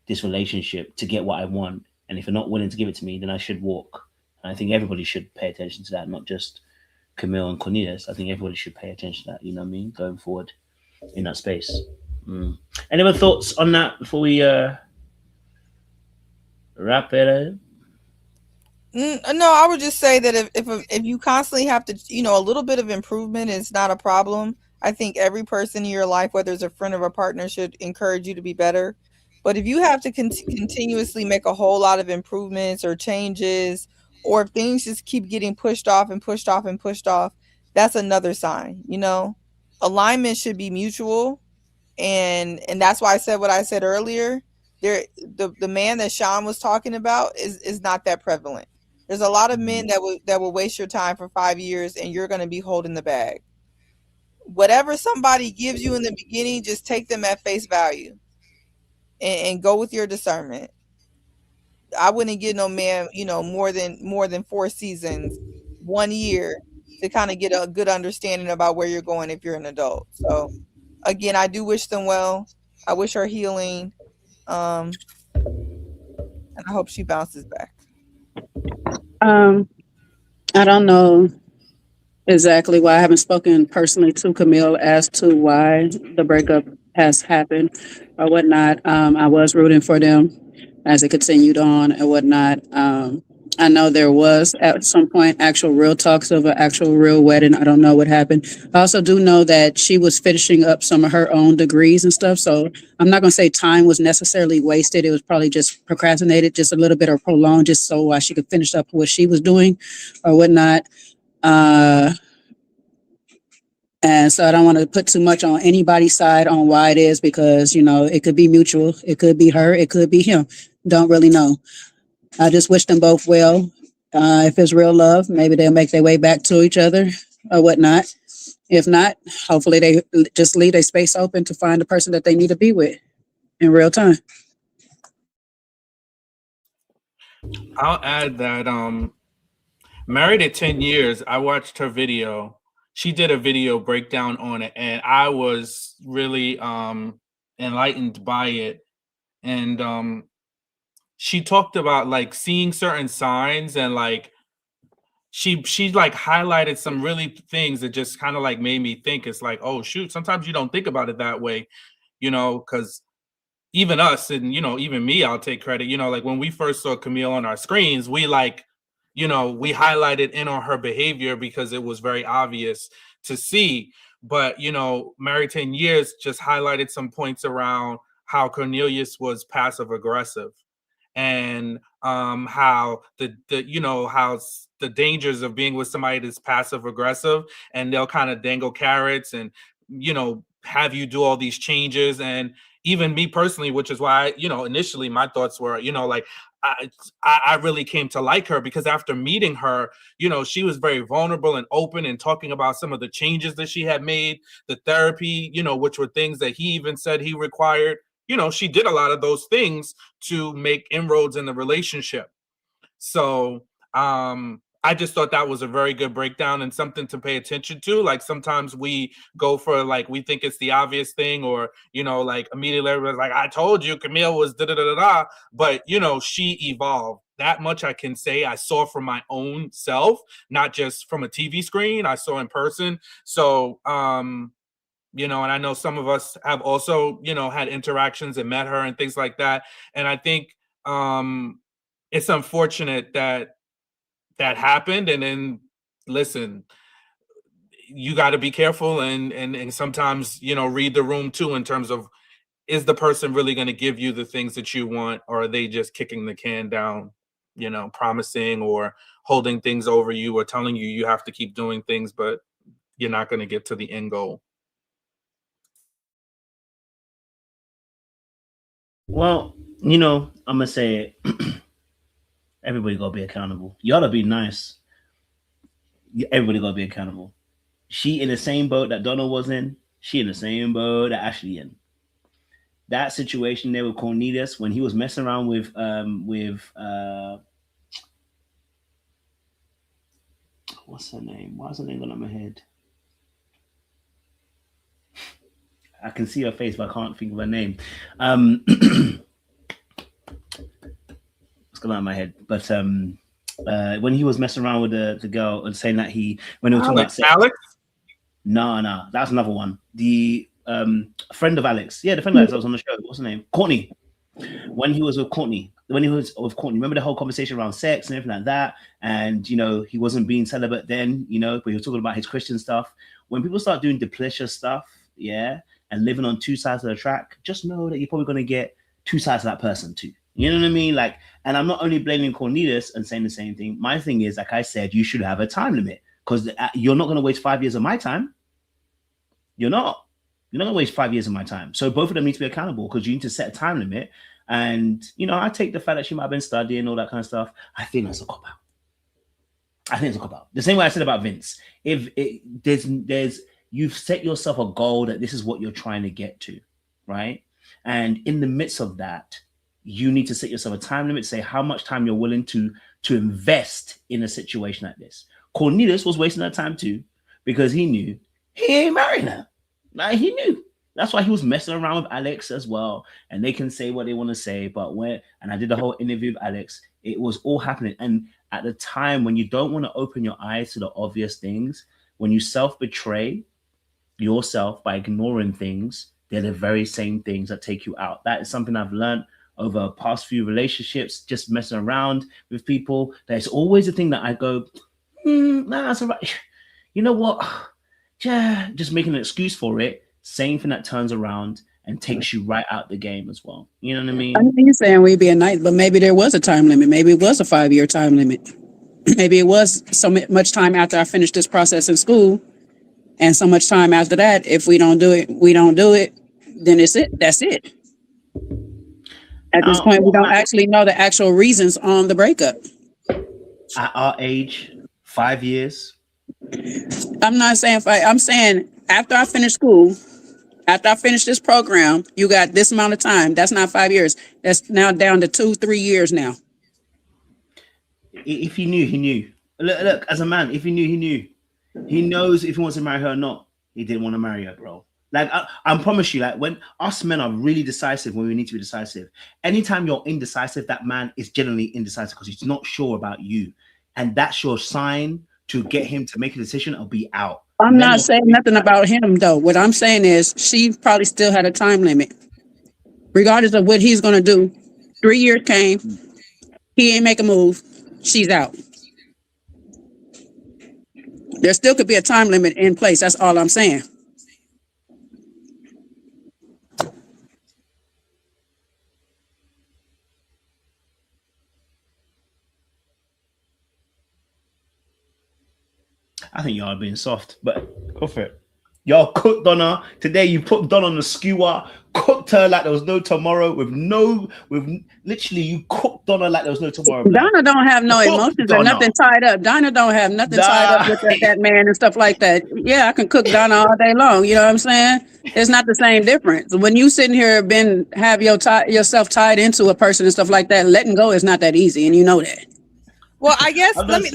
this relationship to get what I want. And if you're not willing to give it to me, then I should walk. And I think everybody should pay attention to that, not just Camille and Cornelius. I think everybody should pay attention to that, you know what I mean? Going forward in that space. Any other thoughts on that before we wrap it up? No, I would just say that if you constantly have to, a little bit of improvement is not a problem. I think every person in your life, whether it's a friend or a partner, should encourage you to be better. But if you have to continuously make a whole lot of improvements or changes, or if things just keep getting pushed off and pushed off and pushed off, that's another sign. Alignment should be mutual, and that's why I said what I said earlier. The man that Sean was talking about is not that prevalent. There's a lot of men that will waste your time for 5 years, and you're going to be holding the bag. Whatever somebody gives you in the beginning, just take them at face value. and go with your discernment. I wouldn't give no man, you know, more than 4 seasons, 1 year to kind of get a good understanding about where you're going if you're an adult. So again, I do wish them well. I wish her healing. And I hope she bounces back. I don't know exactly why. I haven't spoken personally to Camille as to why the breakup has happened or whatnot. I was rooting for them as it continued on and whatnot. I know there was at some point actual real talks of an actual real wedding. I don't know what happened. I also do know that she was finishing up some of her own degrees and stuff. So I'm not going to say time was necessarily wasted. It was probably just procrastinated just a little bit or prolonged just so she could finish up what she was doing or whatnot. And so I don't want to put too much on anybody's side on why it is because, you know, it could be mutual. It could be her. It could be him. Don't really know. I just wish them both well. If it's real love, maybe they'll make their way back to each other or whatnot. If not, hopefully they just leave their space open to find the person that they need to be with in real time. I'll add that Married at 10 Years, I watched her video. She did a video breakdown on it, and I was really enlightened by it. And she talked about like seeing certain signs, and like she like highlighted some really things that just kind of like made me think. It's like, oh shoot, sometimes you don't think about it that way, you know, because even us, and you know, even me, I'll take credit, you know, like when we first saw Camille on our screens, we like, you know, we highlighted in on her behavior because it was very obvious to see. But you know, Married 10 Years just highlighted some points around how Cornelius was passive aggressive, and how the you know, how the dangers of being with somebody that's passive aggressive, and they'll kind of dangle carrots and, you know, have you do all these changes. And even me personally, which is why, you know, initially my thoughts were, you know, like I really came to like her because after meeting her, you know, she was very vulnerable and open and talking about some of the changes that she had made, the therapy, you know, which were things that he even said he required. You know, she did a lot of those things to make inroads in the relationship. So I just thought that was a very good breakdown and something to pay attention to. Like sometimes we go for like, we think it's the obvious thing, or, you know, like immediately everybody's like, I told you Camille was da da da da da. But, you know, she evolved. That much I can say I saw from my own self, not just from a TV screen. I saw in person. So, you know, and I know some of us have also, you know, had interactions and met her and things like that. And I think it's unfortunate that that happened. And then listen, you got to be careful and sometimes, you know, read the room too, in terms of, is the person really going to give you the things that you want, or are they just kicking the can down, you know, promising or holding things over you or telling you you have to keep doing things, but you're not going to get to the end goal. Well, you know, I'm gonna say it. Everybody gotta be accountable. You ought to be nice. Everybody gotta be accountable. She in the same boat that Donna was in. She in the same boat that Ashley in. That situation there with Cornelius when he was messing around with what's her name? Why's her name going on my head? I can see her face, but I can't think of her name. It's going on in my head. But when he was messing around with the girl and saying that when they were talking about sex, Alex? No, that's another one. The friend of Alex. Yeah, the friend of Alex that was on the show. What's her name? Courtney. When he was with Courtney, remember the whole conversation around sex and everything like that? And, you know, he wasn't being celibate then, you know, but he was talking about his Christian stuff. When people start doing duplicitous stuff, yeah, and living on two sides of the track, just know that you're probably going to get two sides of that person too. You know what I mean? Like, and I'm not only blaming Cornelius and saying the same thing. My thing is, like I said, you should have a time limit, because you're not going to waste 5 years of my time. You're not going to waste 5 years of my time. So both of them need to be accountable, because you need to set a time limit. And, you know, I take the fact that she might have been studying, all that kind of stuff. I think that's a cop-out. I think it's a cop-out. The same way I said about Vince. If there's you've set yourself a goal that this is what you're trying to get to, right? And in the midst of that, you need to set yourself a time limit, say how much time you're willing to invest in a situation like this. Cornelius was wasting that time too, because he knew he ain't marrying her. Like, he knew. That's why he was messing around with Alex as well. And they can say what they want to say, but and I did the whole interview with Alex, it was all happening. And at the time when you don't want to open your eyes to the obvious things, when you self-betray yourself by ignoring things, they're the very same things that take you out. That is something I've learned over past few relationships, just messing around with people. There's always a thing that I go, nah, that's all right. You know what? Yeah, just making an excuse for it. Same thing that turns around and takes you right out the game as well. You know what I mean? I know you're saying we'd be a night, but maybe there was a time limit. Maybe it was a 5-year time limit. Maybe it was so much time after I finished this process in school, and so much time after that. If we don't do it, we don't do it. Then it's it. That's it. At this point, we don't actually know the actual reasons on the breakup. At our age, 5 years. I'm not saying I'm saying after I finish school, after I finish this program, you got this amount of time. That's not 5 years. That's now down to 2-3 years now. If he knew, he knew. Look, as a man, if he knew, he knew. He knows if he wants to marry her or not. He didn't want to marry her, bro. Like, I promise you, like, when us men are really decisive, when we need to be decisive, anytime you're indecisive, that man is generally indecisive because he's not sure about you. And that's your sign to get him to make a decision or be out. I'm not saying nothing about him, though. What I'm saying is she probably still had a time limit. Regardless of what he's going to do, 3 years came, he ain't make a move, she's out. There still could be a time limit in place. That's all I'm saying. I think y'all are being soft, but go for it. Y'all cooked on her today. You put Don on the skewer, cooked her like there was no tomorrow. Literally, you cooked on her like there was no tomorrow. Donna don't have no emotions or nothing tied up. Donna don't have nothing tied up with that man and stuff like that. Yeah, I can cook Donna all day long. You know what I'm saying? It's not the same difference. When you sitting here have yourself tied into a person and stuff like that, letting go is not that easy, and you know that. Well, I guess let me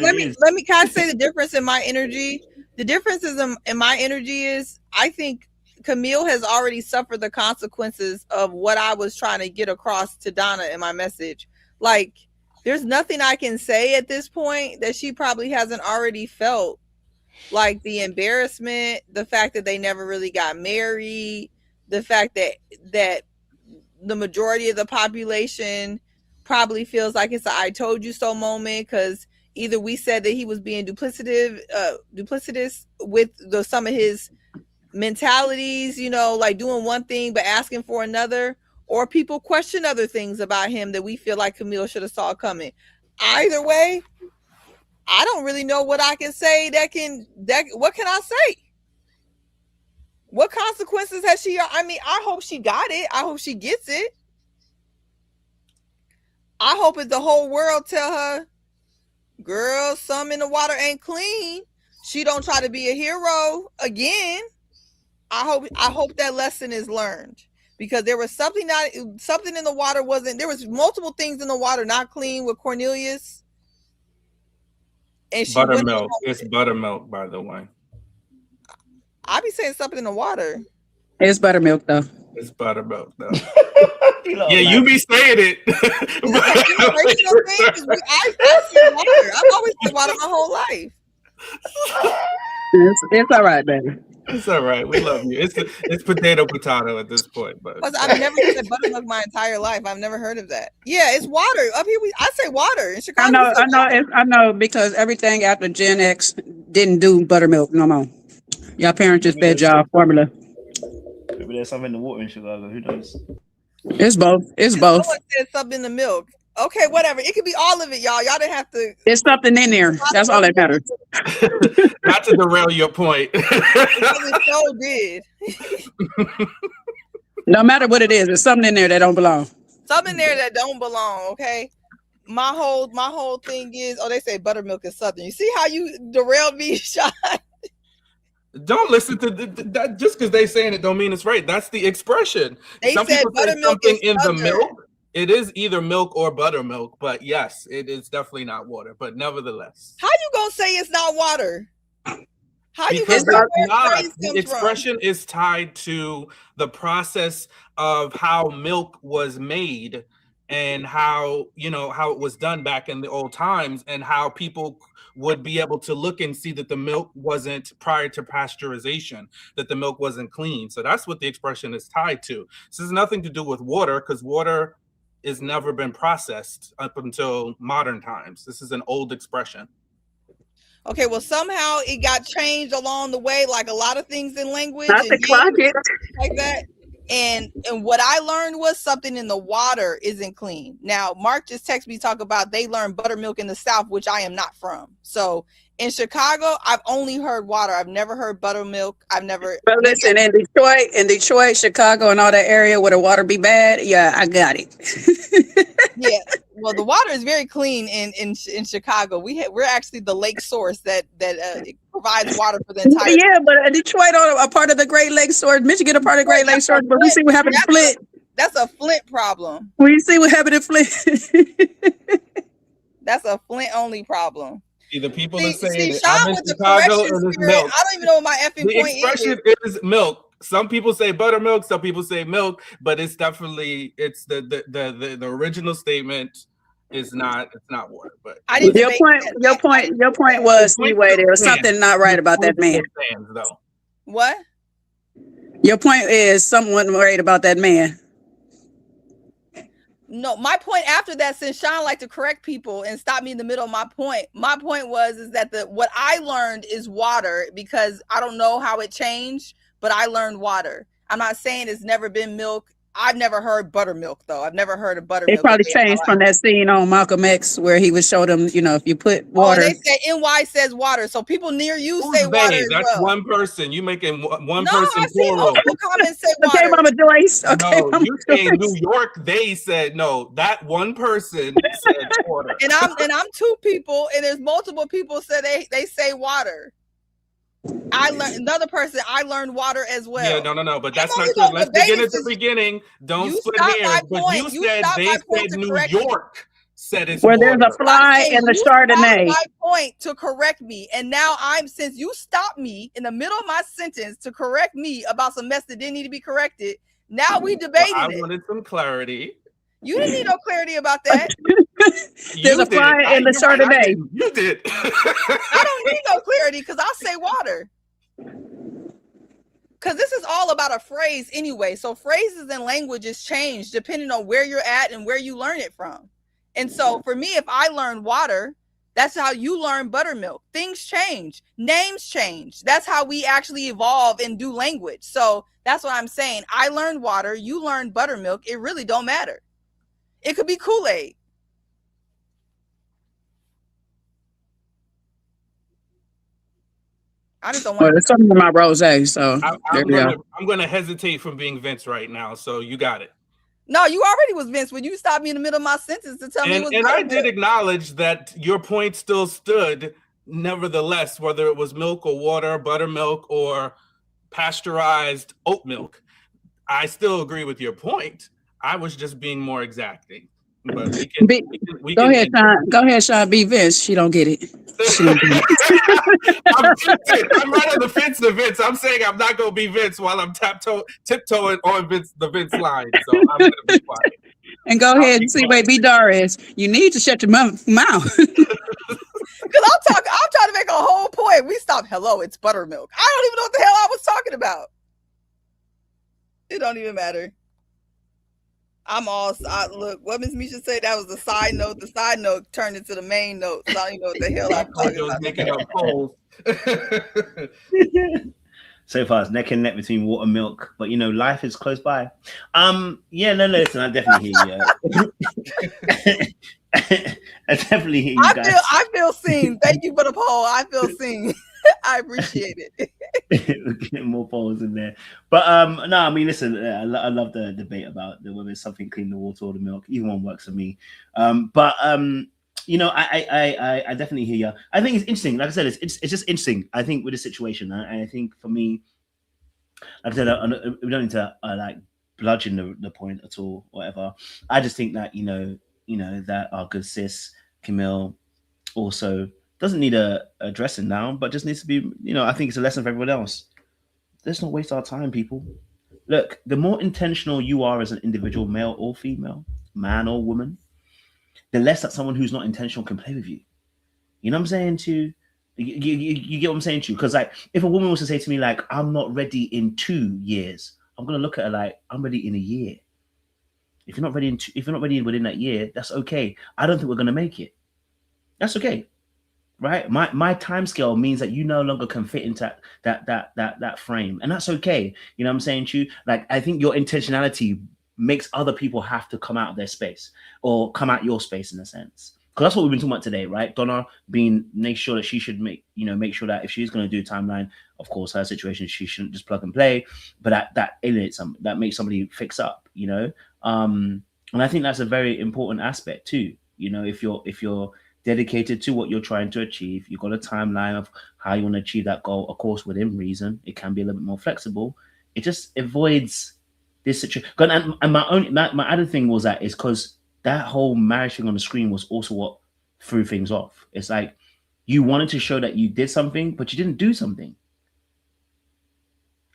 can I say the difference in my energy? The difference in my energy is I think Camille has already suffered the consequences of what I was trying to get across to Donna in my message. Like, there's nothing I can say at this point that she probably hasn't already felt. Like the embarrassment, the fact that they never really got married, the fact that the majority of the population probably feels like it's a I told you so moment, because either we said that he was being duplicitous with some of his mentalities, you know, like doing one thing but asking for another, or people question other things about him that we feel like Camille should have saw coming. Either way, I don't really know what I can say what can I say? What consequences has she? I mean, I hope she got it. I hope she gets it. I hope if the whole world tell her, girl, some in the water ain't clean, she don't try to be a hero again. I hope that lesson is learned, because there was something in the water there was multiple things in the water not clean with Cornelius. And buttermilk. It's buttermilk, by the way. I be saying something in the water. It's buttermilk, though. It's buttermilk, though. Yeah, you be saying it. I've always been water my whole life. It's all right, baby. It's all right. We love you. It's potato at this point, but I've never said buttermilk my entire life. I've never heard of that. Yeah, it's water. Up here, I say water. In Chicago, I know, because everything after Gen X didn't do buttermilk no more. Y'all parents just fed y'all formula. Maybe there's something in the water in Chicago. Who knows? It's both. It's both. Someone said something in the milk. Okay, whatever. It could be all of it, y'all. Y'all didn't have to. There's something in there. That's all that matters. Not to derail your point. It so did. No matter what it is, there's something in there that don't belong. Something in there that don't belong. Okay. My whole thing is, they say buttermilk is Southern. You see how you derailed me, Sean? Don't listen to that. Just because they saying it don't mean it's right. That's the expression. They Some said people say buttermilk something is in the sugar. milk. It is either milk or buttermilk, but yes, it is definitely not water. But nevertheless, How you gonna say it's not water? How you because gonna say it's where not. phrase The comes expression is tied to the process of how milk was made and how, you know, how it was done back in the old times, and how people would be able to look and see that the milk wasn't, prior to pasteurization, that the milk wasn't clean. So that's what the expression is tied to. This has nothing to do with water, because water has never been processed up until modern times. This is an old expression. Okay, well, somehow it got changed along the way, like a lot of things in language Not and the clock names it. like that. And what I learned was something in the water isn't clean. Now, Mark just texted me talk about they learned buttermilk in the South, which I am not from. So in Chicago, I've only heard water. I've never heard buttermilk. I've never. But listen, in Detroit, Chicago, and all that area where the water be bad, yeah, I got it. Yeah, well, the water is very clean in Chicago. We're actually the lake source that provides water for the entire. Yeah, but Detroit a part of the Great Lakes source, Michigan a part of the Great Lakes source. But we see what happened in Flint. That's a Flint problem. We see what happened in Flint. That's a Flint only problem. See, the people are saying that Sean I'm in with the Chicago correction and it's spirit. milk. I don't even know what my effing The point expression is milk. Some people say buttermilk, some people say milk, but it's definitely the original statement is not, it's not water. But Your point was anyway, there was something not right about that man. Though. What? Your point is someone worried about that man. No, my point after that, since Sean liked to correct people and stop me in the middle of my point was that what I learned is water, because I don't know how it changed, but I learned water. I'm not saying it's never been milk. I've never heard buttermilk though. I've never heard of buttermilk. It probably changed from that scene on Malcolm X where he would show them, you know, if you put water. Oh, they say NY says water, so people near you say They? water as That's well. one person. You making one No, person I see plural. multiple comments say water. Okay, Mama Joyce. Okay, No, Mama you say Joyce. New York. They said no. That one person said water. And I'm two people, and there's multiple people say they say water. I learned another person. I learned water as well. Yeah, no. But that's I'm not only true. Let's gonna begin debate at the since beginning. Don't you split stopped hairs. my But point. you You said stopped they my point said to New correct me. York said it's Where there's water. a fly in the You stopped Chardonnay. my point to correct me, and now since you stopped me in the middle of my sentence to correct me about some mess that didn't need to be corrected. Now we debating I it. wanted some clarity. You didn't need no clarity about that. There's a fly in the Chardonnay. You did. I don't need no clarity because I'll say water. Because this is all about a phrase anyway. So phrases and languages change depending on where you're at and where you learn it from. And so for me, if I learn water, that's how you learn buttermilk. Things change. Names change. That's how we actually evolve and do language. So that's what I'm saying. I learned water. You learned buttermilk. It really don't matter. It could be Kool-Aid. I just don't want There's something in my rosé, so there we go. I'm going to hesitate from being Vince right now. So you got it. No, you already was Vince when you stopped me in the middle of my sentence to tell me it was And I buttermilk. did acknowledge that your point still stood, nevertheless, whether it was milk or water, buttermilk or pasteurized oat milk. I still agree with your point. I was just being more exacting. But we Go can ahead, Sean. Go ahead, Sean. Be Vince. She don't get it. She don't get it. I'm right on the fence of Vince. I'm saying I'm not going to be Vince while I'm tiptoeing on the Vince line. So I'm going to be quiet. And go ahead and see, wait, be Darius. You need to shut your mouth. Because I'm trying to make a whole point. We stopped. Hello, it's buttermilk. I don't even know what the hell I was talking about. It don't even matter. Look, what Miss Misha said, that was the side note. The side note turned into the main note. So I don't even know what the hell I'm talking about. Making up polls. So far, it's neck and neck between water and milk, but you know, life is close by. Yeah, no, listen, I definitely hear you. I definitely hear you guys. I feel seen. Thank you for the poll. I feel seen. I appreciate it. We're getting more polls in there, but no, I mean, listen, I love the debate about whether it's something clean, the water or the milk. Either one works for me. But You know, I definitely hear you. I think it's interesting. Like I said, it's just interesting. I think with the situation, and I think for me, like I said, we don't need to like bludgeon the point at all, whatever. I just think that you know that our good sis Camille also doesn't need a dressing down, but just needs to be. You know, I think it's a lesson for everyone else. Let's not waste our time, people. Look, the more intentional you are as an individual, male or female, man or woman, the less that someone who's not intentional can play with you. You know what I'm saying to you? You get what I'm saying to you? Because like, if a woman was to say to me like, "I'm not ready in 2 years," I'm gonna look at her like, "I'm ready in a year." If you're not ready if you're not ready within that year, that's okay. I don't think we're gonna make it. That's okay, right? My time scale means that you no longer can fit into that frame, and that's okay. You know what I'm saying to you? Like, I think your intentionality makes other people have to come out of their space or come out your space in a sense. Because that's what we've been talking about today, right? Donna make sure that she should make sure that if she's going to do timeline, of course, her situation, she shouldn't just plug and play, but that alienates something, that makes somebody fix up, you know? And I think that's a very important aspect too. You know, if you're dedicated to what you're trying to achieve, you've got a timeline of how you want to achieve that goal, of course, within reason. It can be a little bit more flexible. It just avoids this situation. And my other thing was that is because that whole marriage thing on the screen was also what threw things off. It's like you wanted to show that you did something, but you didn't do something.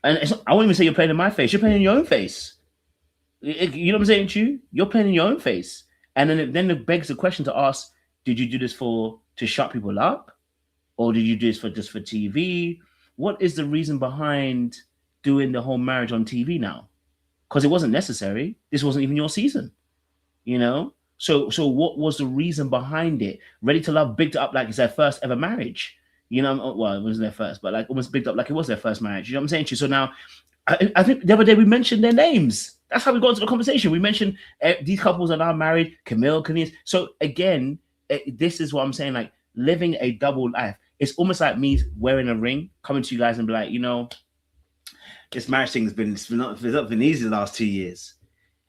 And I won't even say you're playing in my face. You're playing in your own face. You know what I'm saying to you? You're playing in your own face. And then it begs the question to ask, did you do this to shut people up? Or did you do this just for TV? What is the reason behind doing the whole marriage on TV now? Because it wasn't necessary. This wasn't even your season. You know, so what was the reason behind it? Ready to Love bigged it up like it's their first ever marriage. You know, well, it wasn't their first, but like almost bigged up like it was their first marriage. You know what I'm saying to you? So now, I think the other day we mentioned their names. That's how we got into the conversation. We mentioned these couples are now married, Camille, Canese. So again, this is what I'm saying. Like living a double life. It's almost like me wearing a ring, coming to you guys and be like, you know, this marriage thing it's not been easy the last 2 years.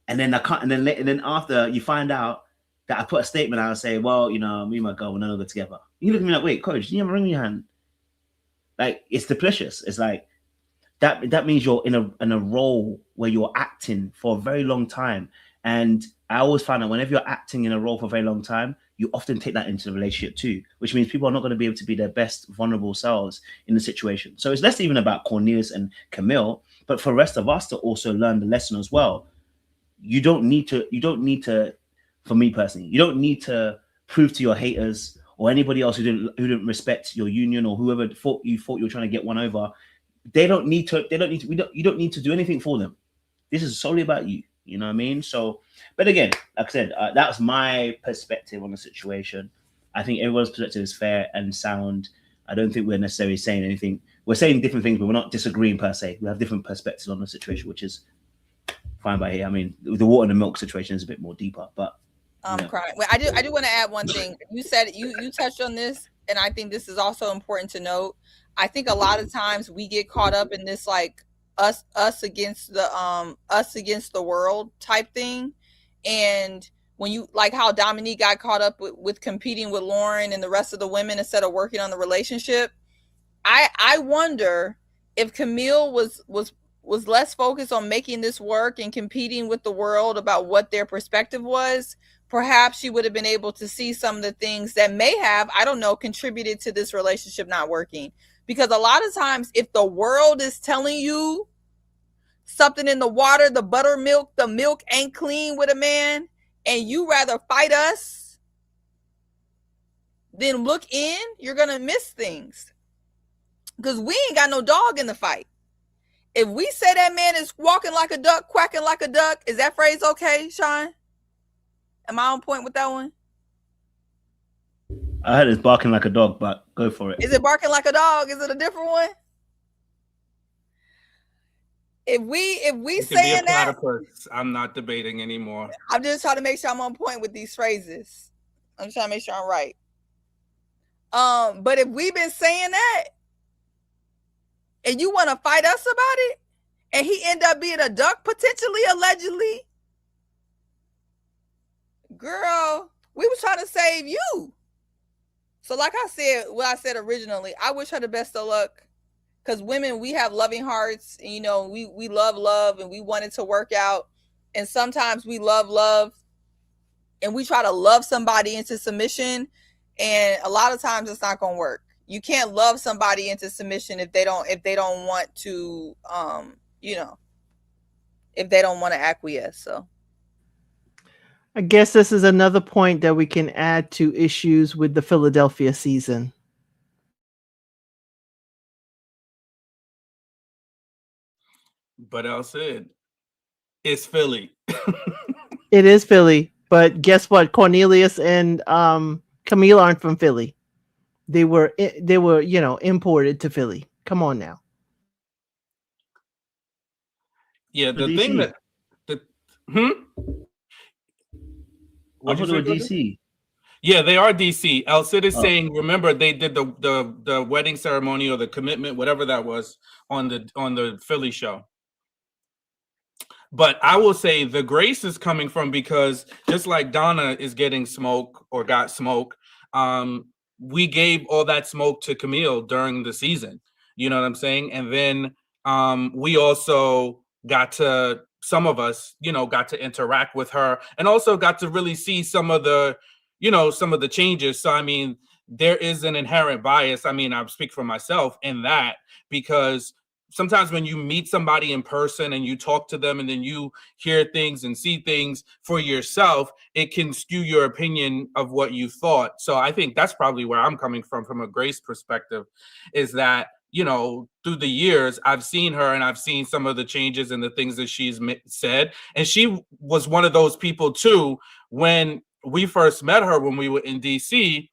And then and then after you find out that I put a statement out and say, well, you know, me and my girl, we're no longer together. You look at me like, wait, coach, do you have a ring in your hand? Like, it's delicious. It's like that means you're in a role where you're acting for a very long time. And I always find that whenever you're acting in a role for a very long time, you often take that into the relationship too, which means people are not going to be able to be their best vulnerable selves in the situation. So it's less even about Cornelius and Camille, but for the rest of us to also learn the lesson as well. You don't need to, for me personally, you don't need to prove to your haters or anybody else who didn't respect your union or whoever thought you were trying to get one over. You don't need to do anything for them. This is solely about you. You know what I mean? So, but again, like I said, that was my perspective on the situation. I think everyone's perspective is fair and sound. I don't think we're necessarily saying anything. We're saying different things, but we're not disagreeing per se. We have different perspectives on the situation, which is fine by here. I mean, the water and the milk situation is a bit more deeper, but I'm crying. Well, I do want to add one thing. You said you touched on this, and I think this is also important to note. I think a lot of times we get caught up in this like us against the world type thing, and when you like how Dominique got caught up with competing with Lauren and the rest of the women instead of working on the relationship. I wonder if Camille was less focused on making this work and competing with the world about what their perspective was, perhaps she would have been able to see some of the things that may have, I don't know, contributed to this relationship not working. Because a lot of times, if the world is telling you something in the water, the buttermilk, the milk ain't clean with a man, and you rather fight us than look in, you're going to miss things. Because we ain't got no dog in the fight. If we say that man is walking like a duck, quacking like a duck, is that phrase okay, Sean? Am I on point with that one? I heard it's barking like a dog, but go for it. Is it barking like a dog? Is it a different one? If we saying that, I'm not debating anymore. I'm just trying to make sure I'm on point with these phrases. I'm trying to make sure I'm right. But if we've been saying that, and you want to fight us about it, and he end up being a duck, potentially, allegedly, girl, We was trying to save you. So like I said, what I said originally, I wish her the best of luck. Because women, we have loving hearts. And, you know, we love and we want it to work out. And sometimes we love and we try to love somebody into submission. And a lot of times it's not going to work. You can't love somebody into submission if they don't want to, you know, if they don't want to acquiesce. So I guess this is another point that we can add to issues with the Philadelphia season. But I said, it's Philly. It is Philly, but guess what? Cornelius and Camille aren't from Philly. They were, you know, imported to Philly. Come on now. Yeah, the DC. thing that I thought they were DC. Yeah, they are DC. El Cid is saying, remember, they did the wedding ceremony or the commitment, whatever that was, on the Philly show. But I will say the grace is coming from, because just like Donna is getting smoke or got smoke, we gave all that smoke to Camille during the season. You know what I'm saying? And then we also got to, some of us, you know, got to interact with her and also got to really see some of the, you know, some of the changes. So, I mean, there is an inherent bias. I mean, I speak for myself in that, because sometimes when you meet somebody in person and you talk to them and then you hear things and see things for yourself, it can skew your opinion of what you thought. So I think that's probably where I'm coming from a grace perspective, is that, you know, through the years, I've seen her and I've seen some of the changes and the things that she's said. And she was one of those people too. When we first met her, when we were in DC,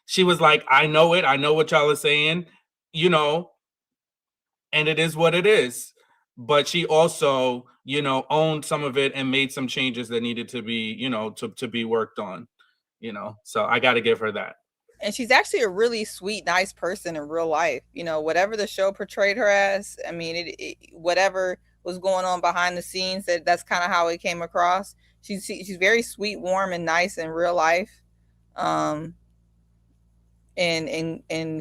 she was like, I know it. I know what y'all are saying, you know, and it is what it is. But she also, you know, owned some of it and made some changes that needed to be, you know, to be worked on, you know. So I got to give her that. And she's actually a really sweet, nice person in real life. You know, whatever the show portrayed her as, I mean, whatever was going on behind the scenes, that's kind of how it came across. She's very sweet, warm, and nice in real life. And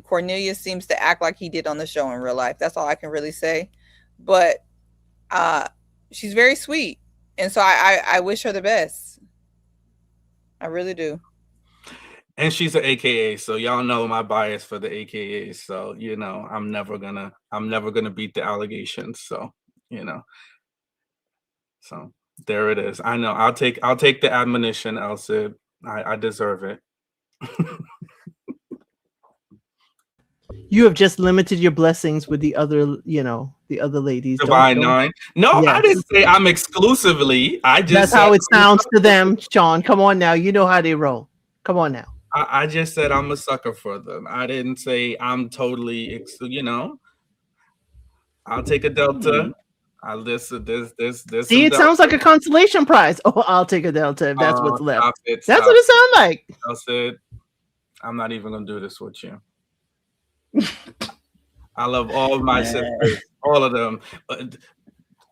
Cornelius seems to act like he did on the show in real life. That's all I can really say. But she's very sweet. And so I wish her the best. I really do. And she's an AKA, so y'all know my bias for the AKAs. So, you know, I'm never gonna beat the allegations. So, you know. So there it is. I know. I'll take the admonition, El Cid. I deserve it. You have just limited your blessings with the other, you know, the other ladies. Divine Nine. No, yes. I didn't say I'm exclusively. I just That's how it sounds to them, Sean. Come on now. You know how they roll. Come on now. I just said I'm a sucker for them. I didn't say I'm totally, you know. I'll take a Delta. This. See, it sounds like a consolation prize. Oh, I'll take a Delta if that's what's left. That's what it sounds like. I said, I'm not even gonna do this with you. I love all of my sisters, all of them,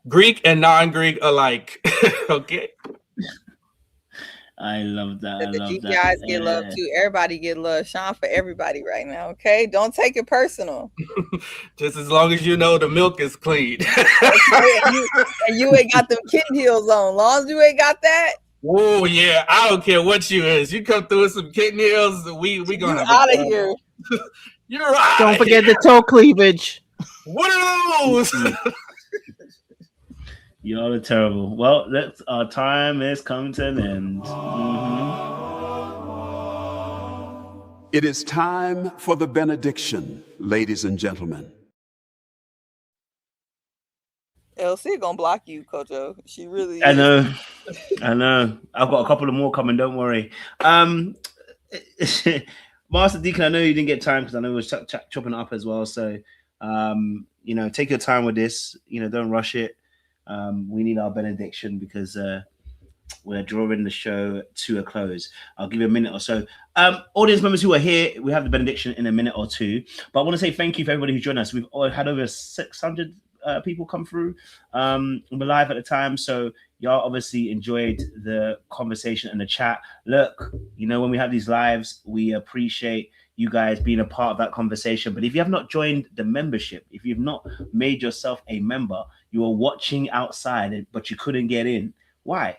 Greek and non-Greek alike. Okay. I love that. I the love GPIs that. get love too. Everybody get love. Sean for everybody right now. Okay, don't take it personal. Just as long as you know the milk is clean. and you ain't got them kitten heels on. Long as you ain't got that. Oh yeah, I don't care what you is. You come through with some kitten heels, we gonna out of here. You're right. Don't forget the toe cleavage. What are those? Y'all are terrible. Well, our time is coming to an end. It is time for the benediction, ladies and gentlemen. LC gonna block you, Kojo. She really is. I know. I've got a couple of more coming. Don't worry. Master Deacon, I know you didn't get time because I know we were chopping it up as well. So, you know, take your time with this. You know, don't rush it. We need our benediction because we're drawing the show to a close. I'll give you a minute or so. Audience members who are here, we have the benediction in a minute or two. But I want to say thank you for everybody who joined us. We've had over 600 people come through. We're live at the time. So y'all obviously enjoyed the conversation and the chat. Look, you know, when we have these lives, we appreciate you guys being a part of that conversation. But if you have not joined the membership, if you've not made yourself a member, you are watching outside, but you couldn't get in. Why?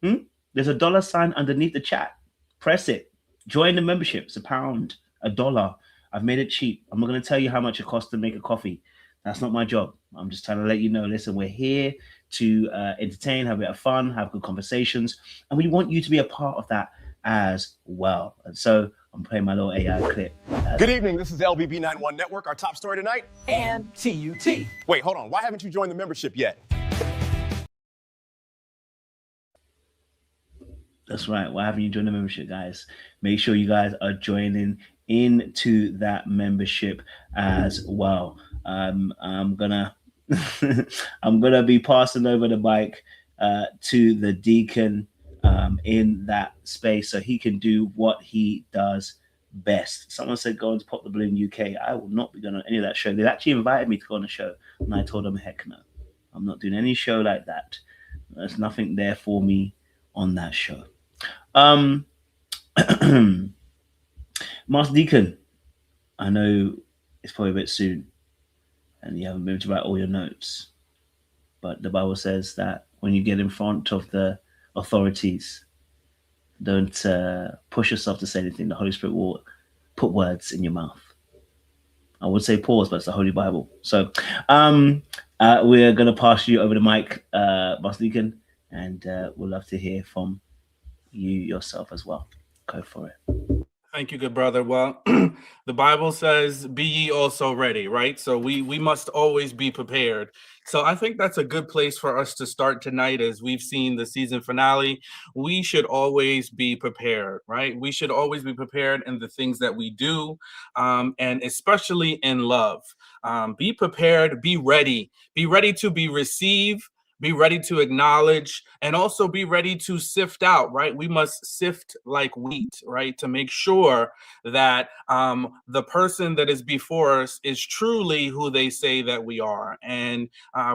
There's a $sign underneath the chat. Press it. Join the membership. It's £1, $1. I've made it cheap. I'm not going to tell you how much it costs to make a coffee. That's not my job. I'm just trying to let you know, listen, we're here to entertain, have a bit of fun, have good conversations, and we want you to be a part of that as well. And so I'm playing my little AI clip. Good evening. This is LBB91 Network. Our top story tonight, and TUT. Wait, hold on. Why haven't you joined the membership yet? That's right. Why haven't you joined the membership, guys? Make sure you guys are joining into that membership as well. I'm gonna I'm gonna be passing over the mic to the deacon in that space so he can do what he does best. Someone said go on to Pop the Balloon UK. I will not be going on any of that show. They actually invited me to go on a show, and I told them heck no. I'm not doing any show like that. There's nothing there for me on that show. Master Deacon, I know it's probably a bit soon and you haven't been able to write all your notes, but the Bible says that when you get in front of the authorities, don't push yourself to say anything. The Holy Spirit will put words in your mouth. I would say pause, but it's the Holy Bible. So we're going to pass you over the mic, Master Deacon, and we'd love to hear from you yourself as well. Go for it. Thank you, good brother. Well, the Bible says, be ye also ready, right? So we must always be prepared. So I think that's a good place for us to start tonight. As we've seen the season finale, we should always be prepared, right? We should always be prepared in the things that we do, and especially in love. Be prepared, be ready to be received, be ready to acknowledge, and also be ready to sift out, right? We must sift like wheat, right? To make sure that the person that is before us is truly who they say that we are. And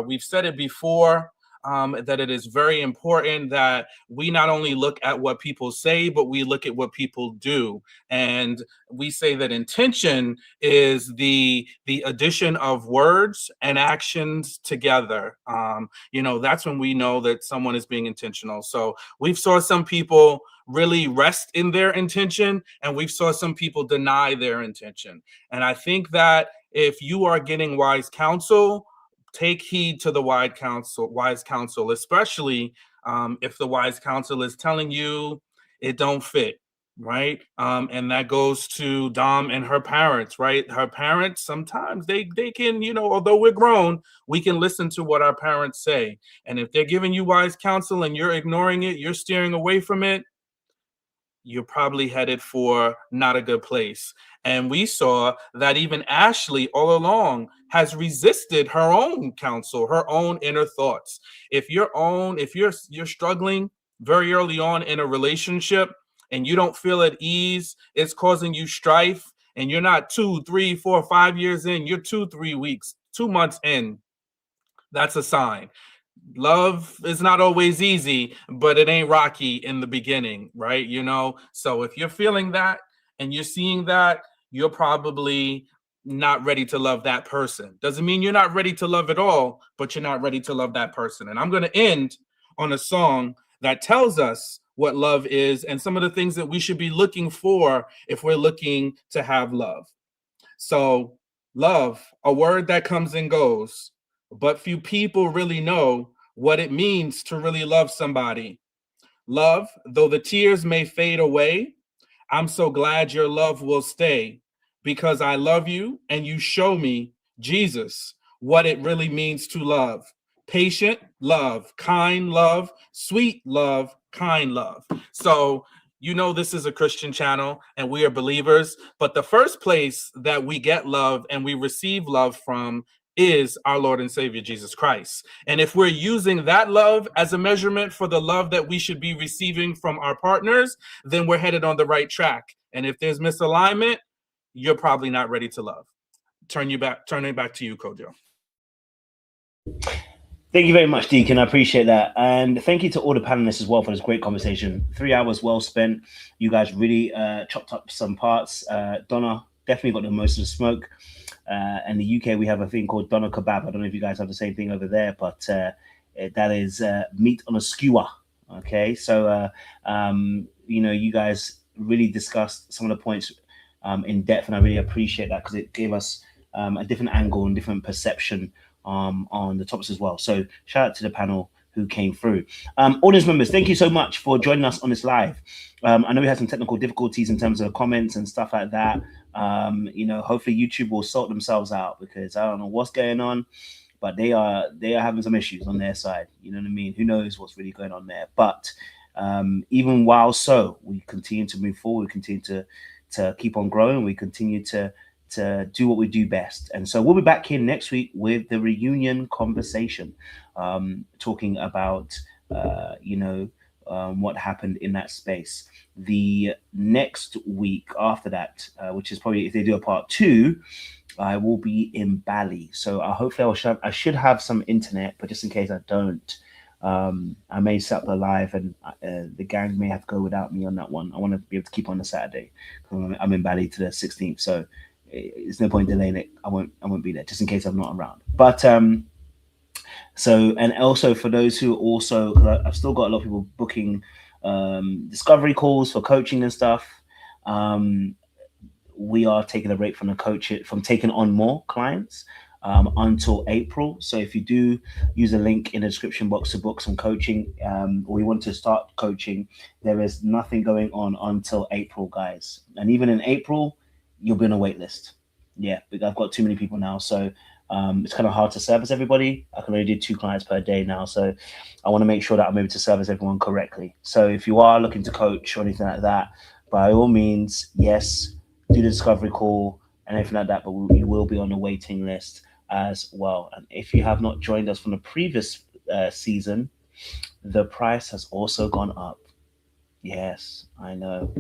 we've said it before, that it is very important that we not only look at what people say, but we look at what people do. And we say that intention is the addition of words and actions together. That's when we know that someone is being intentional. So we've saw some people really rest in their intention, and we've saw some people deny their intention. And I think that if you are getting wise counsel, take heed to the wise counsel, especially if the wise counsel is telling you it don't fit, right? And that goes to Dom and her parents, right? Her parents, sometimes they can, although we're grown, we can listen to what our parents say. And if they're giving you wise counsel and you're ignoring it, you're steering away from it, you're probably headed for not a good place. And we saw that even Ashley all along has resisted her own counsel, her own inner thoughts. If you're struggling very early on in a relationship and you don't feel at ease, it's causing you strife, and you're not 2, 3, 4, 5 years in, you're 2, 3 weeks, 2 months in, that's a sign. Love is not always easy, but it ain't rocky in the beginning, right? So if you're feeling that and you're seeing that, you're probably not ready to love that person. Doesn't mean you're not ready to love at all, but you're not ready to love that person. And I'm going to end on a song that tells us what love is and some of the things that we should be looking for if we're looking to have love. So love, a word that comes and goes, but few people really know what it means to really love somebody. Love, though the tears may fade away, I'm so glad your love will stay, because I love you and you show me, Jesus, what it really means to love. Patient love, kind love, sweet love, kind love. So this is a Christian channel and we are believers, but the first place that we get love and we receive love from is our Lord and Savior, Jesus Christ. And if we're using that love as a measurement for the love that we should be receiving from our partners, then we're headed on the right track. And if there's misalignment, you're probably not ready to love. Turning it back to you, Kojo. Thank you very much, Deacon. I appreciate that. And thank you to all the panelists as well for this great conversation. 3 hours well spent. You guys really chopped up some parts. Donna definitely got the most of the smoke. In the UK, we have a thing called Donna Kebab. I don't know if you guys have the same thing over there, but that is meat on a skewer. Okay, so, you know, you guys really discussed some of the points in depth, and I really appreciate that because it gave us a different angle and different perception on the topics as well. So shout out to the panel who came through. Audience members, thank you so much for joining us on this live. I know we had some technical difficulties in terms of comments and stuff like that. You know, hopefully YouTube will sort themselves out because I don't know what's going on, but they are having some issues on their side. You know what I mean? Who knows what's really going on there? But even while so, we continue to move forward. We continue to keep on growing. We continue to do what we do best. And so we'll be back here next week with the reunion conversation, talking about, you know, what happened in that space. The next week after that, which is probably if they do a part 2, I will be in Bali. So hopefully I should have some internet, but just in case I don't, I may set up a live and the gang may have to go without me on that one. I want to be able to keep on the Saturday. I'm in Bali to the 16th, so there's no point delaying it. I won't be there just in case I'm not around. But so, and also for those who also, because I've still got a lot of people booking discovery calls for coaching and stuff. We are taking a break from taking on more clients until April. So if you do use a link in the description box to book some coaching, or you want to start coaching, there is nothing going on until April, guys. And even in April, you'll be on a wait list. Yeah, because I've got too many people now. So it's kind of hard to service everybody. I can only do 2 clients per day now. So I want to make sure that I'm able to service everyone correctly. So if you are looking to coach or anything like that, by all means, yes, do the discovery call and everything like that, but you will be on the waiting list as well. And if you have not joined us from the previous season, the price has also gone up. Yes, I know.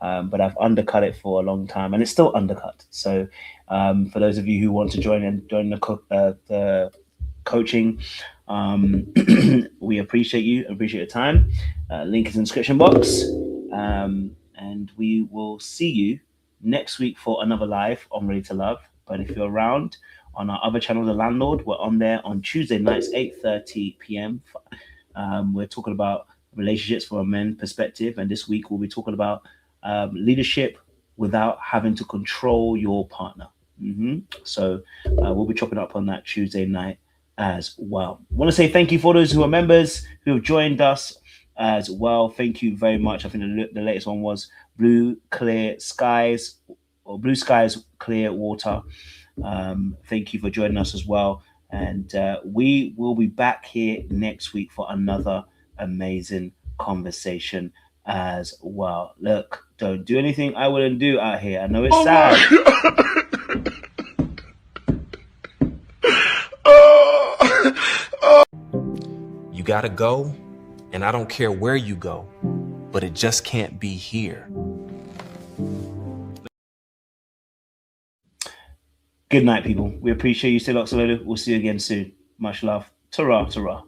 But I've undercut it for a long time, and it's still undercut. So for those of you who want to join the coaching, we appreciate you, appreciate your time. Link is in the description box. And we will see you next week for another live on Ready to Love. But if you're around on our other channel, The Landlord, we're on there on Tuesday nights, 8:30 p.m. We're talking about relationships from a men's perspective. And this week we'll be talking about leadership without having to control your partner. So we'll be chopping up on that Tuesday night as well. I want to say thank you for those who are members who have joined us as well. Thank you very much. I think the latest one was Blue Skies, Clear Water. Thank you for joining us as well. And we will be back here next week for another amazing conversation as well. Look, don't do anything I wouldn't do out here. I know it's sad. You gotta go, and I don't care where you go, but it just can't be here. Good night, people. We appreciate you. Stay locked. We'll see you again soon. Much love. Ta-ra, ta-ra.